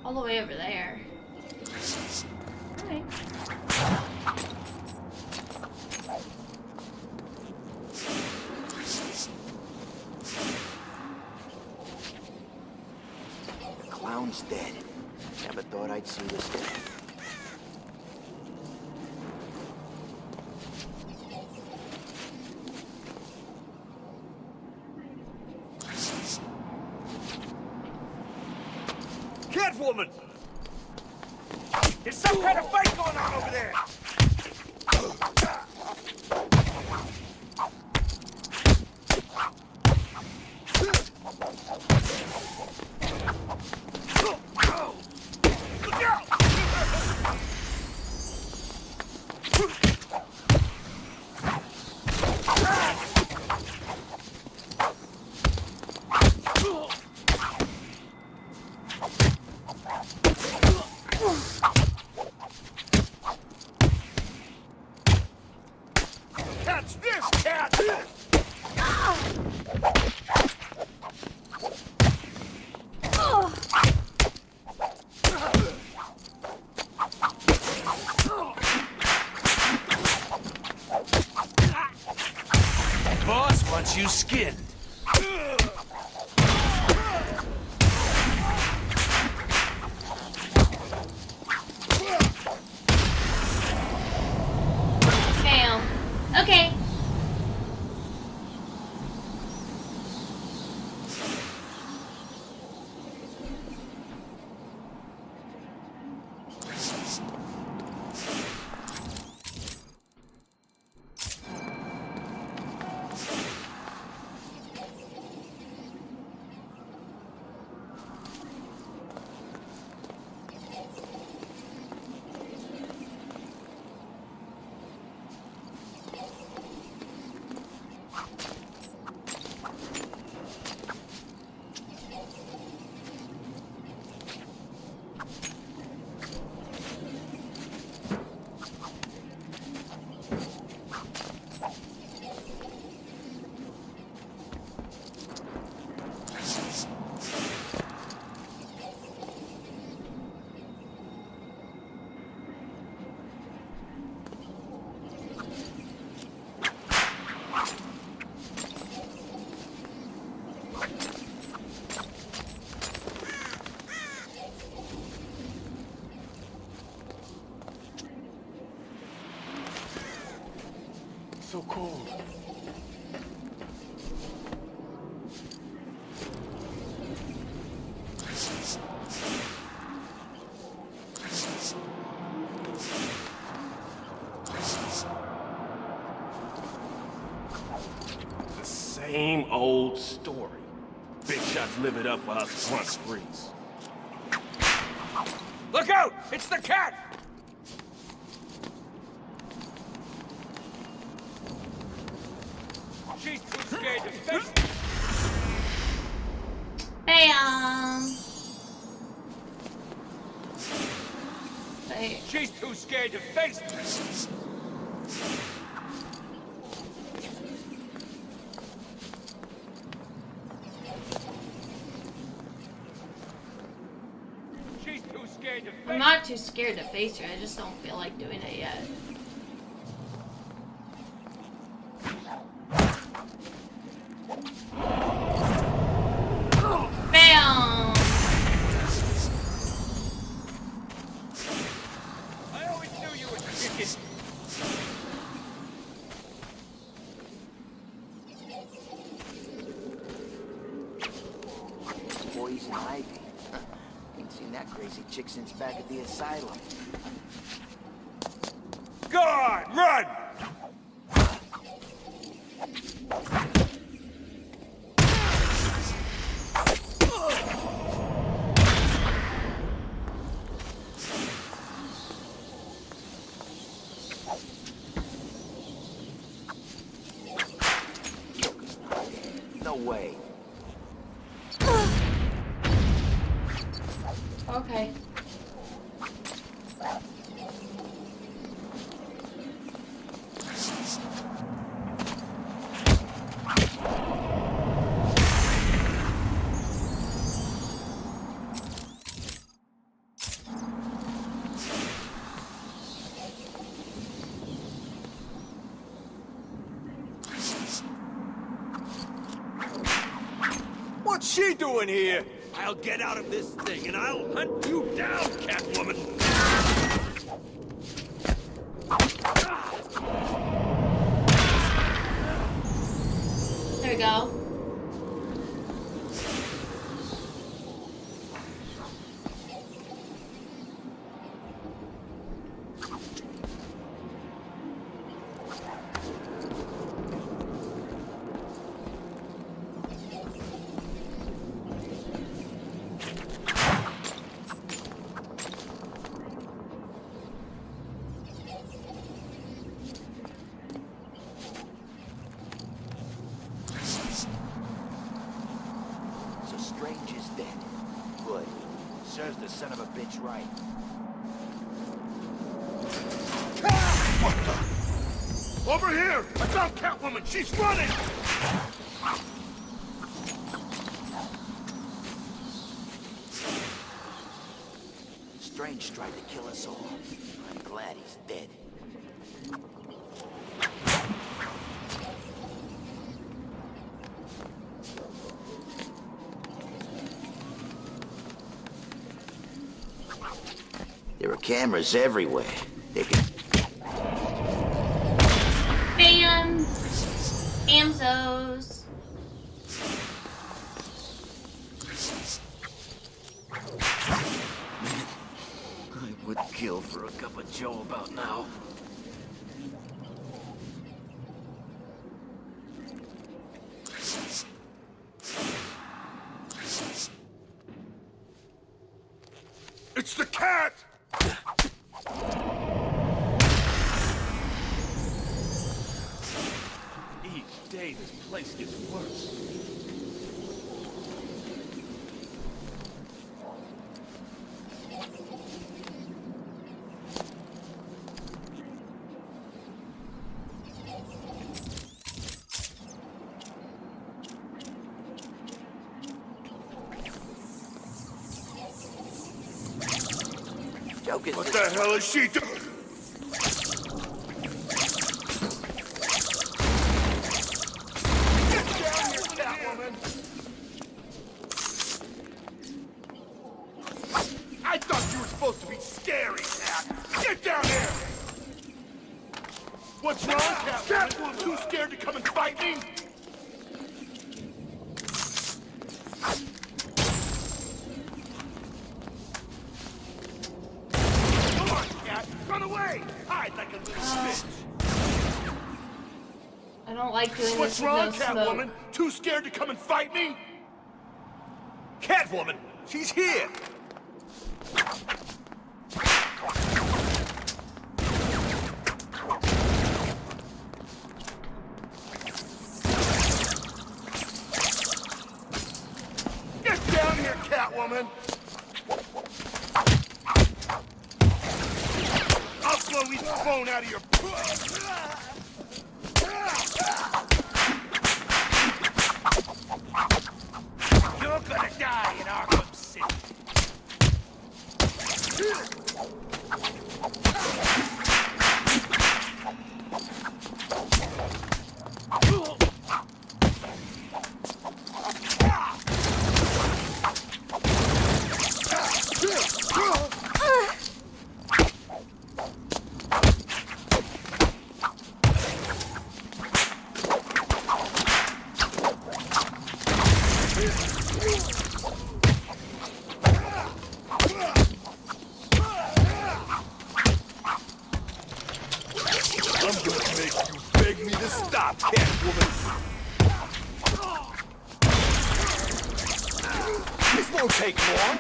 All the way over there. Alright. The clown's dead. Never thought I'd see this day. Catwoman! There's some kind of fight going on over there! Look out! Catch this, cat! Boss wants you skinned. Bam. Okay. So cold. The same old story. Big shots live it up while us punks freeze. Look out! It's the cat! She's too scared to face it. Bam. Wait. She's too scared to face it. She's too scared to face I'm not too scared to face her. I just don't feel like doing it yet. Bam! I always knew you were chicken. Poison ivy. Huh. Ain't seen that crazy chick since back at the asylum. Go on, run! No way. Okay. What's she doing here? I'll get out of this thing and I'll hunt you down, Catwoman! There we go. Serves the son of a bitch right. Over here! I found Catwoman! She's running! Strange tried to kill us all. I'm glad he's dead. There are cameras everywhere. They can... Bamzos. I would kill for a cup of joe about now. It's the cat! Each day this place gets worse. Joking. What the hell is she doing? Get down here, Catwoman! I thought you were supposed to be scary, Cat! Get down here! What's wrong, Catwoman? Too scared to come and fight me? Come on, Cat! Run away! Hide like a little bitch! I don't like doing What's this with wrong, no Catwoman? smoke. Too scared to come and fight me? Catwoman, she's here! Get down here, Catwoman! I'll blow each bone out of your... You're gonna die in Arkham City. I'm gonna make you beg me to stop, Catwoman. This won't take long.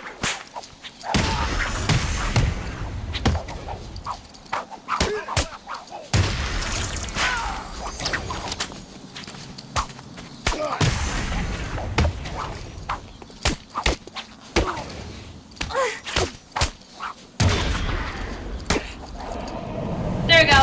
There we go.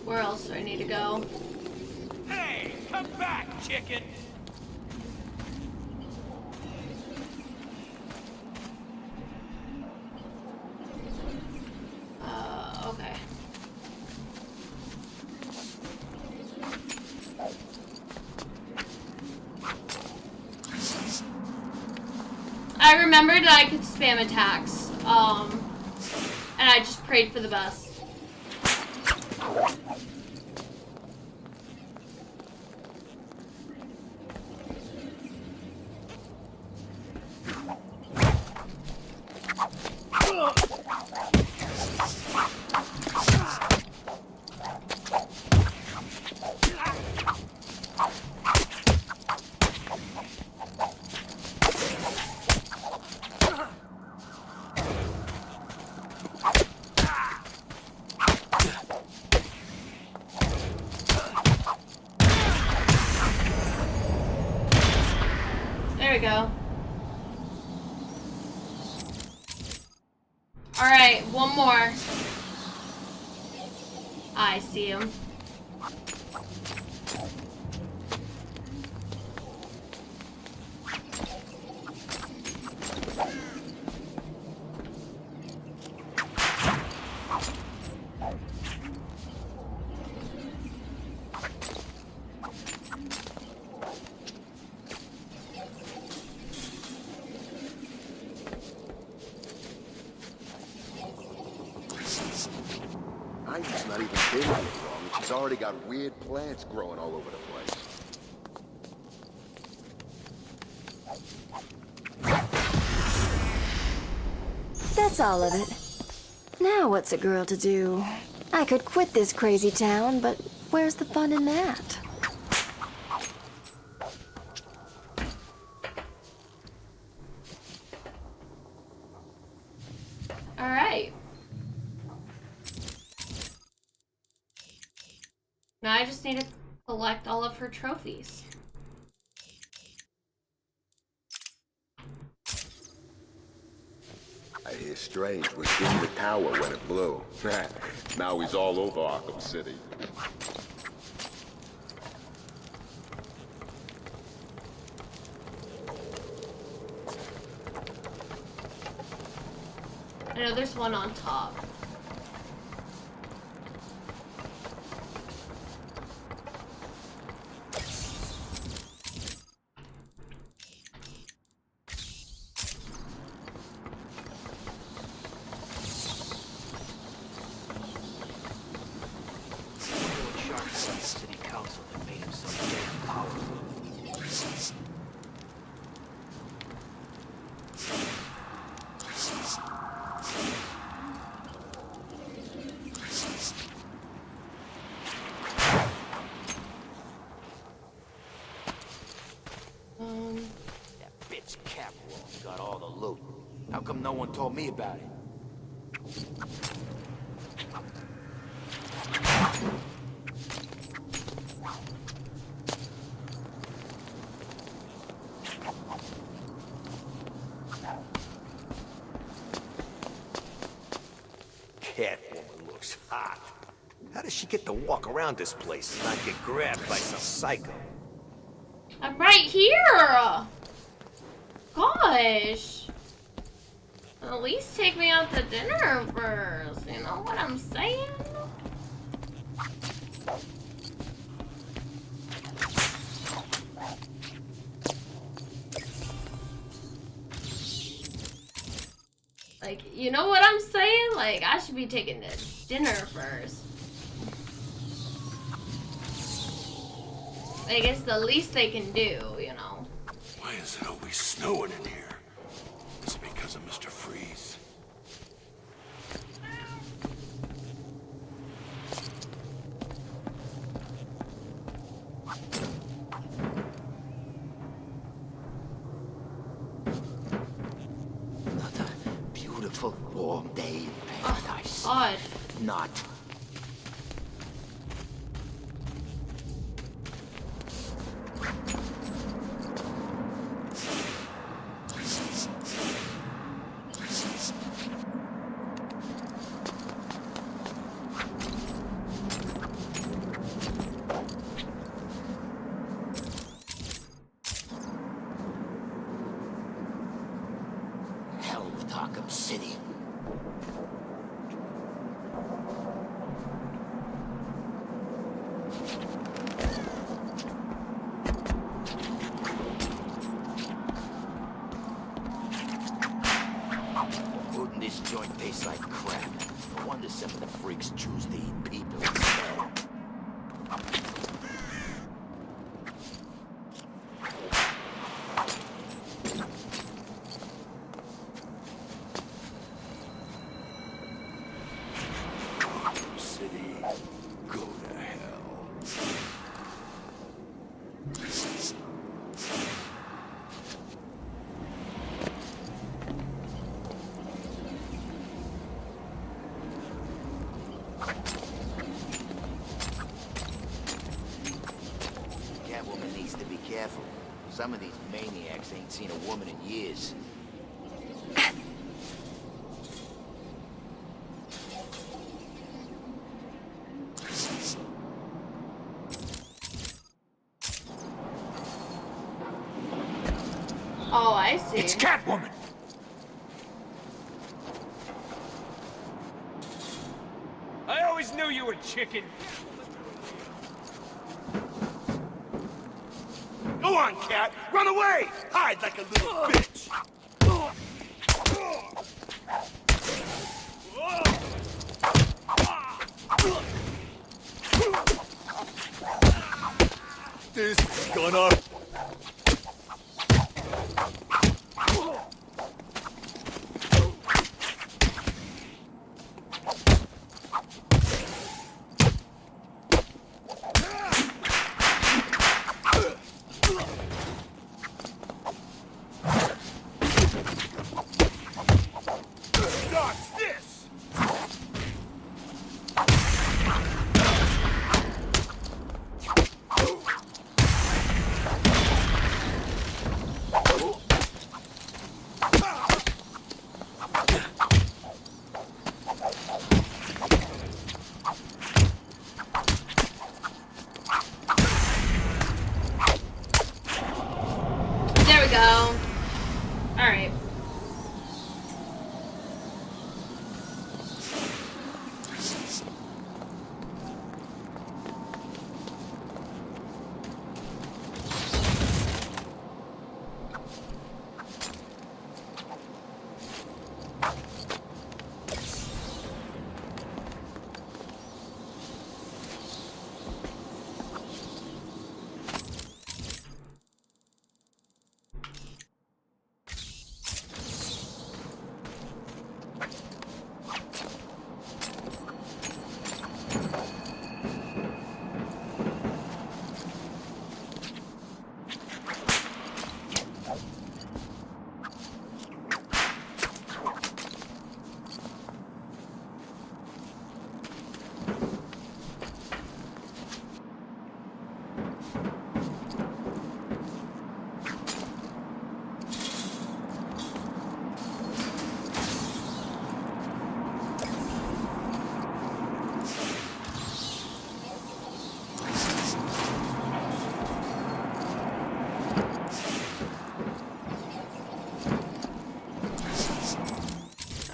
Where else do I need to go? Hey, come back, chicken! Okay. I remembered that I could spam attacks, and I just prayed for the best. Alright, one more. I see him. Ivy's not even been here long, and she's already got weird plants growing all over the place. That's all of it. Now what's a girl to do? I could quit this crazy town, but where's the fun in that? Alright. Now I just need to collect all of her trophies. I hear Strange was in the tower when it blew. Now he's all over Arkham City. I know there's one on top. City council that made him so damn powerful. That bitch Catwalk got all the loot. How come no one told me about it? Catwoman looks hot. How does she get to walk around this place and not get grabbed by some psycho? I'm right here! Gosh. At least take me out to dinner first. You know what I'm saying? Like, you know what I'm saying? Like, I should be taking to dinner first. Like, it's the least they can do, you know. Why is it always snowing in here? Is it because of Mr. Freeze? Another beautiful warm day in paradise. God. Not. Hell with Arkham City. Food in this joint tastes like crap. No wonder some of the freaks choose to eat people instead. City, go to hell. Catwoman needs to be careful. Some of these maniacs ain't seen a woman in years. I see. It's Catwoman! I always knew you were chicken. Go on, Cat! Run away! Hide like a little bitch! This is gonna... Dodge this! There we go. Alright.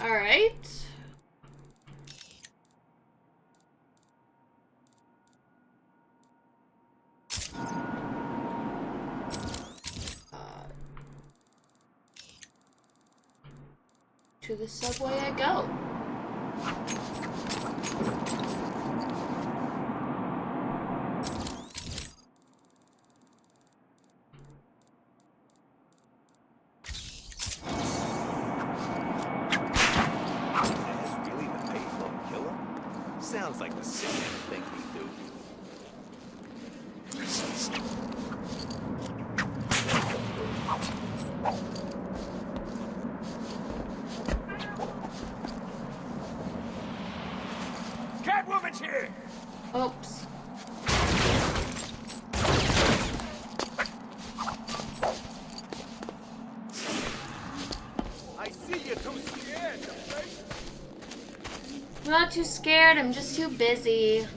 Alright. To the subway I go. Really the payphone killer? Sounds like the same thing we do. Catwoman's here! Oops. I see you too scared, right? I'm not too scared, I'm just too busy.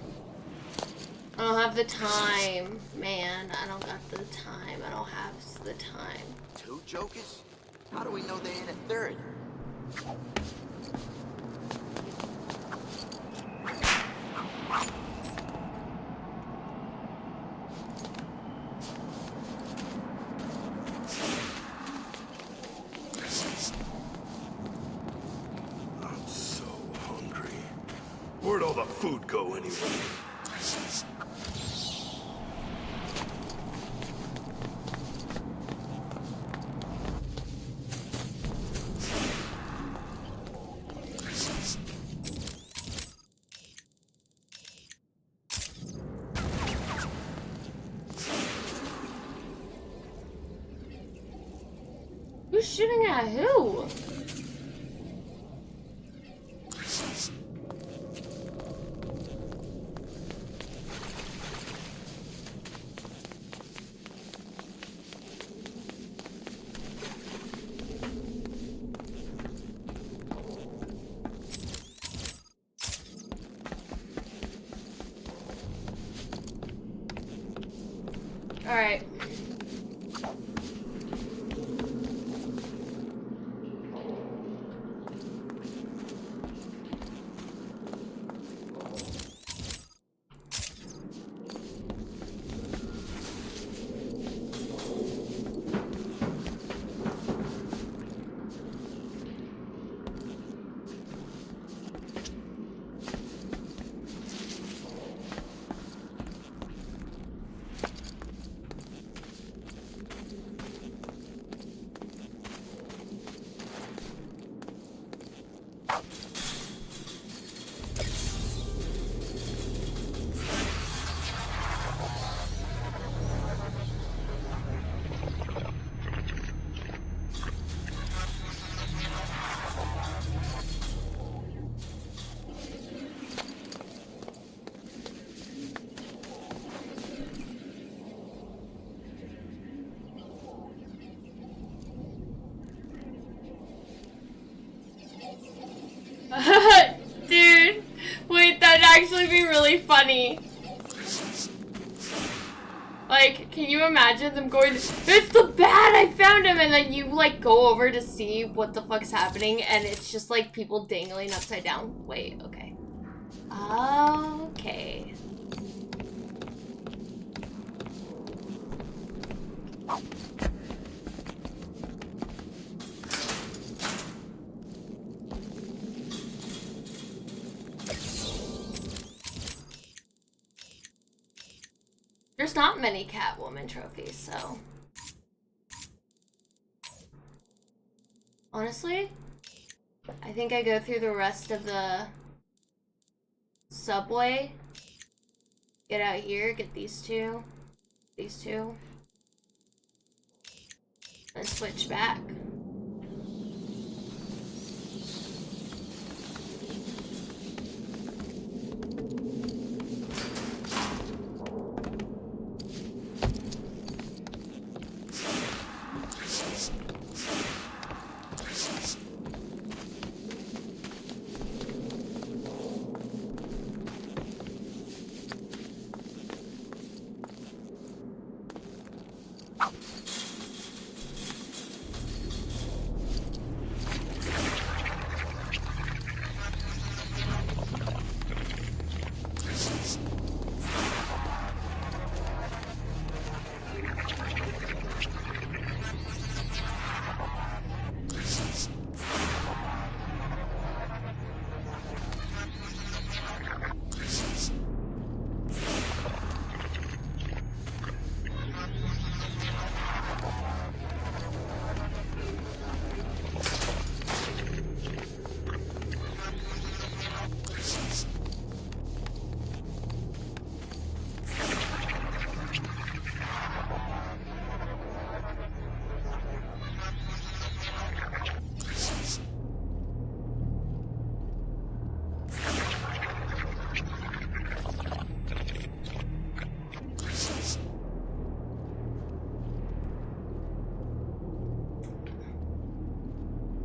I don't have the time. Man, I don't got the time. I don't have the time. 2 jokers? How do we know there ain't a third? I'm so hungry. Where'd all the food go anyway? Who's shooting at who? All right. would be really funny. Like, can you imagine them going, "It's the bat, I found him," and then you, like, go over to see what the fuck's happening, and it's just, like, people dangling upside down? Wait, okay. Okay. There's not many Catwoman trophies, so... Honestly, I think I go through the rest of the subway, get out here, get these two, and switch back.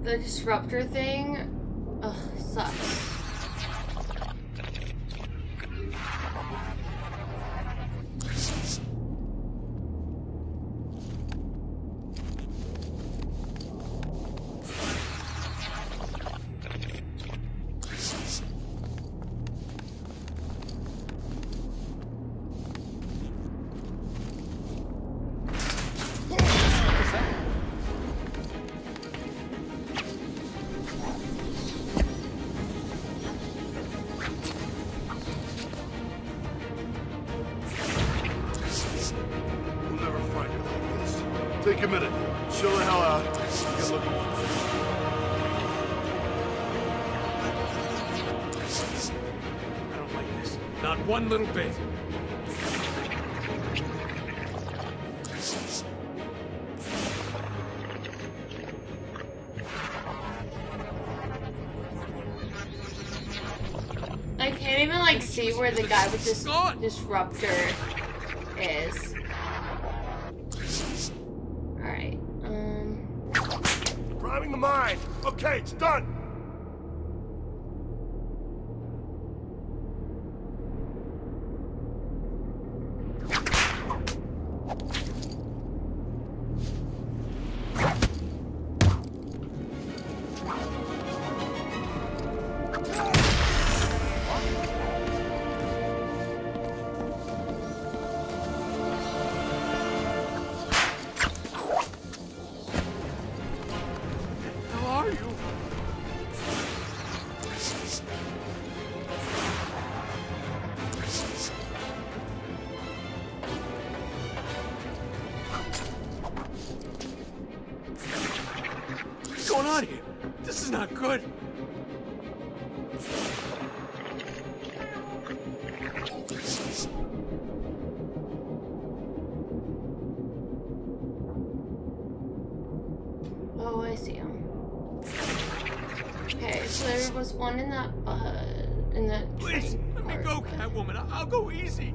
The disruptor thing, ugh, sucks. Take a minute. Chill the hell out. Get looking for I don't like this. Not one little bit. I can't even, like, see where the guy with this disruptor is. Alright, priming the mine. Okay, it's done. What's going on here? This is not good. oh, I see him. Okay, so there was one in that, in that Please, train let me car. go, Catwoman. I'll go easy.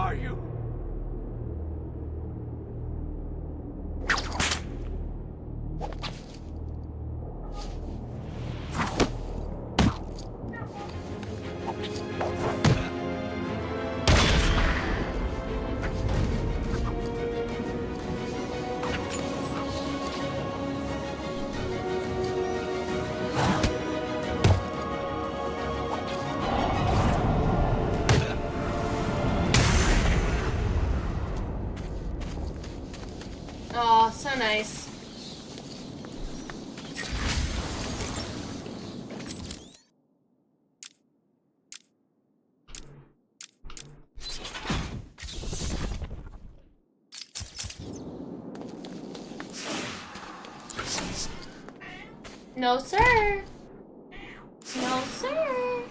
are you? Oh, so nice. No, sir. No, sir.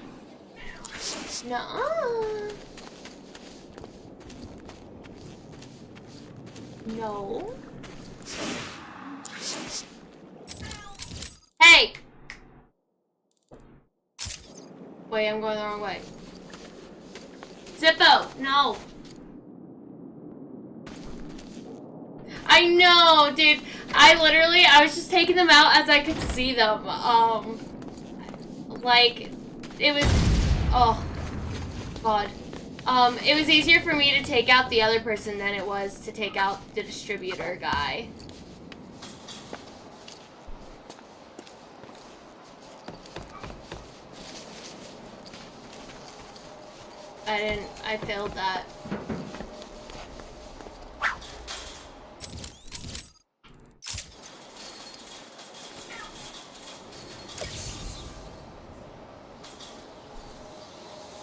Nuh-uh. No. Hey! Wait, I'm going the wrong way. Zippo! No! I know, dude. I was just taking them out as I could see them. Like, it was, oh, God. It was easier for me to take out the other person than it was to take out the distributor guy. I failed that.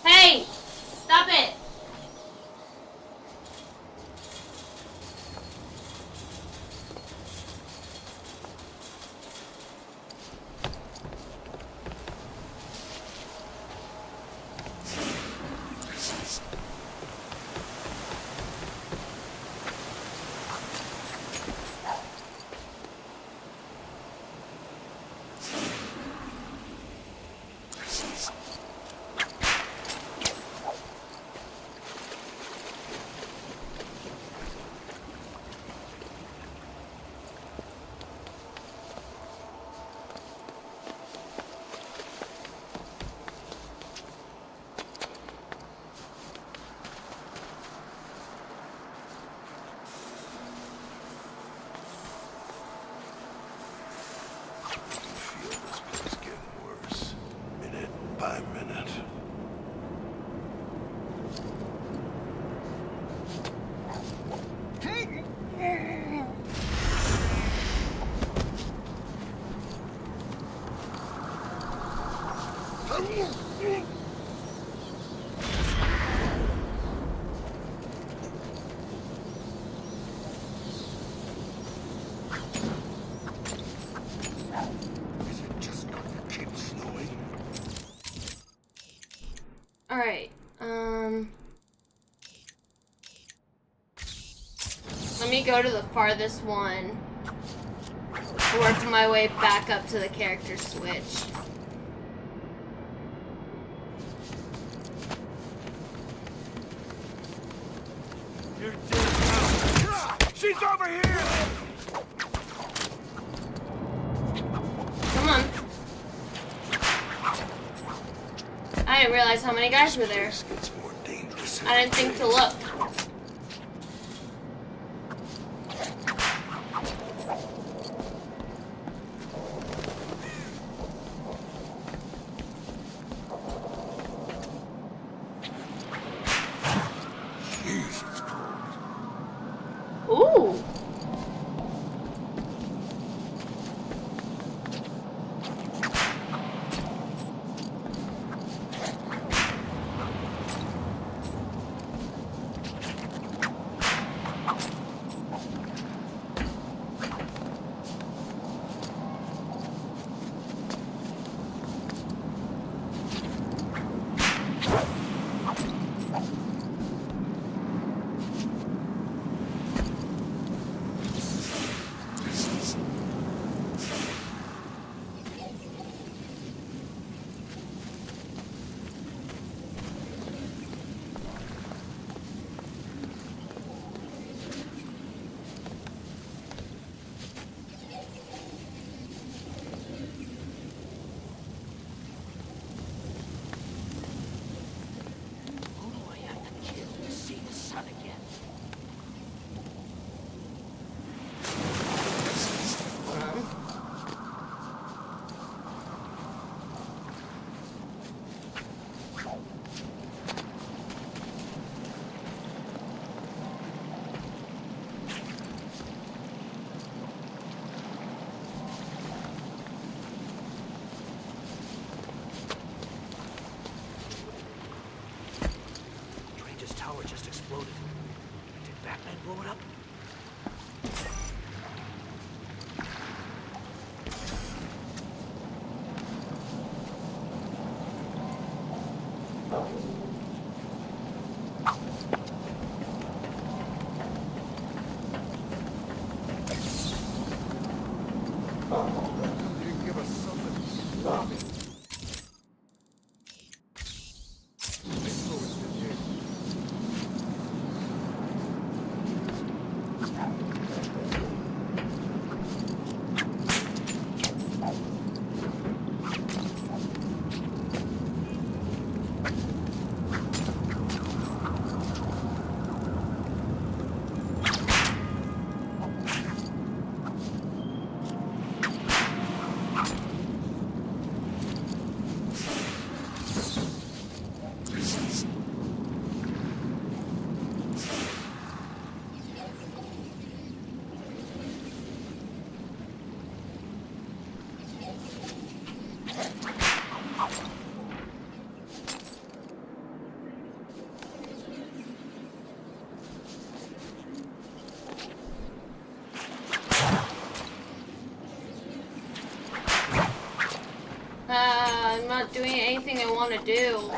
Hey! Stop it! Alright, let me go to the farthest one. Work my way back up to the character switch. You're dead now. She's over here! Come on. I didn't realize how many guys were there. I didn't think to look. Ooh. again. Stranger's tower just exploded. Did Batman blow it up? You give us something to stop it. Let's go with the jig. I'm not doing anything I want to do.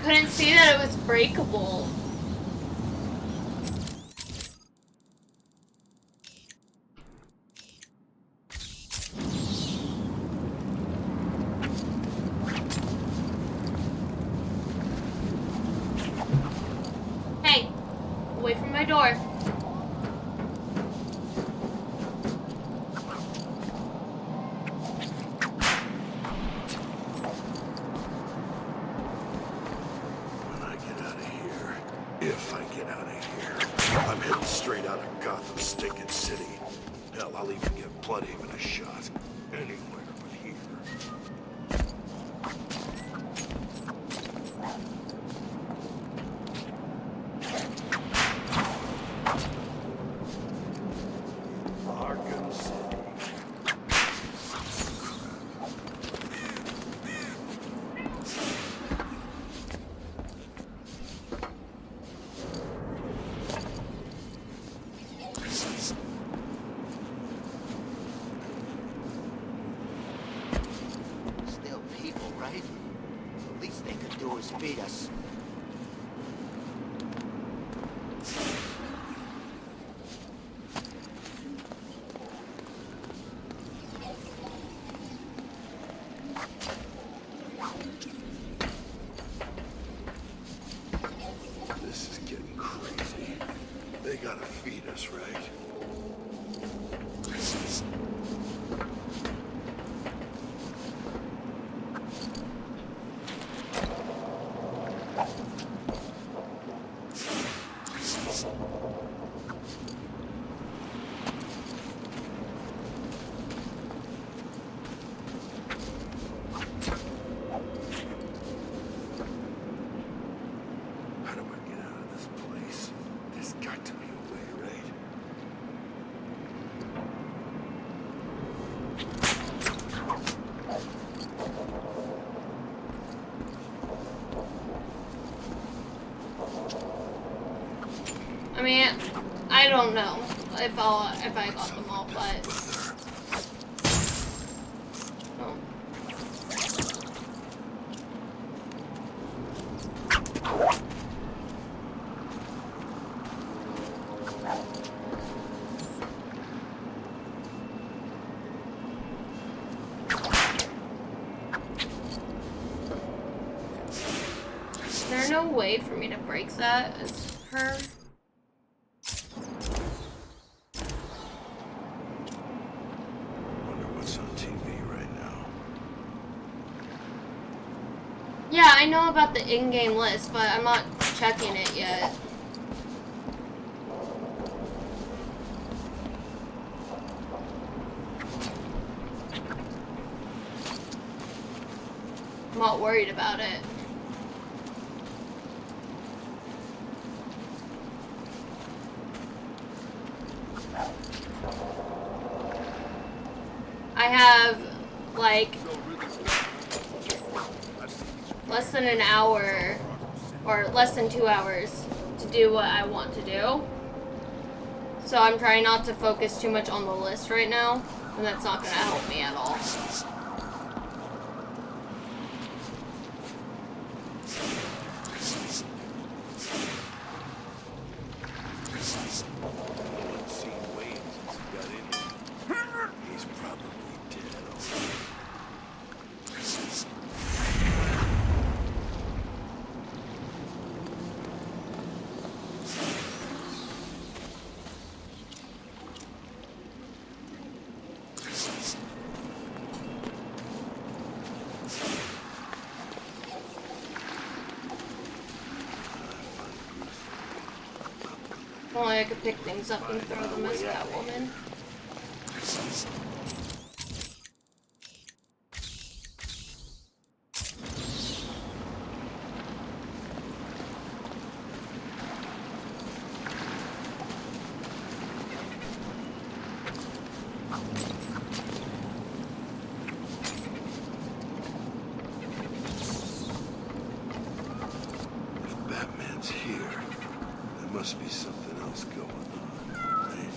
couldn't see that it was breakable. Hey, away from my door. If I get out of here, I'm heading straight out of Gotham stinking city. Hell, I'll even give Bloodhaven a shot. Anywhere but here. Arkham City. Still people, right? The least they could do is feed us. This is getting crazy. They gotta feed us, right? How do I get out of this place? There's got to be a way, right? I mean, I don't know if I got them all, but oh. Is there no way for me to break that as her? Wonder what's on TV right now. Yeah, I know about the in-game list, but I'm not checking it yet. I'm not worried about it. I have, like, less than an hour, or less than 2 hours to do what I want to do. So I'm trying not to focus too much on the list right now, and that's not going to help me at all. He's probably dead already. Only I could pick things up and throw them as Catwoman. If Batman's here, there must be something else going on, right?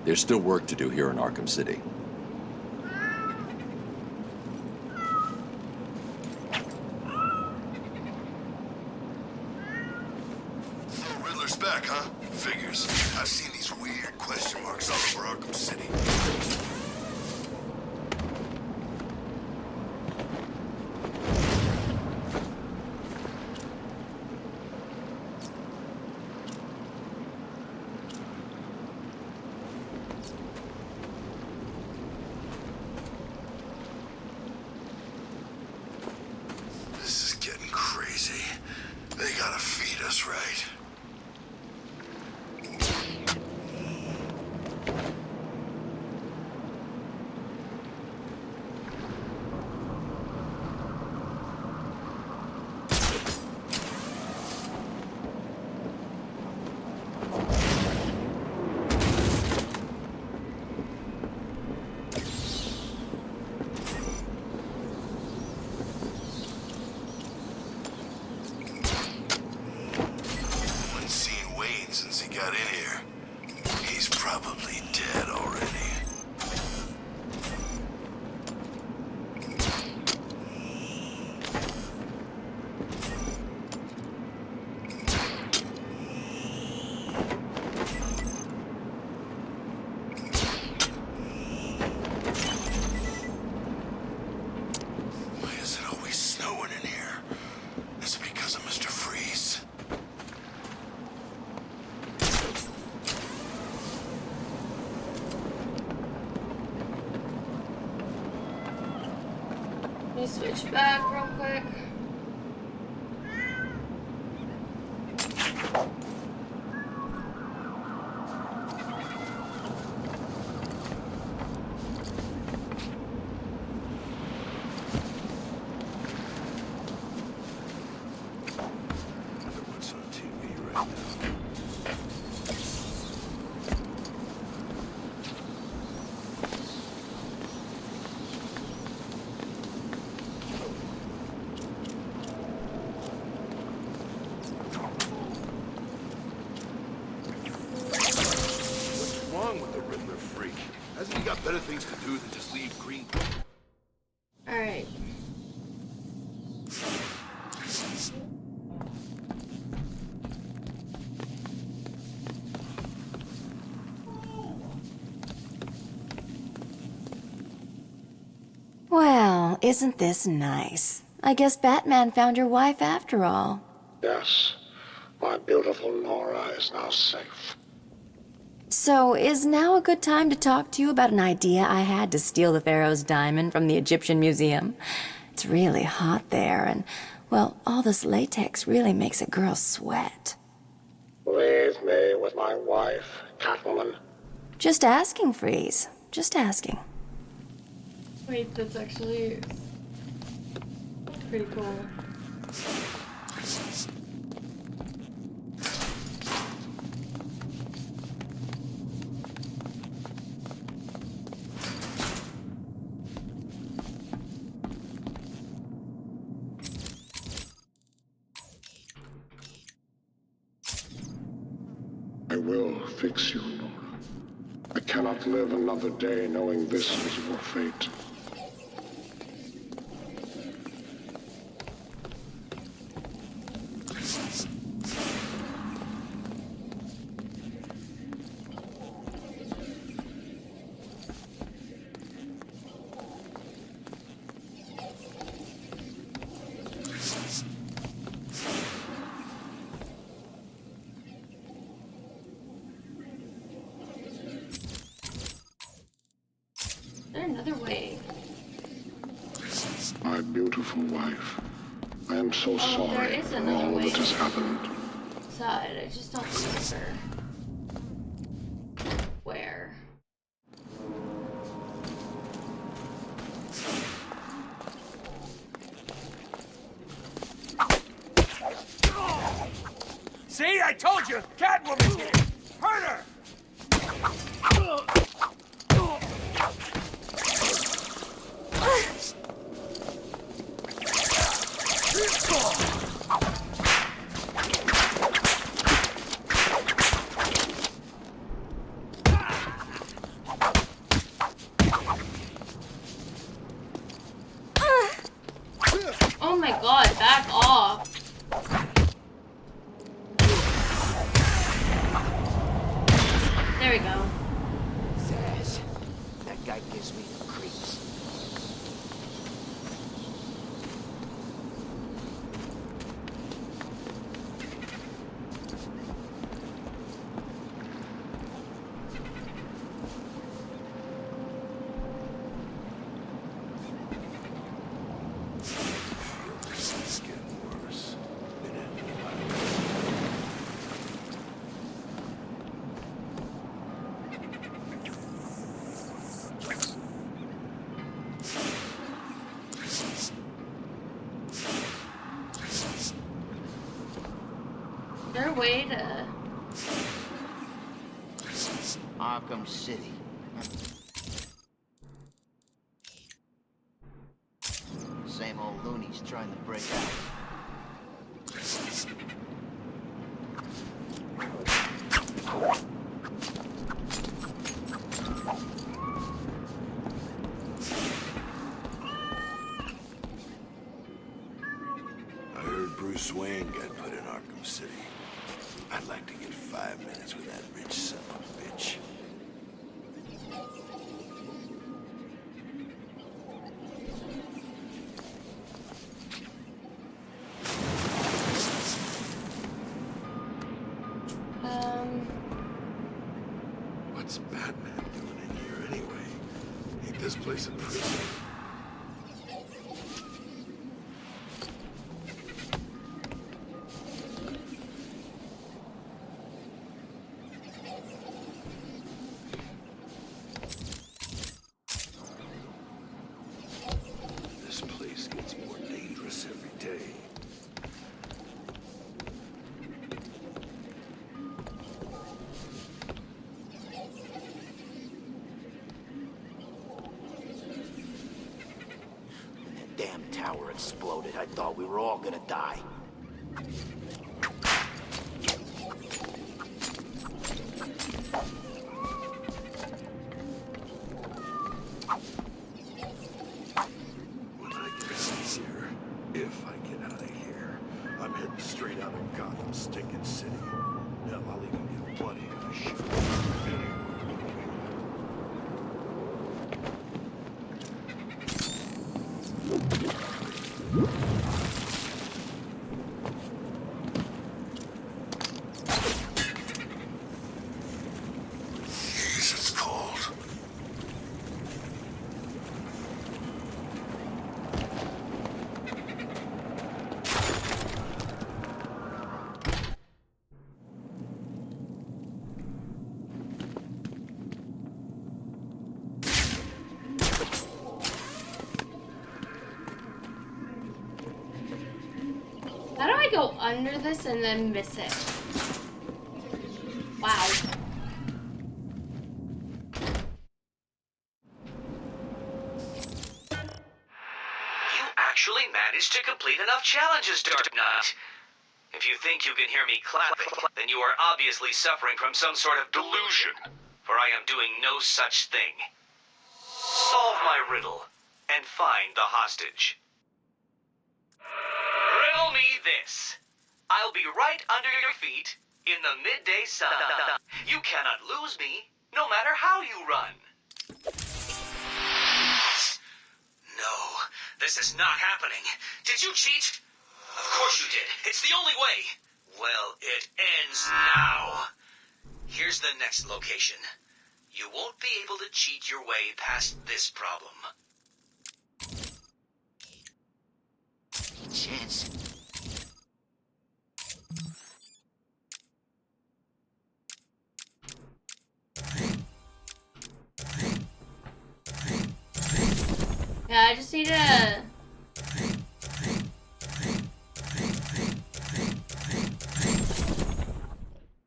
There's still work to do here in Arkham City. Riddler's back, huh? Figures. I've seen these weird question marks all over Arkham City. This is getting crazy. They gotta feed us right. Haven't seen Wayne since he got in here. He's probably dead already. Why is it always snowing in here? Is it because of Mr. Freeze? Let me switch back real quick. Wonder what's on TV right now. What's wrong with the Riddler freak? Hasn't he got better things to do than just leave Green? Alright. Well, isn't this nice? I guess Batman found your wife after all. Yes, my beautiful Nora is now safe. So, is now a good time to talk to you about an idea I had to steal the Pharaoh's diamond from the Egyptian Museum? It's really hot there, and, well, all this latex really makes a girl sweat. Leave me with my wife, Catwoman. Just asking, Freeze. Just asking. Wait, that's actually pretty cool. I will fix you, Nora. I cannot live another day knowing this is your fate. Another way. My beautiful wife, I am so sorry is for another all way. that has happened. Side, I just don't remember where. See, I told you, Catwoman's here. Hurt her. there a way to... Arkham City. Same old loonies trying to break out. I heard Bruce Wayne got put in Arkham City. I'd like to get 5 minutes with that rich son of a bitch. What's Batman doing in here anyway? Ain't this place a prison? This place gets more dangerous every day. When that damn tower exploded, I thought we were all gonna die. When I get out of here, if I get out of here, I'm heading straight out of Gotham stinking city. Hell, I'll even get bloody in a shot. Anywhere. Jeez, it's cold. How do I go under this and then miss it? Wow. You actually managed to complete enough challenges, Dark Knight. If you think you can hear me clapping, then you are obviously suffering from some sort of delusion, for I am doing no such thing. Solve my riddle, and find the hostage. Riddle me this. I'll be right under your feet in the midday sun. You cannot lose me, no matter how you run. No, this is not happening. Did you cheat? Of course you did. It's the only way. Well, it ends now. Here's the next location. You won't be able to cheat your way past this problem. Chance. Yeah, I just need to...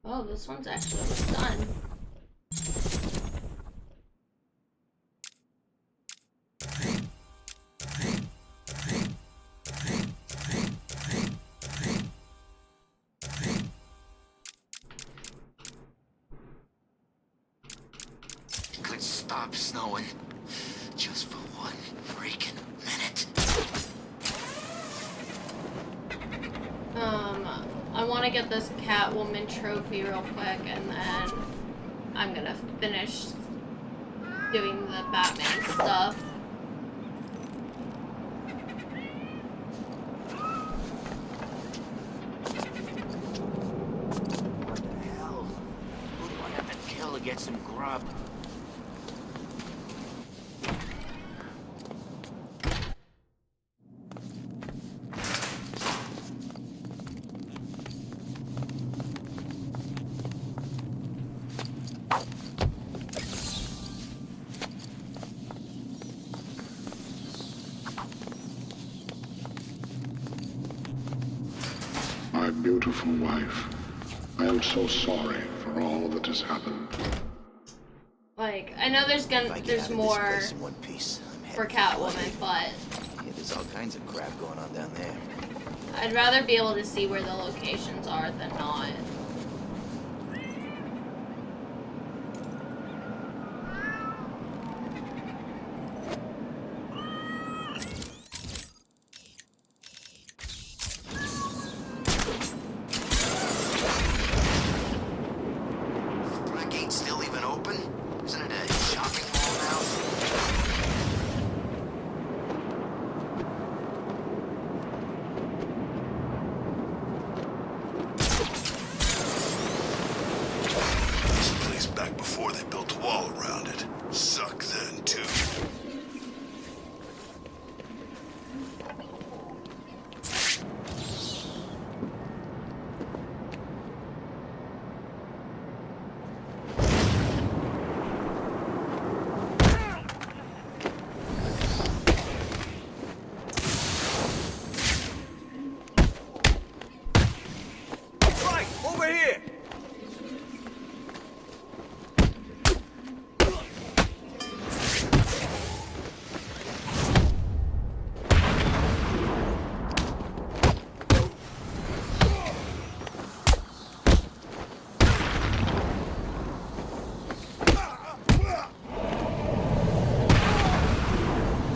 Oh, this one's actually almost done. It could stop snowing. Just for one freaking minute. I want to get this Catwoman trophy real quick, and then I'm gonna finish doing the Batman stuff. What the hell? Who do I have to kill to get some grub? My beautiful wife, I am so sorry for all that has happened. Like, I know there's more in one piece, for Catwoman, but yeah, there's all kinds of crap going on down there. I'd rather be able to see where the locations are than not. That gate's still even open? Isn't it a shopping mall now? This place back before they built a wall around it. Sucked then, too. Right, over here!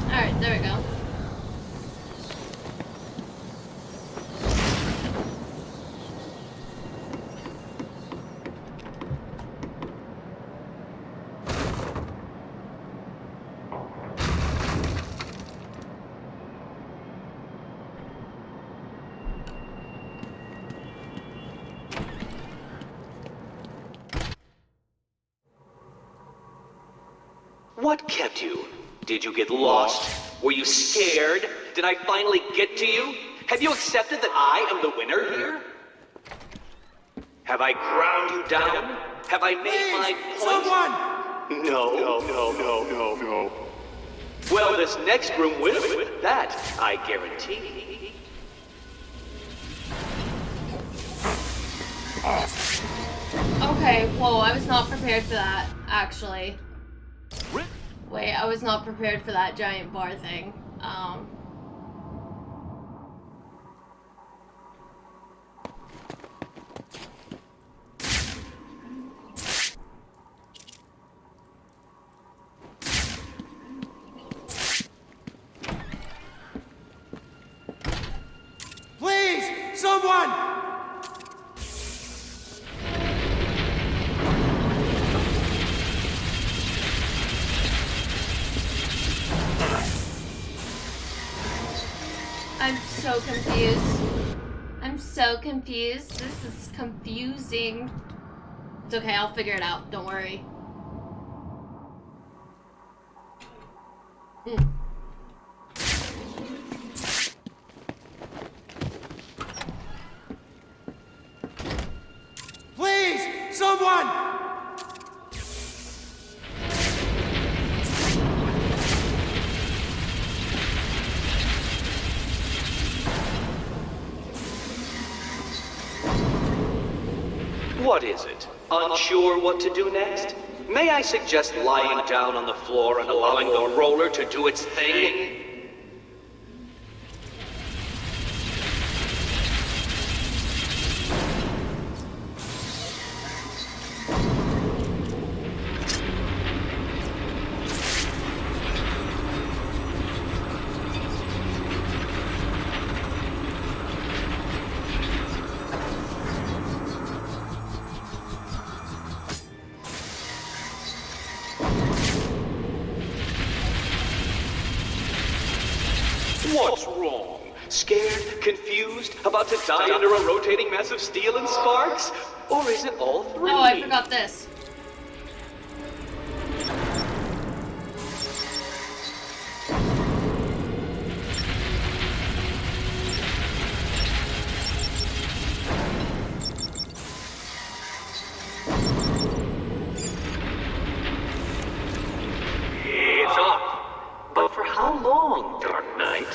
Alright, there we go. What kept you? Did you get lost? Were you scared? Did I finally get to you? Have you accepted that I am the winner here? Have I ground you down? Have I made my point? No. Well, this next room will. That I guarantee. Okay, whoa, I was not prepared for that, actually. Wait, I was not prepared for that giant bar thing. Please, someone! I'm so confused. I'm so confused. This is confusing. It's okay, I'll figure it out. Don't worry. Please, someone! What is it? Unsure what to do next? May I suggest lying down on the floor and allowing the roller to do its thing? What's wrong? Scared? Confused? About to die under a rotating mass of steel and sparks? Or is it all three? Oh, I forgot this. It's up. But for how long, Dark Knight?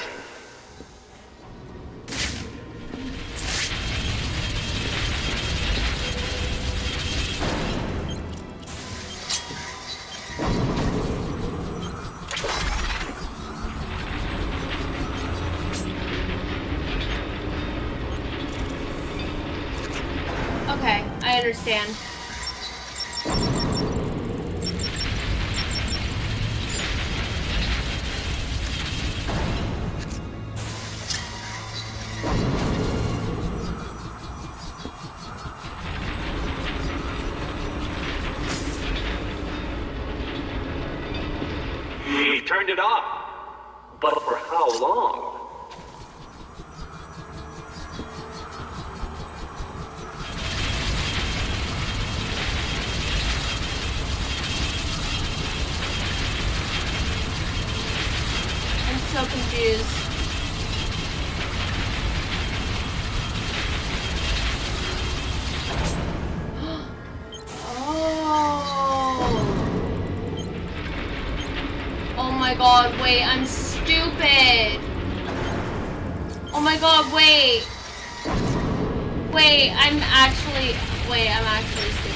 understand. We turned it off. But for how long? I'm so confused. Oh my god, wait, I'm stupid. Oh my god, wait. Wait, I'm actually stupid.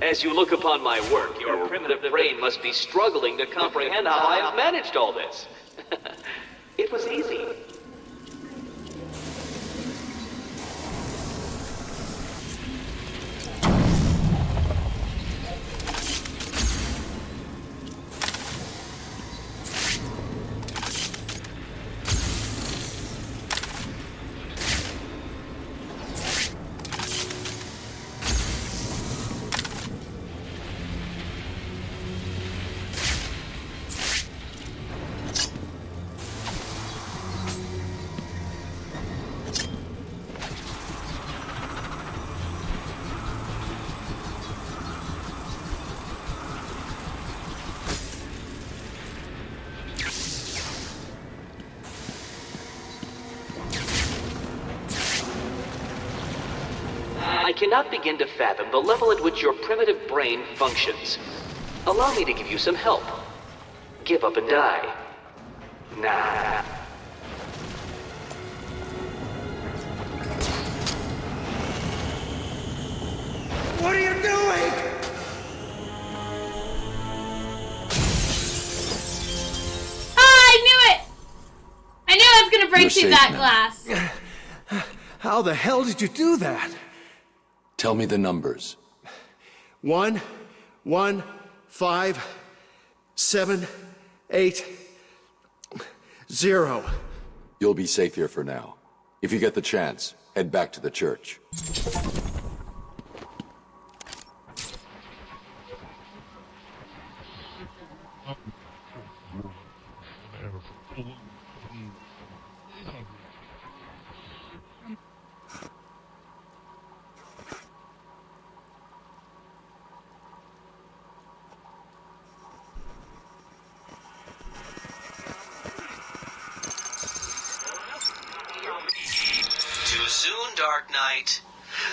As you look upon my work, your primitive brain must be struggling to comprehend how I have managed all this. It was easy. I cannot begin to fathom the level at which your primitive brain functions. Allow me to give you some help. Give up and die. Nah. What are you doing? I knew it! I knew I was gonna break through that glass. How the hell did you do that? Tell me the numbers. 1, 1, 5, 7, 8, 0. You'll be safe here for now. If you get the chance, head back to the church. Too soon, Dark Knight.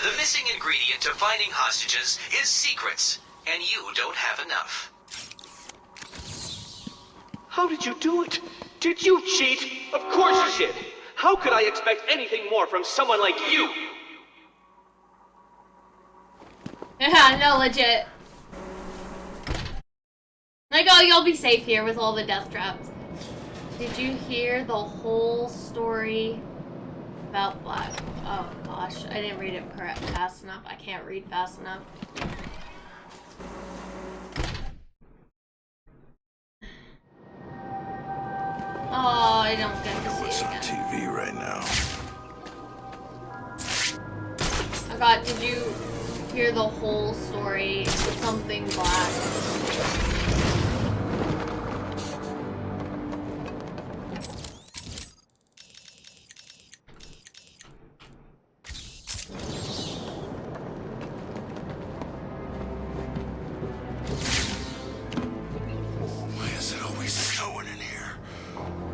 The missing ingredient to finding hostages is secrets, and you don't have enough. How did you do it? Did you cheat? Of course you did. How could I expect anything more from someone like you? Yeah, no, legit. Like, oh, you'll be safe here with all the death traps. Did you hear the whole story About black. Oh gosh, I didn't read it correct fast enough. I can't read fast enough. Oh, I don't get to see What's it on again. TV right now? I got, did you hear the whole story? Something black. Why is it always snowing in here?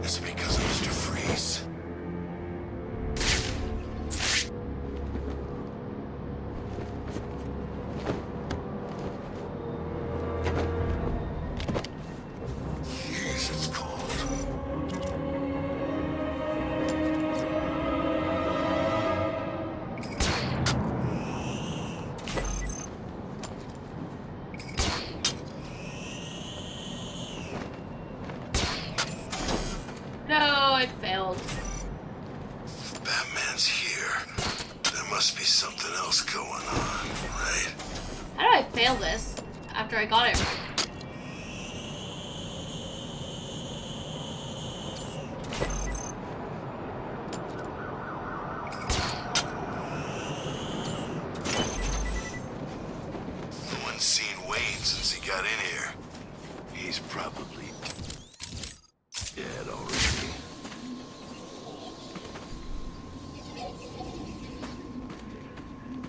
Is it because of Mr. Freeze? Jeez, it's cold. No, I failed. If Batman's here, there must be something else going on, right? How do I fail this after I got it right? No one's seen Wayne since he got in here. He's probably dead already.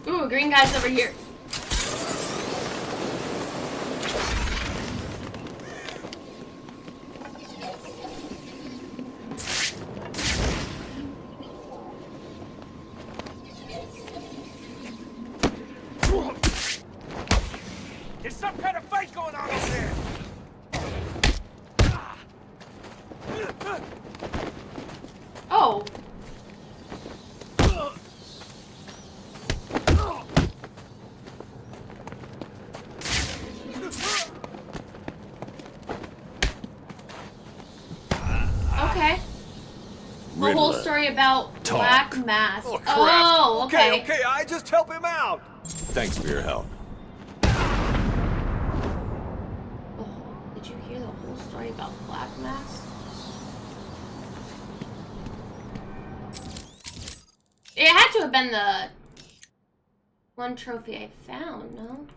Ooh, green guy's over here. There's some kind of fight going on over there. Oh. Okay. The whole Riddler. story about Talk. Black Mask. Oh, crap. Oh, okay. Okay, I just help him out. Thanks for your help. Oh, did you hear the whole story about Black Mask? It had to have been the one trophy I found, no?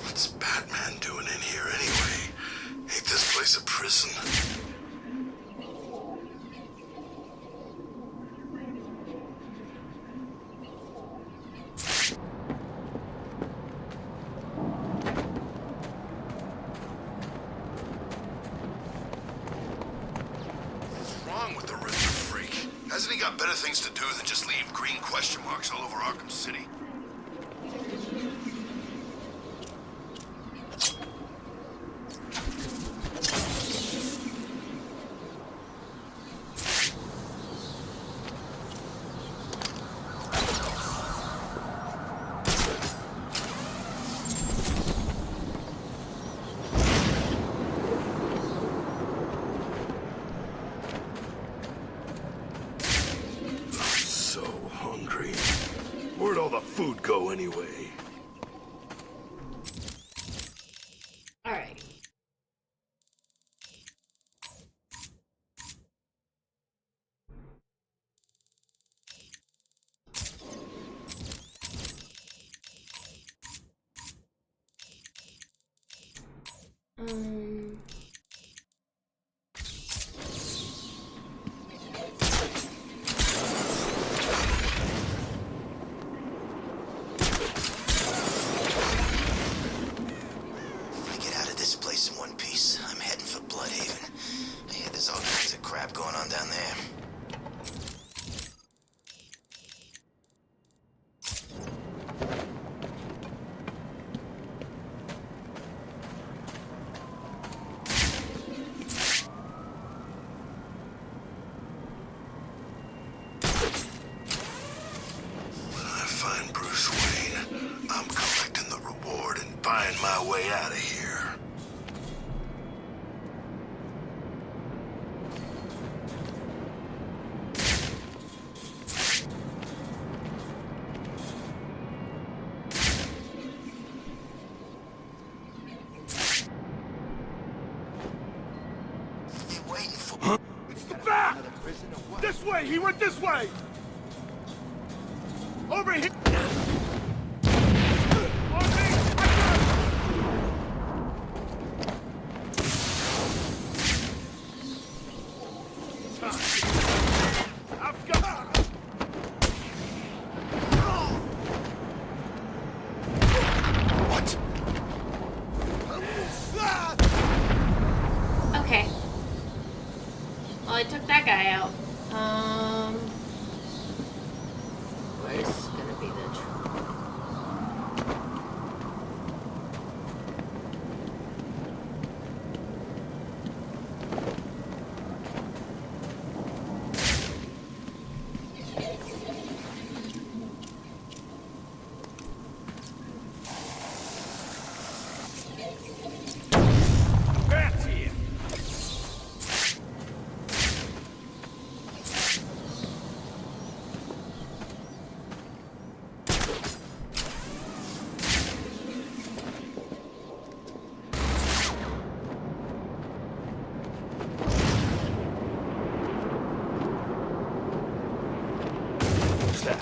What's Batman doing in here anyway? Ain't this place a prison? What's wrong with the Riddler freak? Hasn't he got better things to do than just leave green question marks all over Arkham City? So hungry. Where'd all the food go anyway? Alright. If I get out of this place in one piece, I'm heading for Bloodhaven. I hear there's all kinds of crap going on down there. find my way out of here. It's the back! This way! He went this way! Over here! On me! I've got... What? Okay. Well, I took that guy out. Where's gonna be the Bats here! What's that?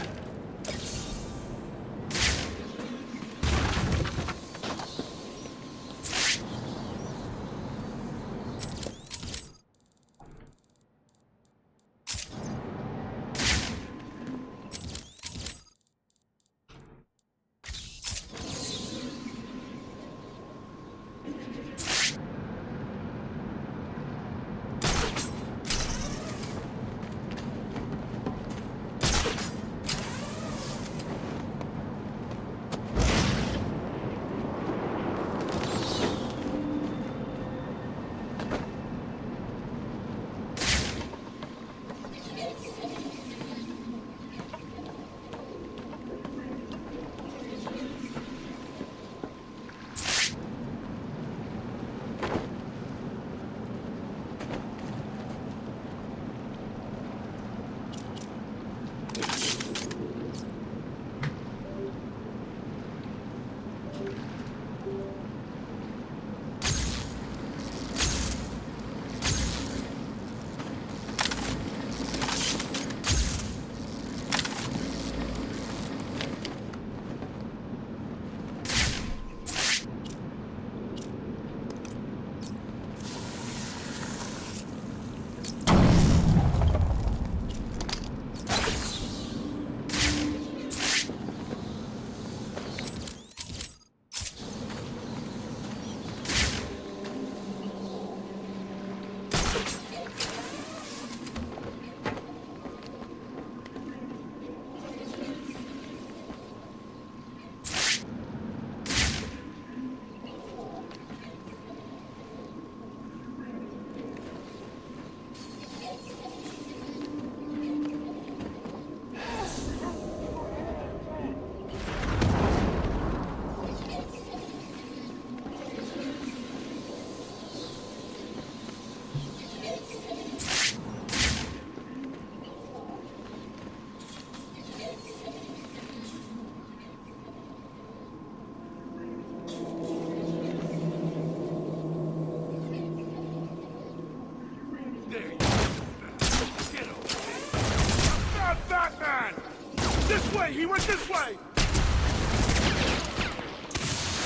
This way! He went this way!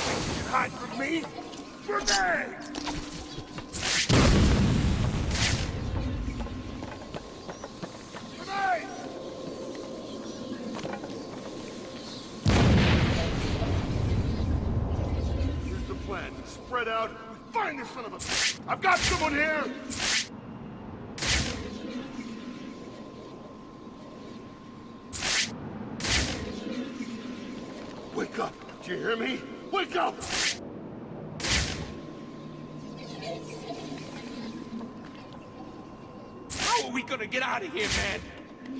Think you can hide from me? Grenade! Grenade! Here's the plan. Spread out. Find this son of a... I've got someone here! Wake up! Do you hear me? Wake up! How are we gonna get out of here, man?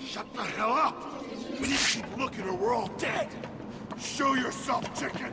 Shut the hell up! We need to keep looking or we're all dead! Show yourself, chicken!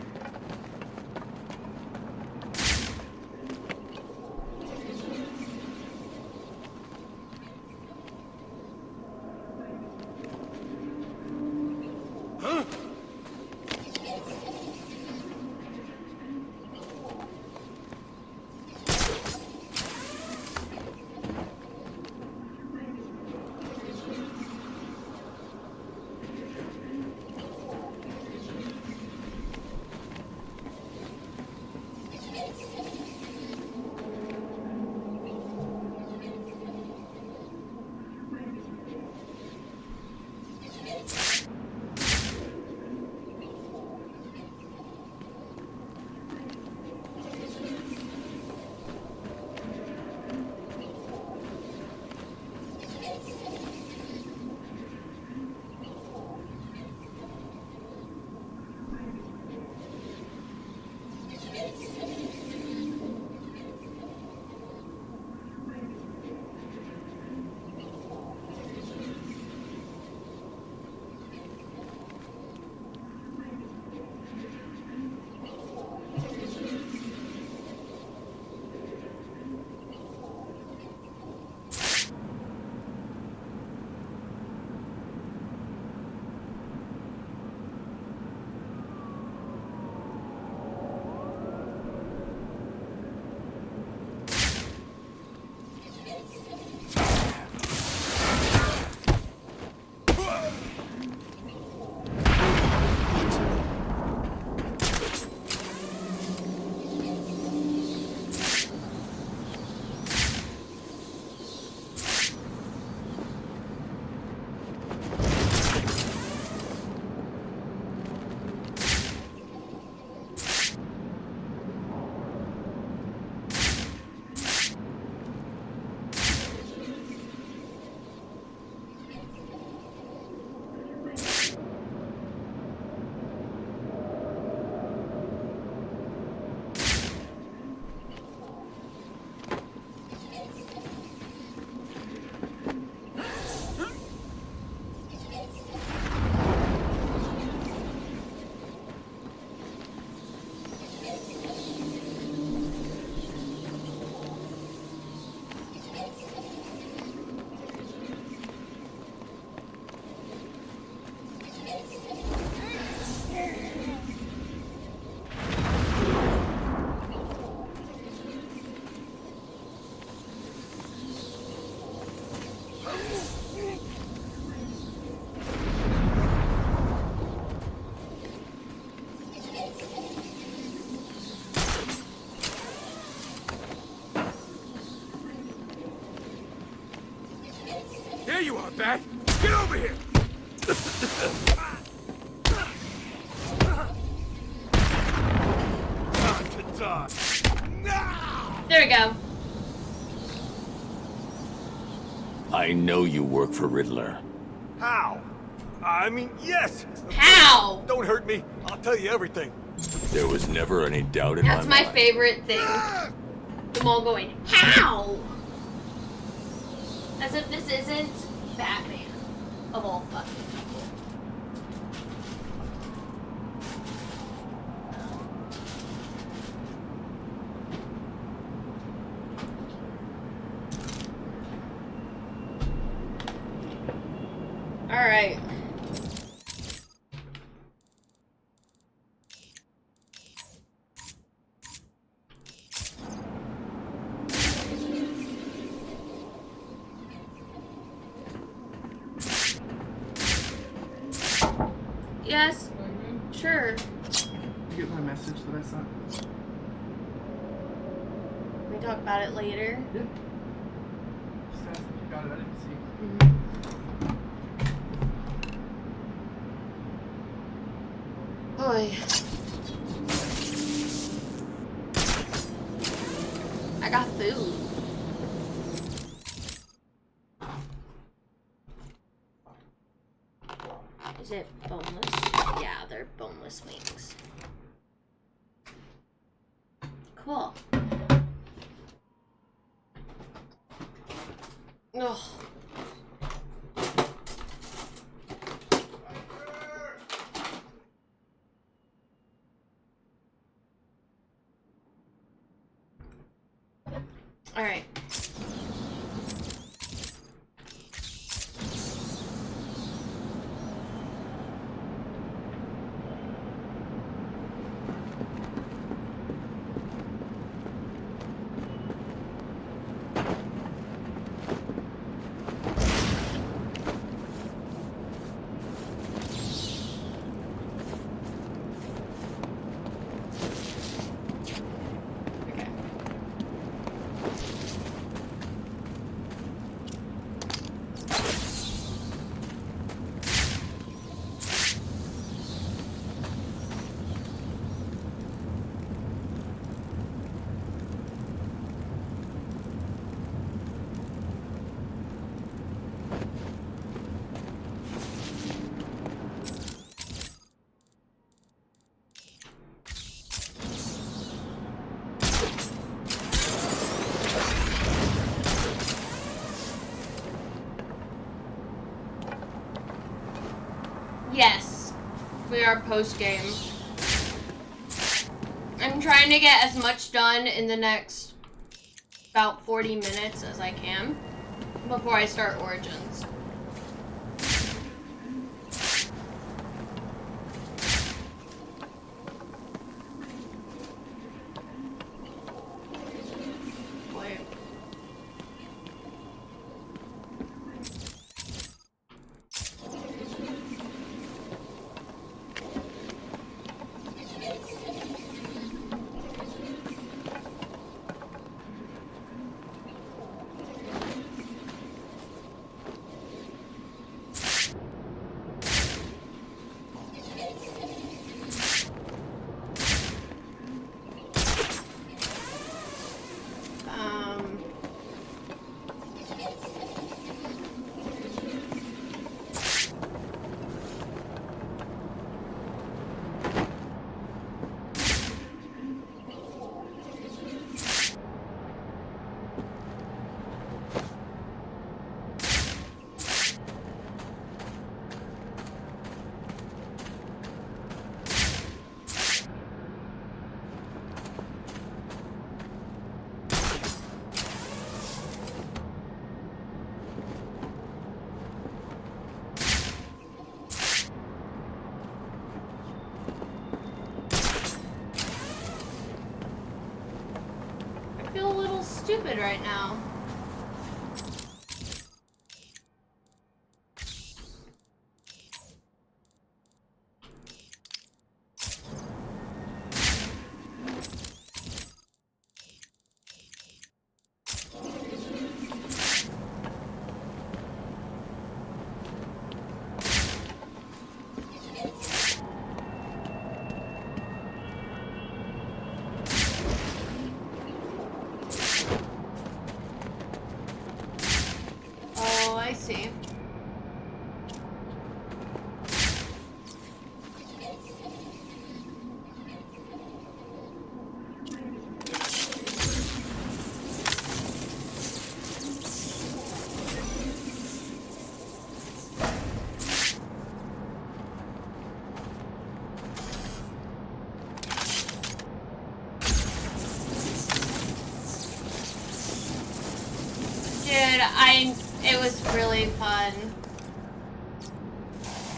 are, Bat! Get over here! Time to die. Now! There we go. I know you work for Riddler. How? I mean, yes! How? Don't hurt me. I'll tell you everything. There was never any doubt in That's my my mind. favorite thing. Them all going, how? As if this isn't Batman, of all fucking people. Alright. Yes. Sure. Did you get my message that I sent? We talk about it later. Yeah. Just asked if you got it. I didn't see. Boy. I got food. Is it boneless? Yeah, they're boneless wings. Cool. Ugh. All right. Yes, we are post-game. I'm trying to get as much done in the next about 40 minutes as I can before I start Origins. Wait. Stupid right now. It was really fun.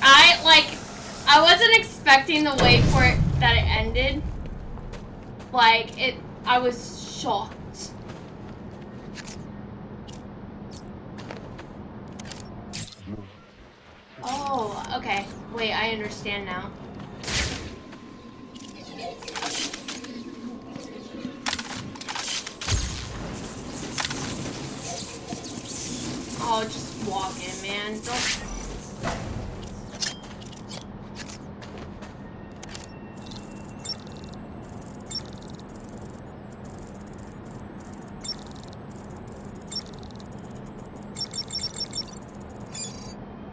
I wasn't expecting the way for it that it ended. I was shocked. Oh, okay. Wait, I understand now. Oh, just walk in, man. Don't...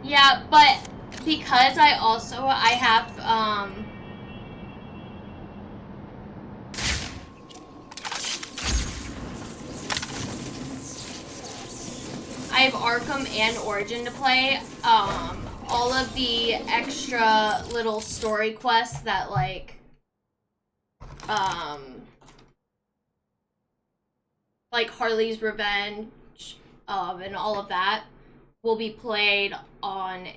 Yeah, but because I have, I have Arkham and Origin to play, all of the extra little story quests that, like Harley's Revenge, and all of that will be played on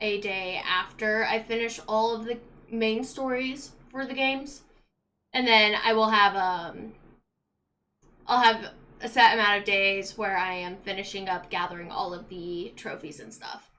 a day after I finish all of the main stories for the games. And then I will have, I'll have a set amount of days where I am finishing up gathering all of the trophies and stuff.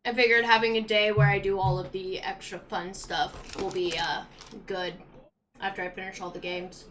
I figured having a day where I do all of the extra fun stuff will be good after I finish all the games.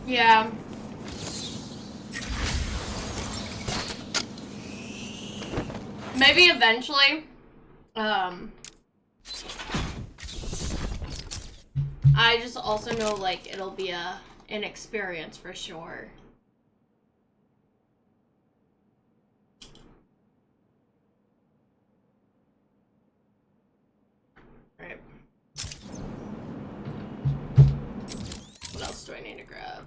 Yeah. Maybe eventually. I just also know, like, it'll be an experience for sure. Alright. What else do I need to grab?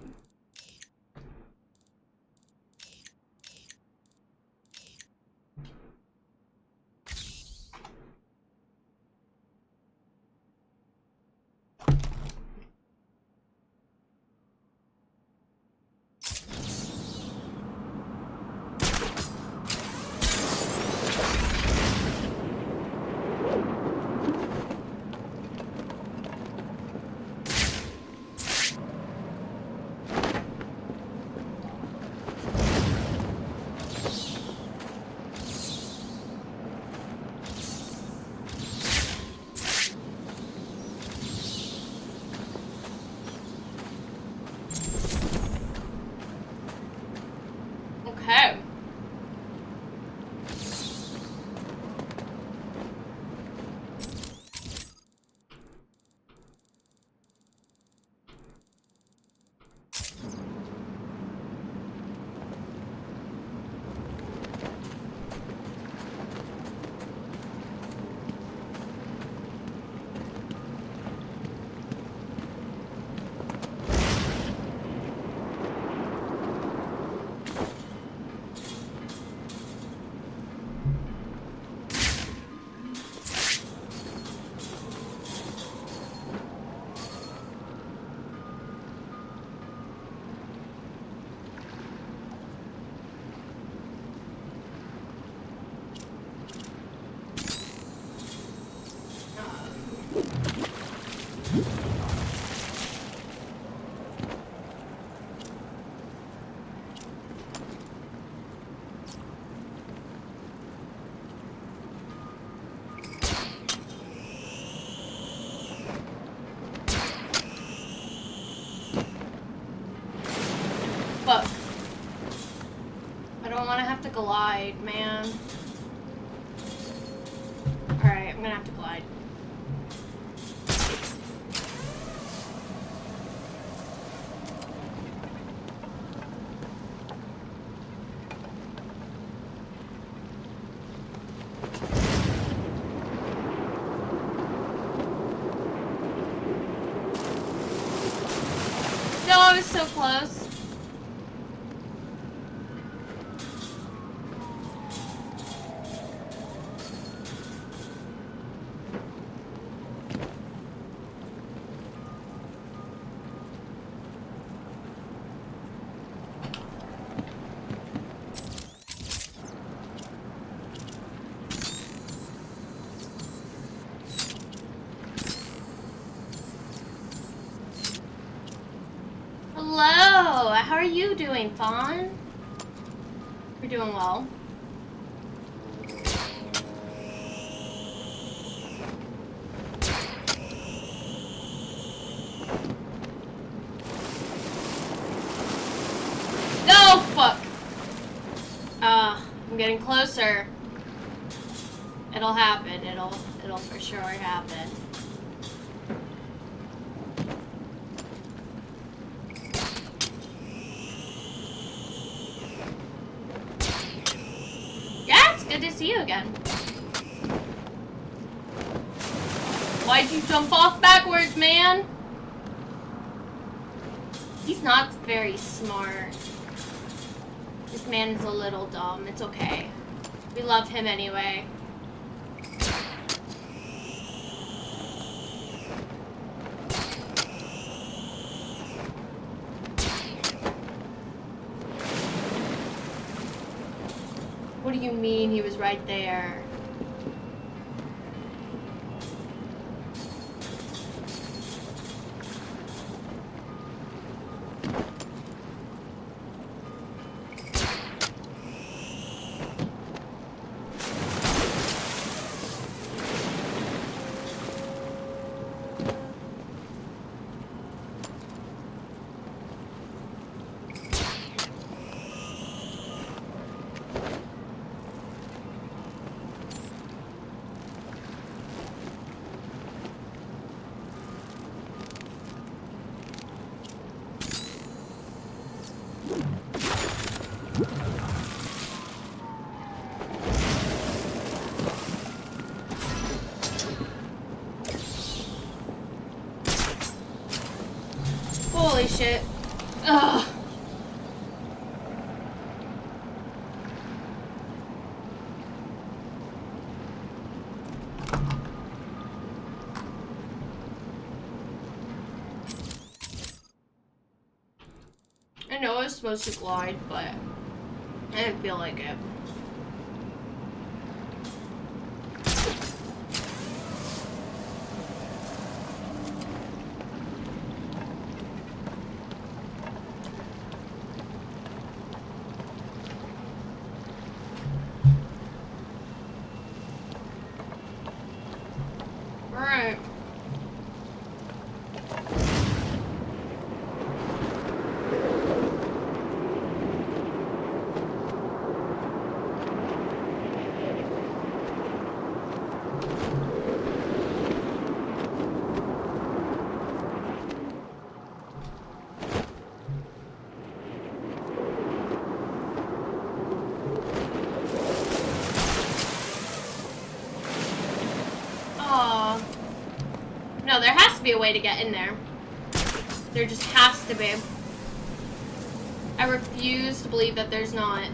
glide, man. Alright, I'm gonna have to glide. No, I was so close. Hello, how are you doing, Fawn? You're doing well. No, fuck! I'm getting closer. It'll happen, it'll for sure happen. Good to see you again. Why'd you jump off backwards, man? He's not very smart. This man is a little dumb. It's okay. We love him anyway. What do you mean he was right there? Holy shit. Ugh. I know I was supposed to glide, but I didn't feel like it. Alright. Aw. No, there has to be a way to get in there. There just has to be. I refuse to believe that there's not.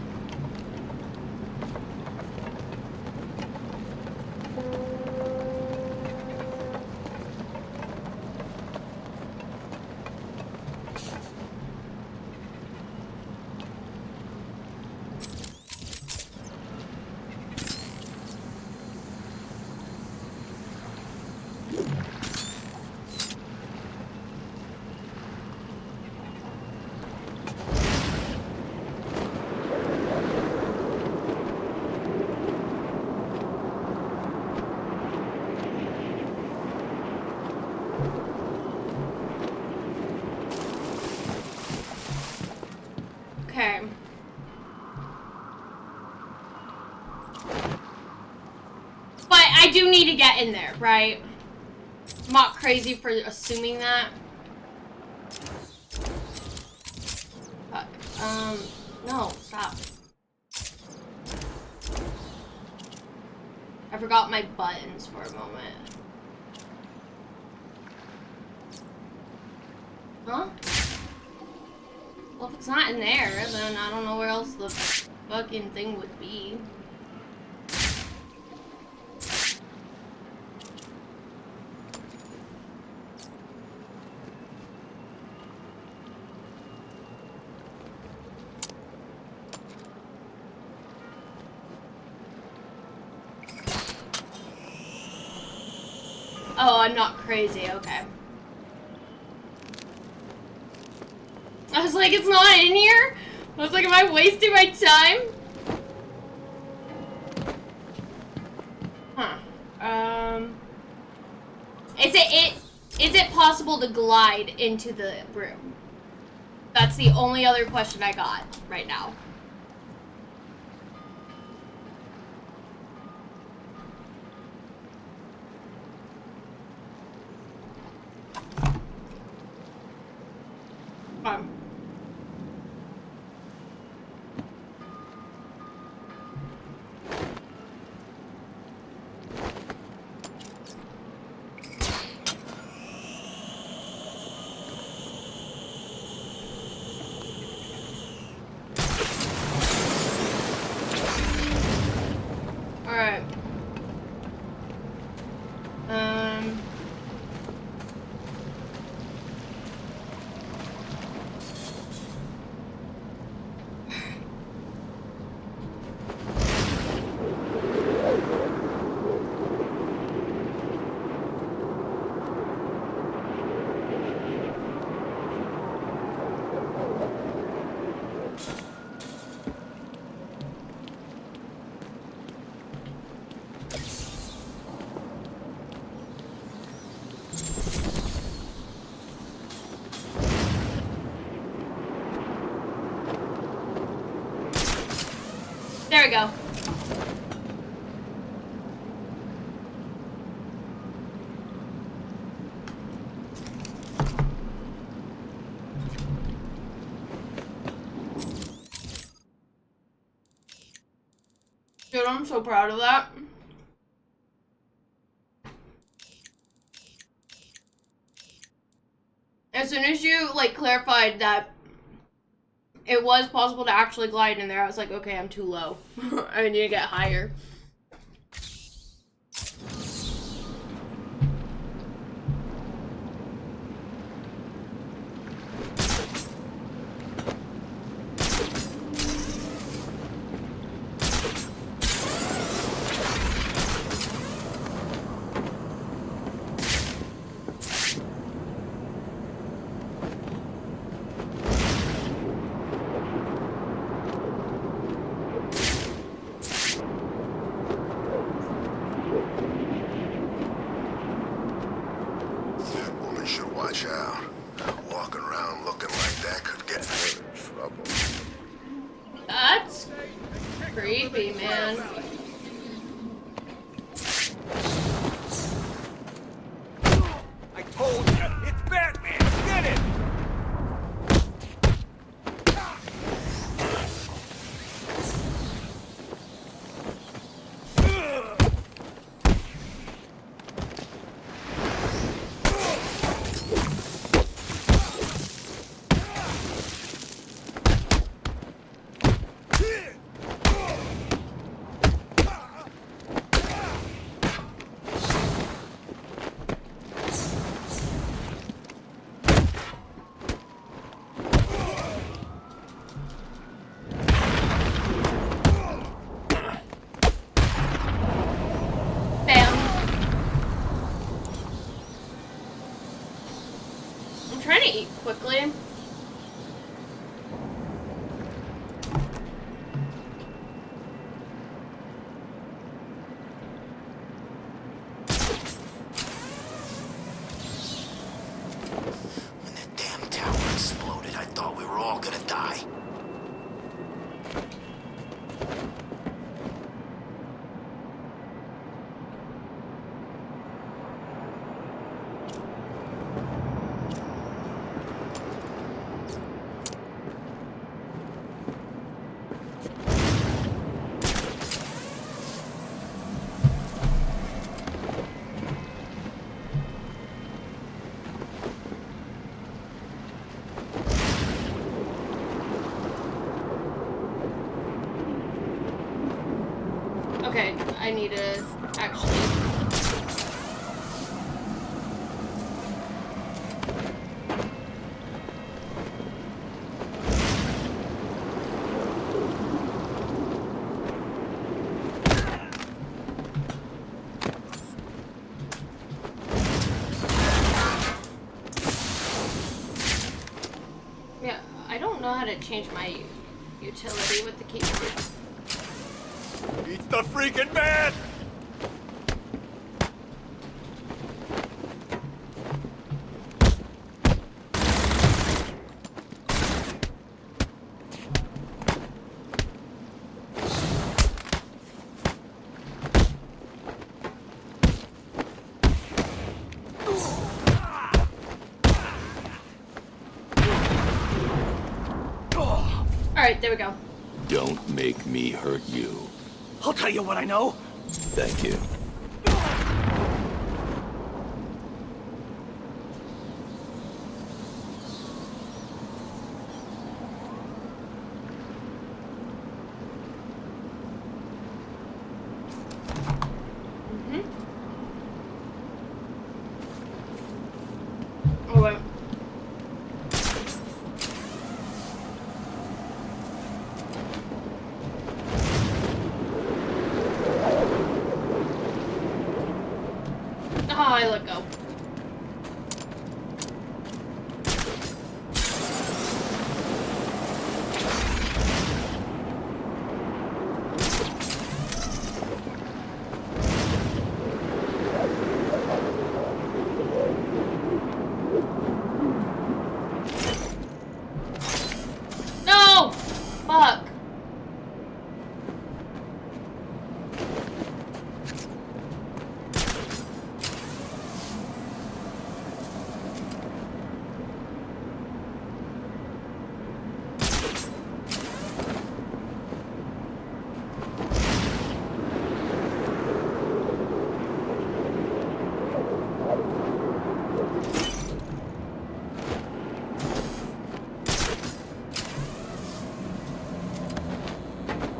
But I do need to get in there, right? I'm not crazy for assuming that. Fuck. No, stop. I forgot my buttons for a moment. Huh? Well, if it's not in there, then I don't know where else the fucking thing would be. Oh, I'm not crazy, okay. I was like, it's not in here? I was like, am I wasting my time? Huh. Is it possible to glide into the room? That's the only other question I got right now. Alright. There we go. Dude, I'm so proud of that. As soon as you, like, clarified that it was possible to actually glide in there, I was like, okay, I'm too low. I need to get higher. Watch out. Walking around looking like that could get her in trouble. That's creepy, man. I told you, it's Batman! Get it! Quickly. When that damn tower exploded, I thought we were all gonna die. I need to actually... Yeah, I don't know how to change my utility with the keyboard. It's the freaking man! Alright, there we go. Don't make me hurt you. I'll tell you what I know. Thank you. Oh, wait. Oh, I let go. No! Fuck.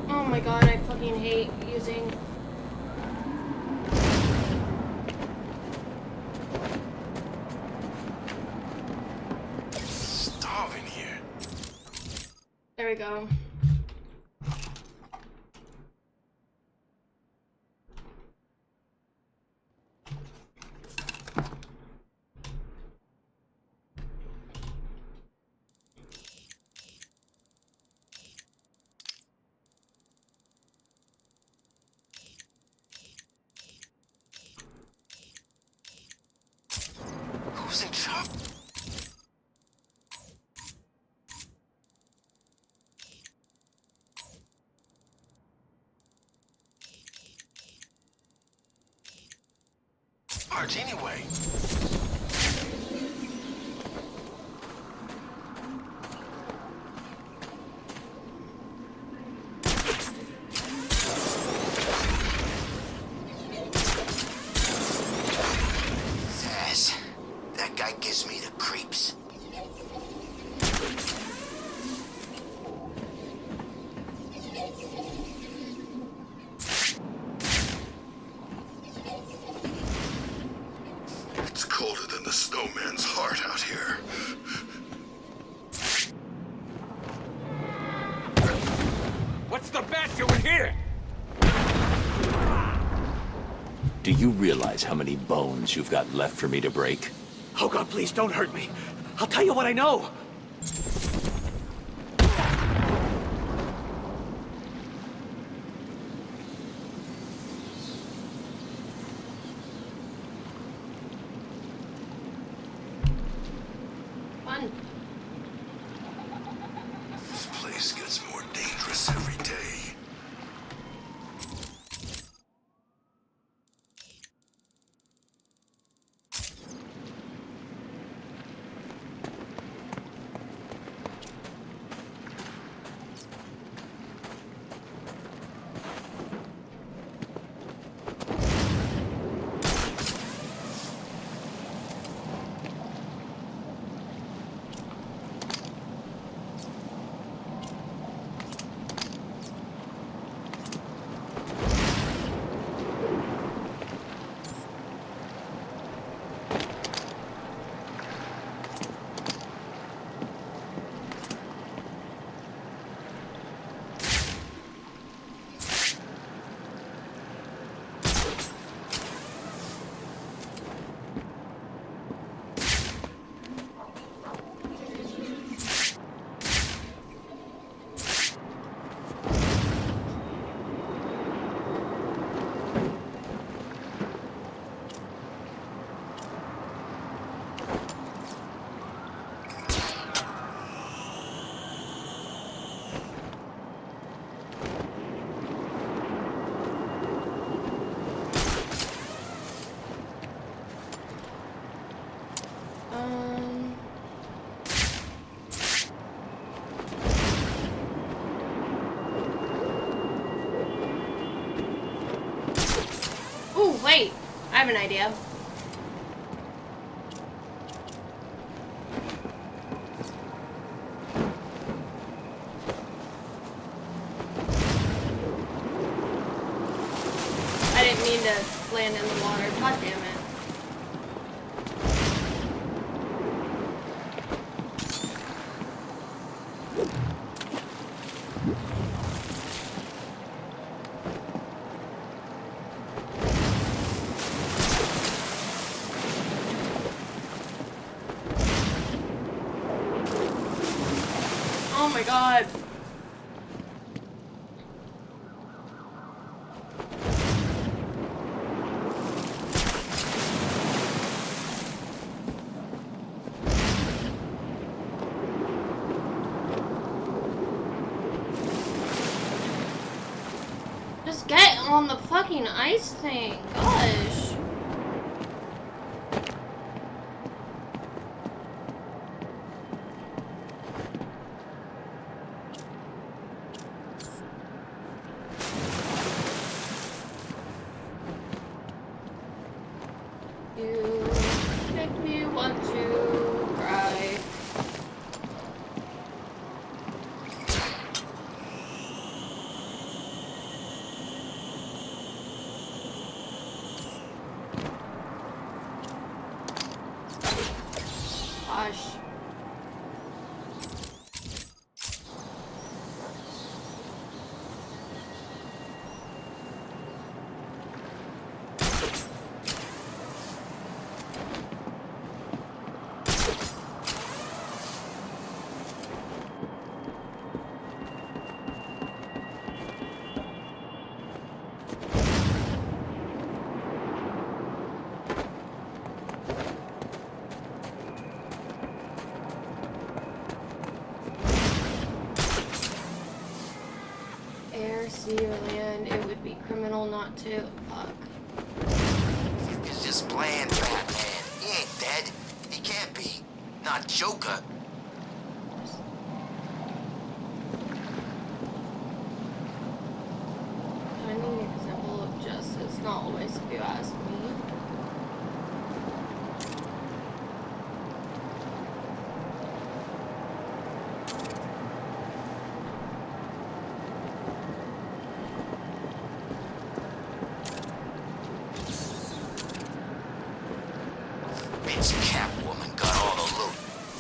Oh my god, I fucking hate using... Starving here. There we go. Who's in charge? Anyway. That guy gives me the creeps. It's colder than the snowman's heart out here. What's the bat doing here? Do you realize how many bones you've got left for me to break? Oh God, please don't hurt me. I'll tell you what I know. Fun. This place gets more dangerous every day. Oh, wait. I have an idea. I didn't mean to land in the water. God damn it. Oh my god. Just get on the fucking ice thing. Gosh. You make me want to cry. Gosh. Air, sea, or land, it would be criminal not to. Fuck. He's just playing Batman. He ain't dead. He can't be. Not Joker. Finding an example of justice, not always if you ask me. Bitch Catwoman got all the loot.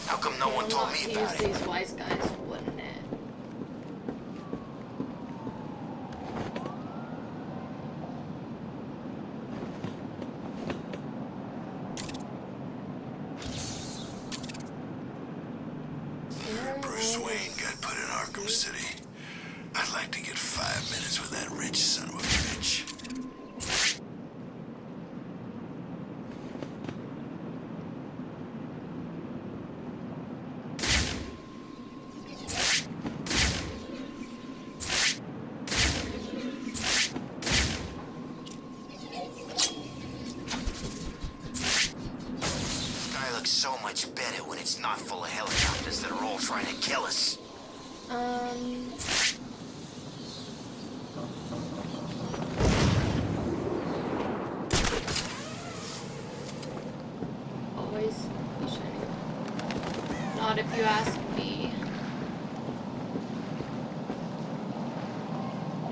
How come no one told me about it? These wise guys, wouldn't it? Bruce Wayne got put in Arkham City. I'd like to get 5 minutes with that rich son of a bitch. Sky looks so much better when it's not full of helicopters that are all trying to kill us. Always be shining. Not if you ask me.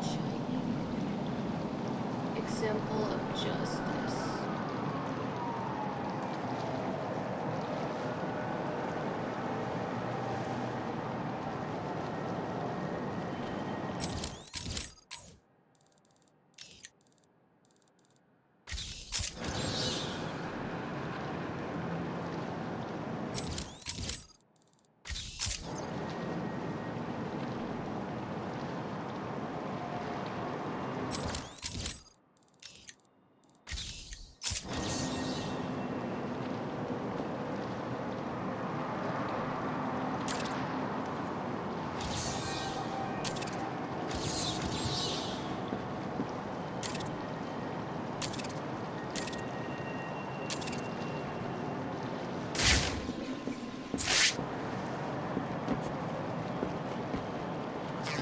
Shining. Example of justice.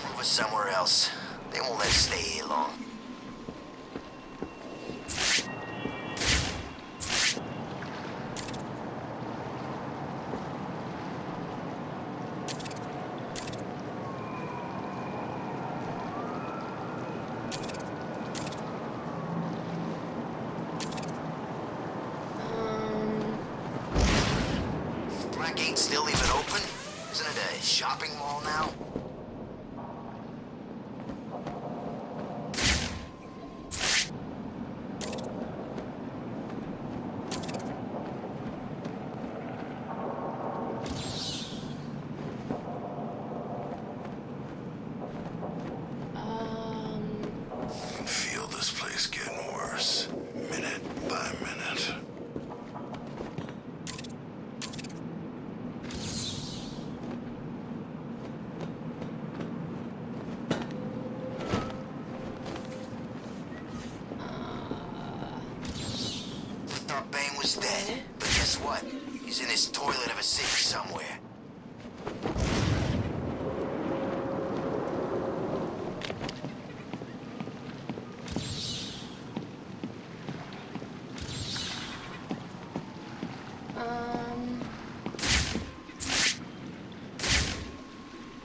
Move us somewhere else. They won't let us stay here long. back gate still even open? Isn't it a shopping mall now? I can feel this place getting worse, minute by minute. Thought Bane was dead, but guess what? He's in his toilet of a city somewhere.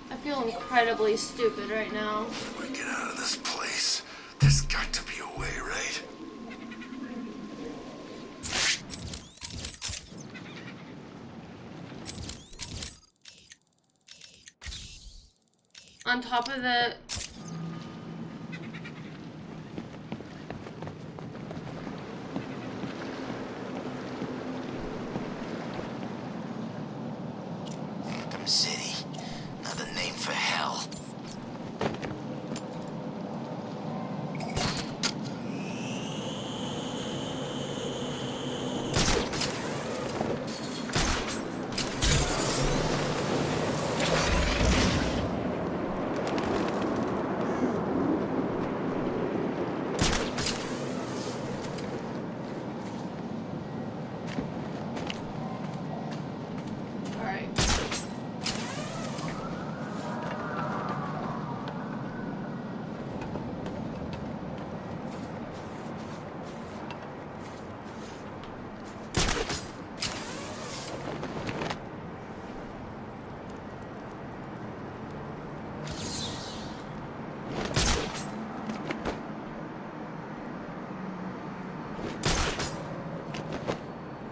I feel incredibly stupid right now. If we get out of this place, there's got to be a way, right? On top of the... Arkham City. Another name for hell. Alright.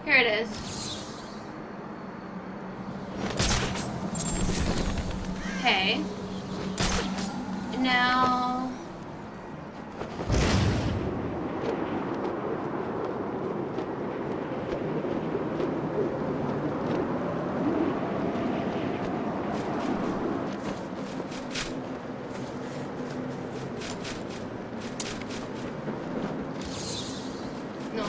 Here it is. Okay. Now... No.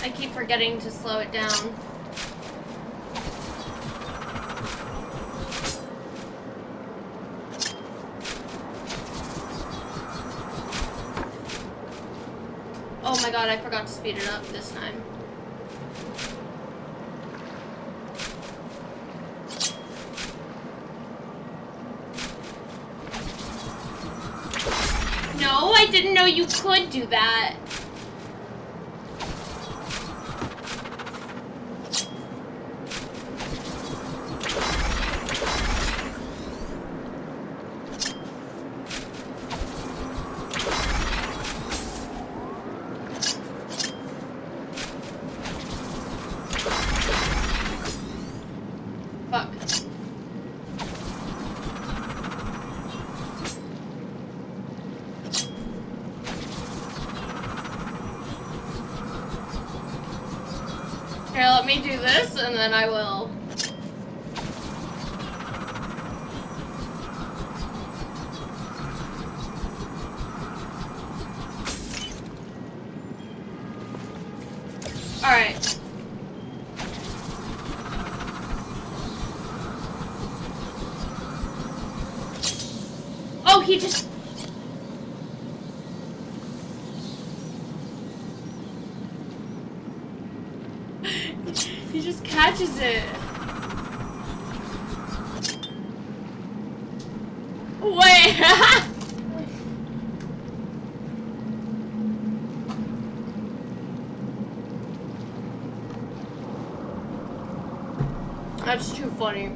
I keep forgetting to slow it down. Oh my god, I forgot to speed it up this time. No, I didn't know you could do that. Fuck. Here, let me do this, and then I will. Alright. Oh, he just... catches it. Wait. That's too funny.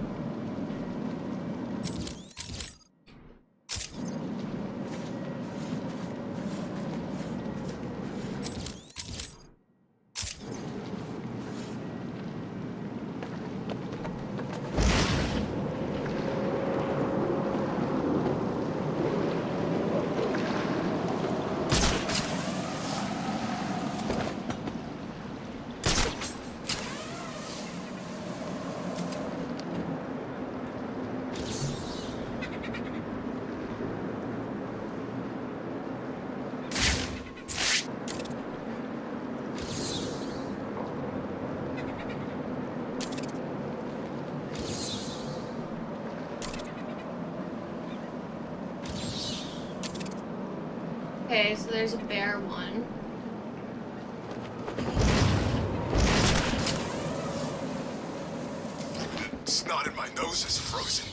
Okay, so there's a bear one. Snot in my nose is frozen.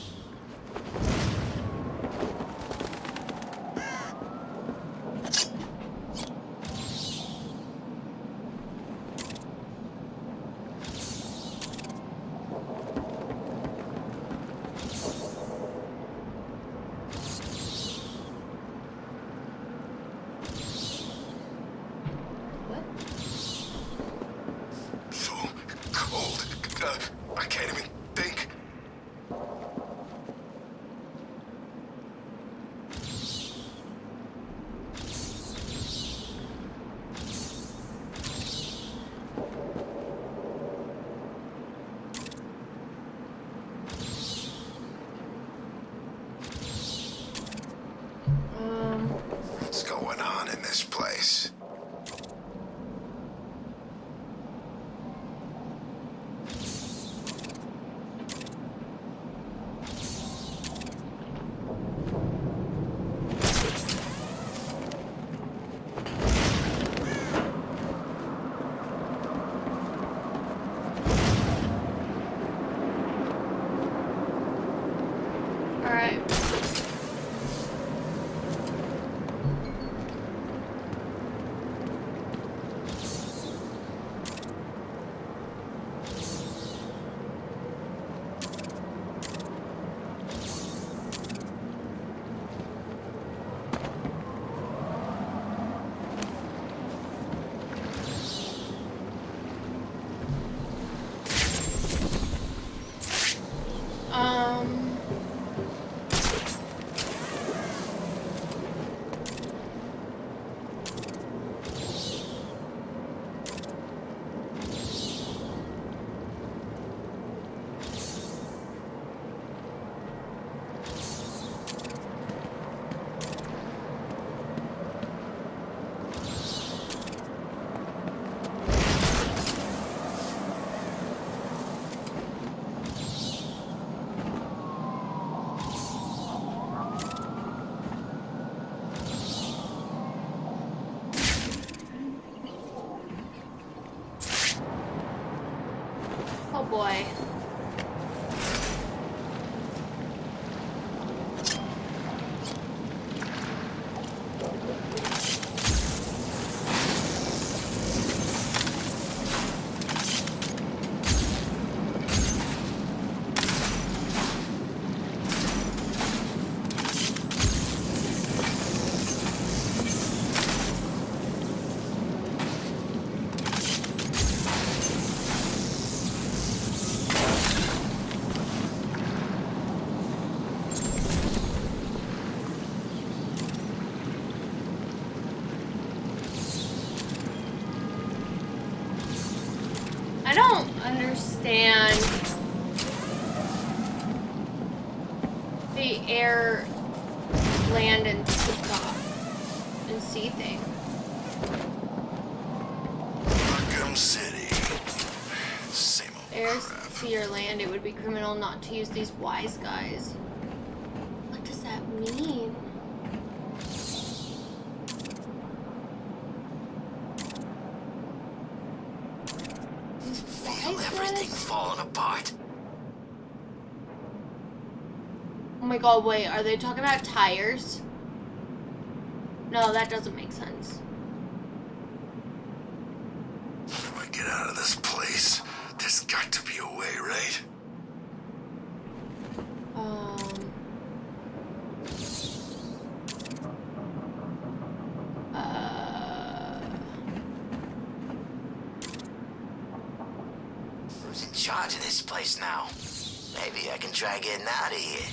I can't even think. What's going on in this place? Oh boy. I don't understand the air, land, and sea thing. Arkham City. Same old Air, crap. sea, or land, it would be criminal not to use these wise guys. What does that mean? Feel everything falling apart. Oh my god, wait, are they talking about tires? No, that doesn't make sense. If I get out of this place, there's got to be a way, right? Who's in charge of this place now? Maybe I can try getting out of here.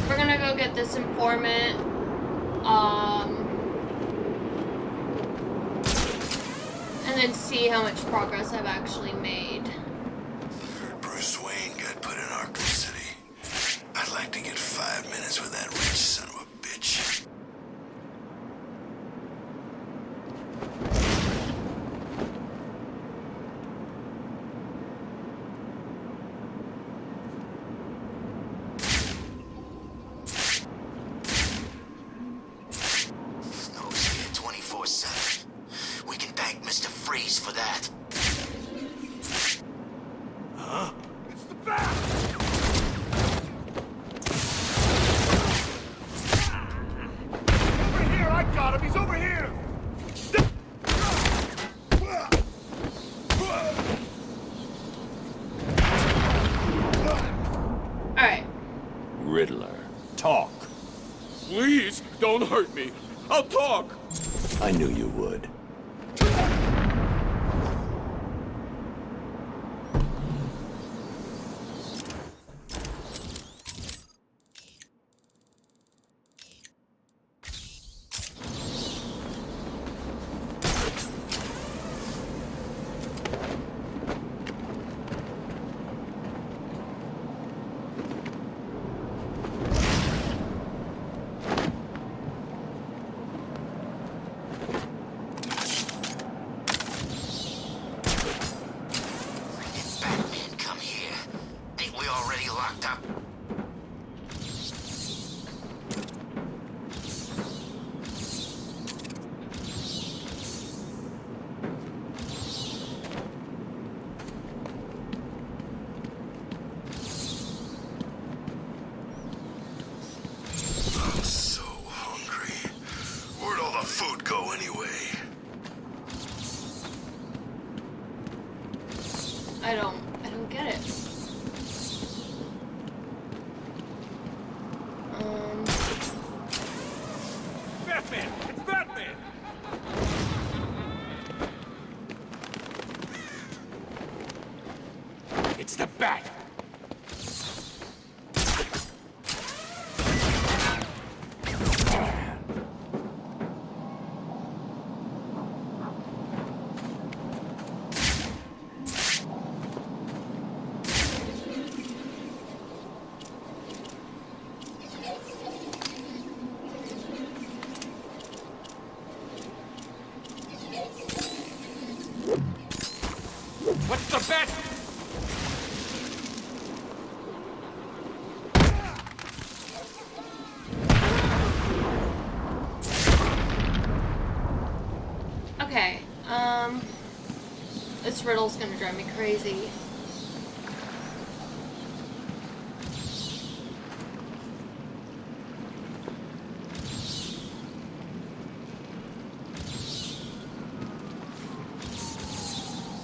We're gonna go get this informant. And then see how much progress I've actually made. Heard Bruce Wayne got put in Arkham City. I'd like to get 5 minutes with that rich son of a bitch. Snow's here 24/7. We can thank Mr. Freeze for that. Huh? It's the bat! Over here! I got him! He's over here! Alright. Riddler. Talk. Please, don't hurt me. I'll talk. I knew you would. If Batman come here, ain't we already locked up? I'm so hungry. Where'd all the food go anyway? I don't get it. Batman! It's Batman! It's the Bat! What's the bet? Okay, this riddle's gonna drive me crazy.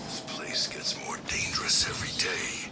This place gets more dangerous every day.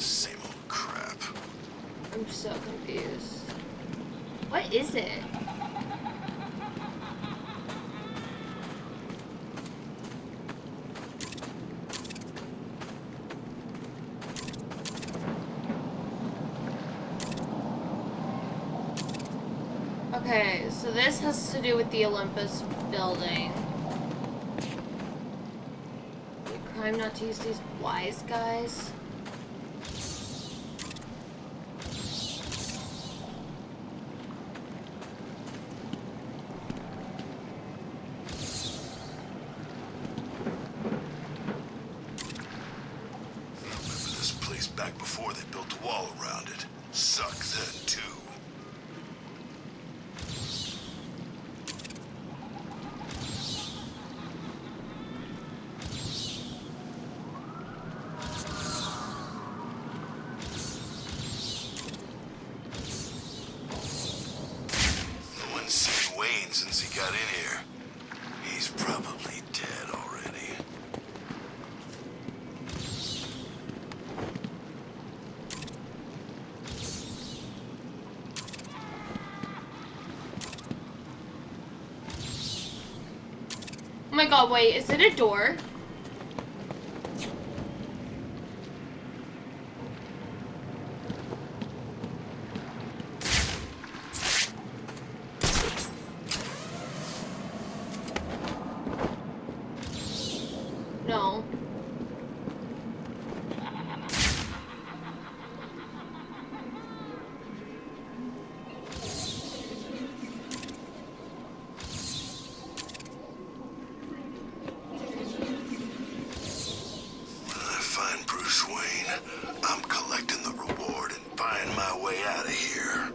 Same old crap. I'm so confused. What is it? Okay, so this has to do with the Olympus building. Crime not to use these wise guys. This place back before they built a wall around it. Sucked then, too. No one's seen Wayne since he got in here. He's probably dead already. Oh my god, wait, is it a door? No. When I find Bruce Wayne, I'm collecting the reward and buying my way out of here.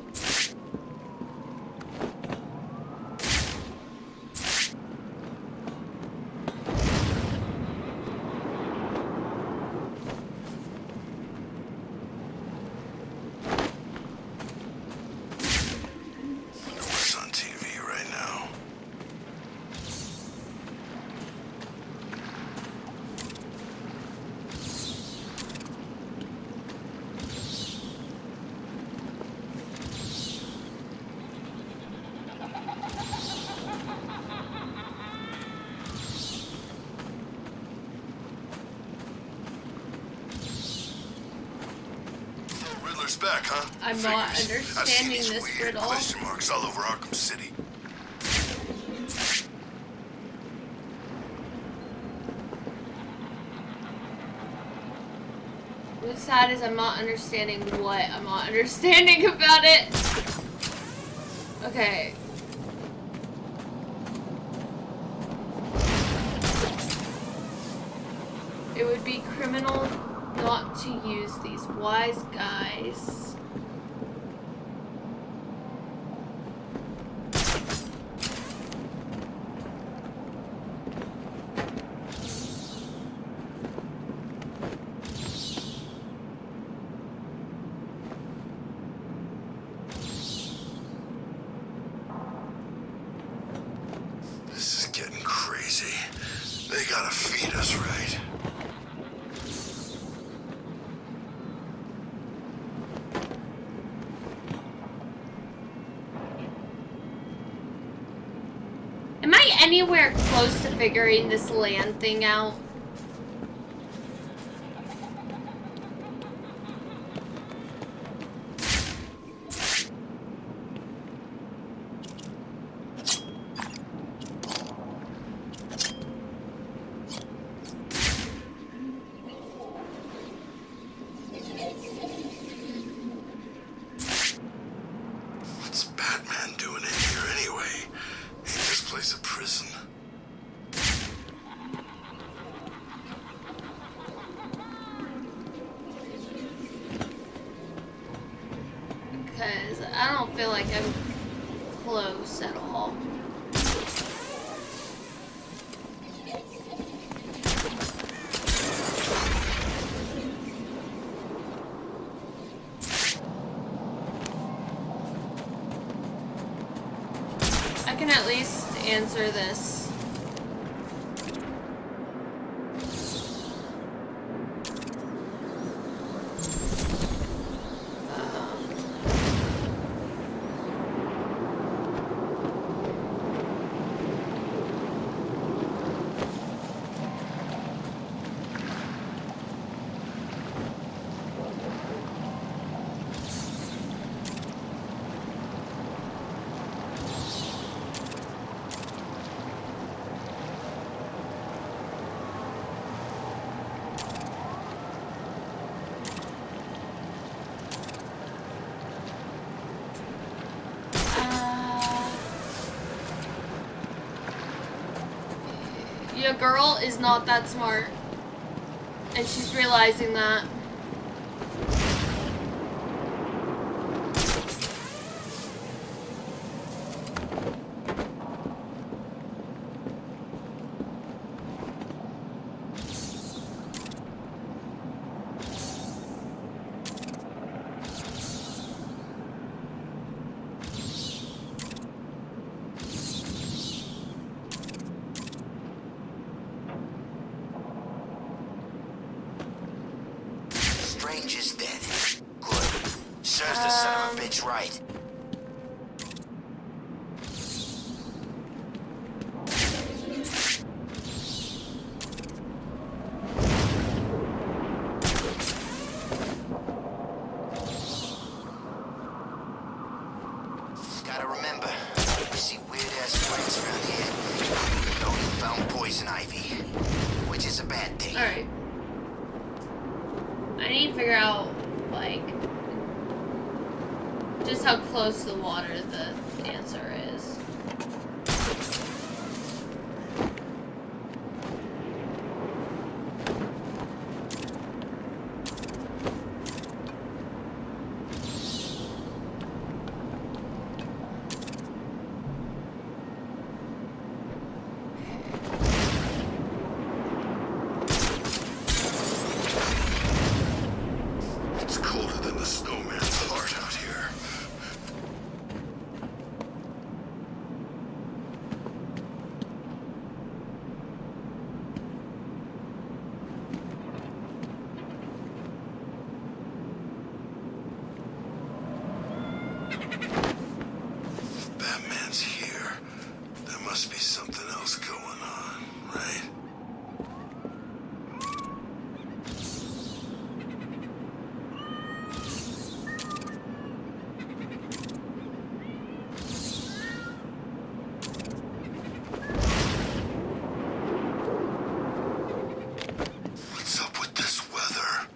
Wonder what's on TV right now. Riddler's back, huh? I'm not Figures. I've understanding seen these this weird riddle. question marks all over Arkham City. What's sad is I'm not understanding what I'm not understanding about it. Okay. It would be criminal not to use these wise guys. This is getting crazy. They gotta feed us right. Am I anywhere close to figuring this land thing out? What's Batman doing in here anyway? Ain't this place a prison? Because I don't feel like I'm close at all. I can at least answer this. Your girl is not that smart. And she's realizing that. Strange is dead. Good. Serves the son of a bitch right. Gotta remember, you see weird-ass plants around here. You know you found poison ivy, which is a bad thing. Alright. I need to figure out, like, just how close to the water the answer is. It's colder than the snowman's heart out here. If Batman's here, there must be something else going on, right? What's up with this weather?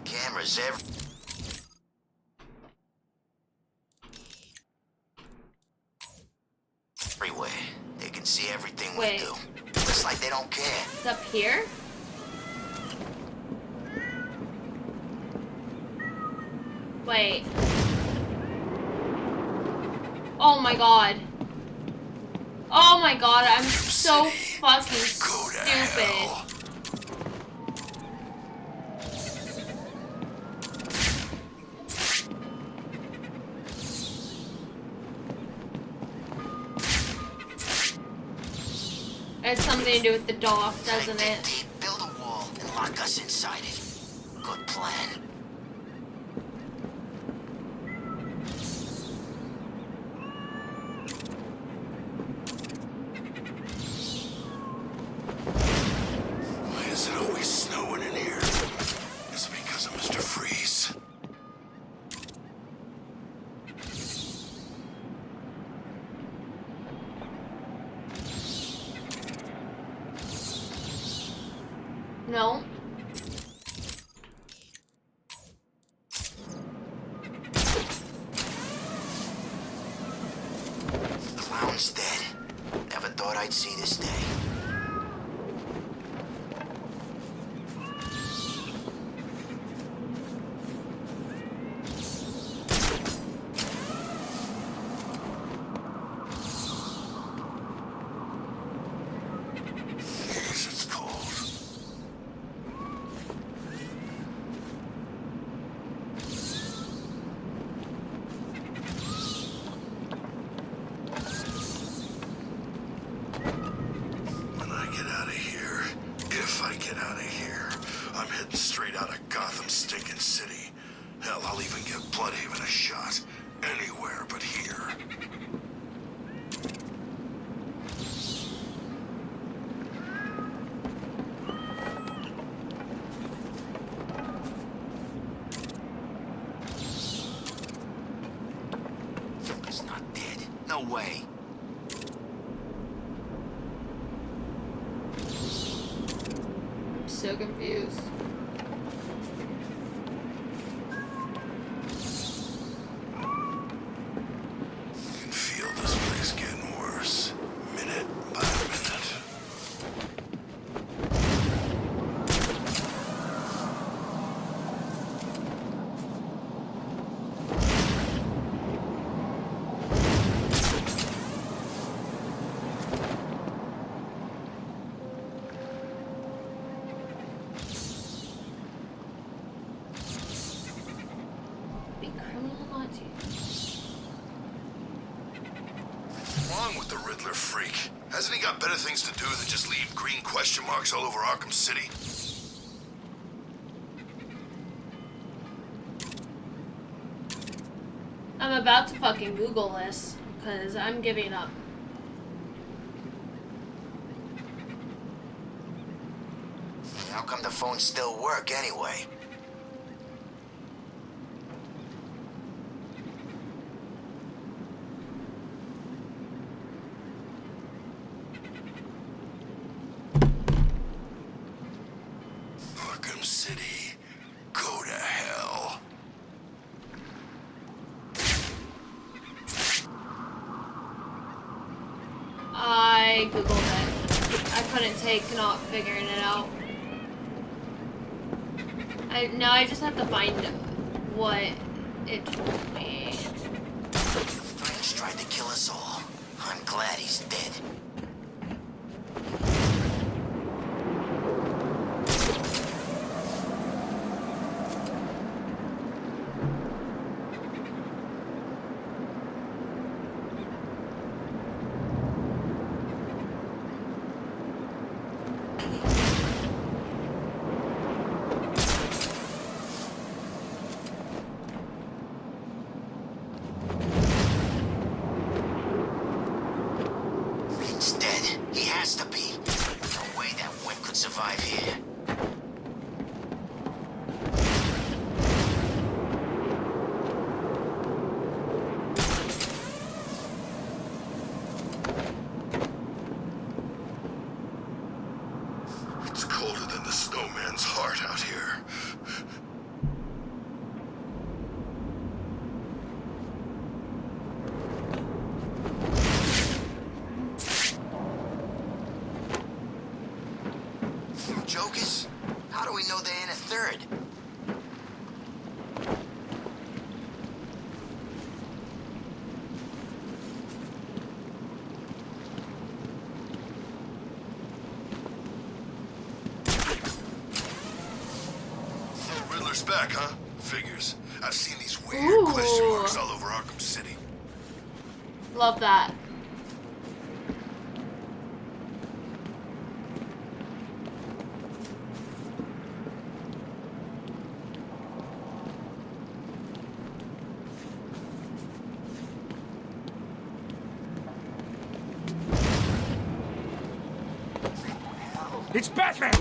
Cameras everywhere. They can see everything we Wait. do. Looks like they don't care. It's up here? Wait. Oh my god. Oh my god, I'm so fucking stupid. It's something to do with the dock, doesn't it? Build a wall and lock us inside it. Good plan. Why is it always snowing in here? Is it because of Mr. Freeze? No. Clown's dead. Never thought I'd see this day. Jeez, it's cold. When I get out of here, if I get out of here, I'm heading straight out of Gotham stinking city. Hell, I'll even give Bloodhaven a shot. Anywhere but here. It's not dead. No way. confused. I can feel this place getting worse, minute by minute. Be criminal naughty. What's wrong with the Riddler freak? Hasn't he got better things to do than just leave green question marks all over Arkham City? I'm about to fucking Google this, because I'm giving up. How come the phones still work anyway? Arkham City, go to hell. I Googled it. I couldn't take not figuring it out. Now I just have to find what it told me. French tried to kill us all. I'm glad he's dead. He's dead. He has to be. No way that wimp could survive here. It's colder than the snowman's heart out here. Jokers? How do we know they're in a third? The Riddler's back, huh? Figures. I've seen these weird question marks all over Arkham City. Love that. It's Batman!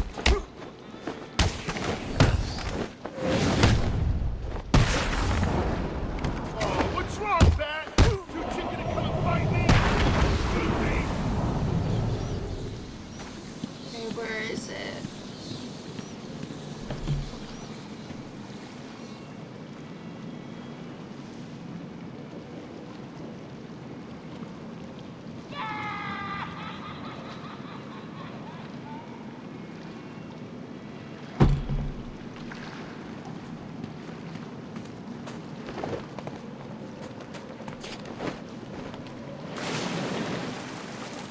Oh, what's wrong, Bat? Too chicken to come and fight me? Okay, where is it?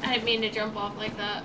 I didn't mean to jump off like that.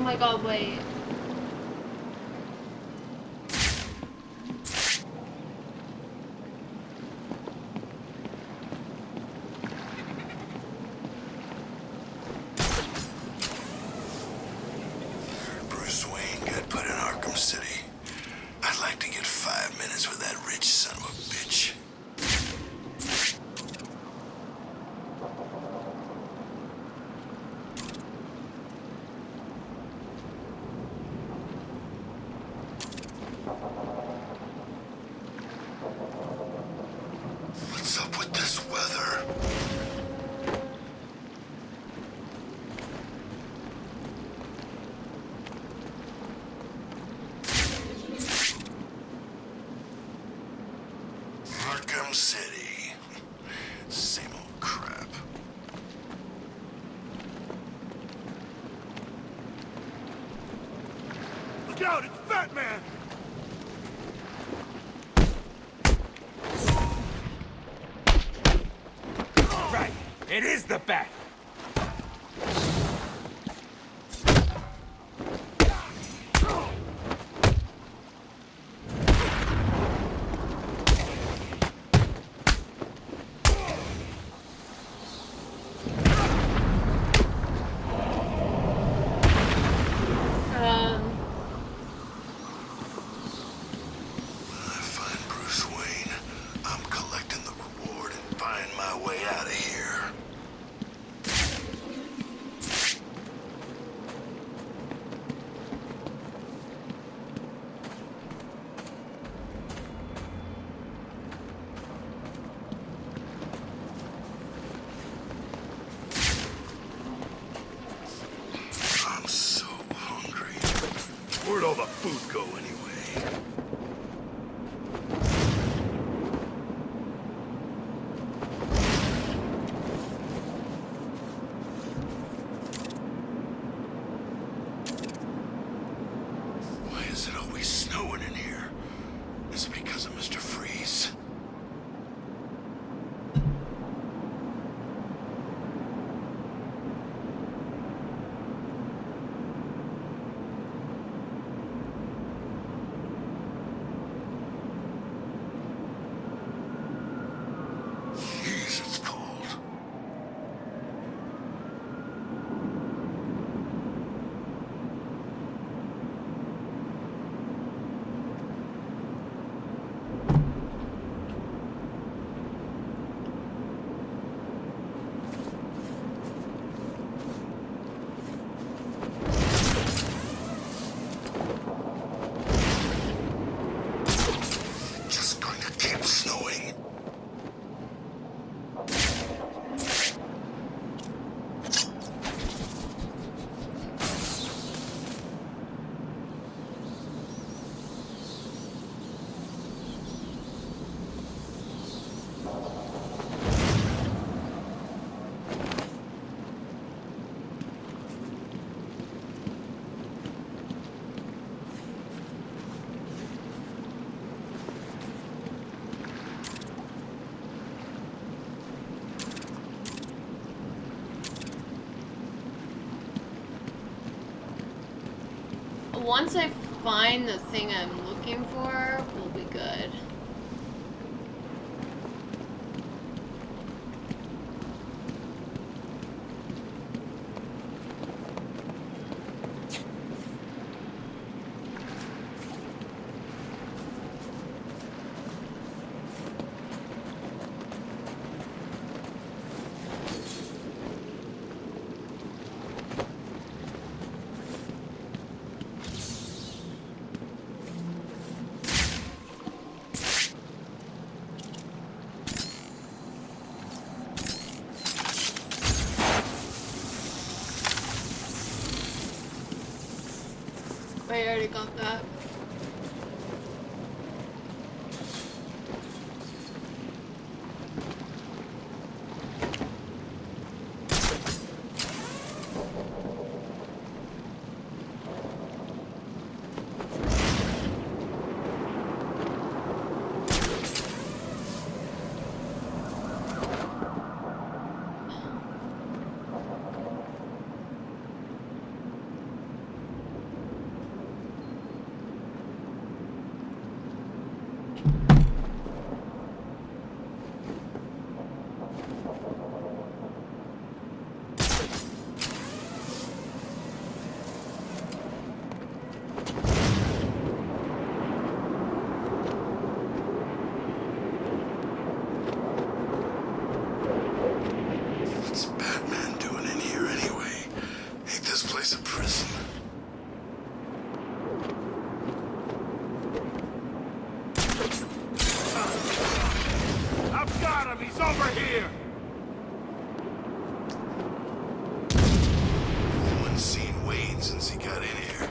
my god, wait. Bruce Wayne got put in Arkham City. I'd like to get 5 minutes with that rich son of a bitch. What's up with this weather? Arkham City. Same old crap. Look out, it's Batman! Right, it is the Bat. When I find Bruce Wayne, I'm collecting the reward and buying my way out of here. I'm so hungry. Where'd all the food go anyway? Why is it always snowing in here? Is it because of Mr. Freeze? Jeez, it's cold. Just going to keep snowing. Once I find the thing I'm looking for, we'll be good. Wait, I already got that. Who's over here? No one's seen Wade since he got in here.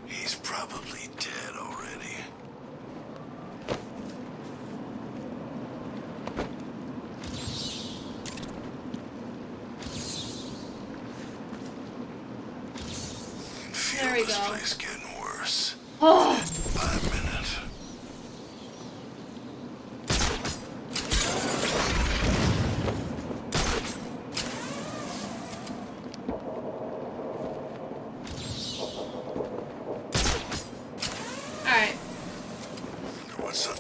He's probably dead already. There we This go. place getting worse. Oh. By a minute. Alright. What's up?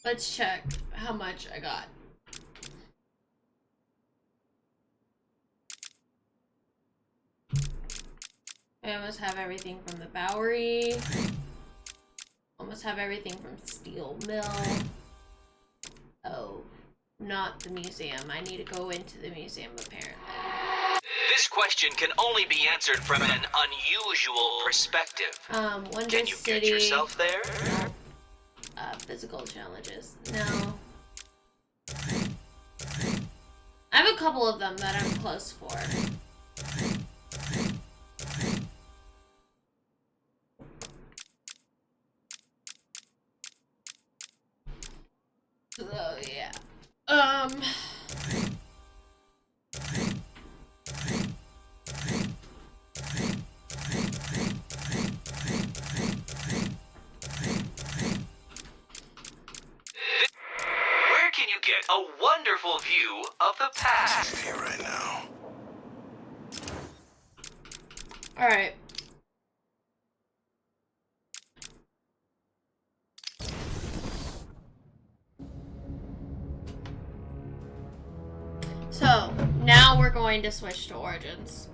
Let's check how much I got. I almost have everything from the Bowery. Almost have everything from Steel Mill. Oh, not the museum. I need to go into the museum apparently. This question can only be answered from an unusual perspective. Wonder Can you City. get yourself there? Physical challenges. No. I have a couple of them that I'm close for. So, yeah. Where can you get a wonderful view of the past? Here right now. Alright. So, now we're going to switch to Origins.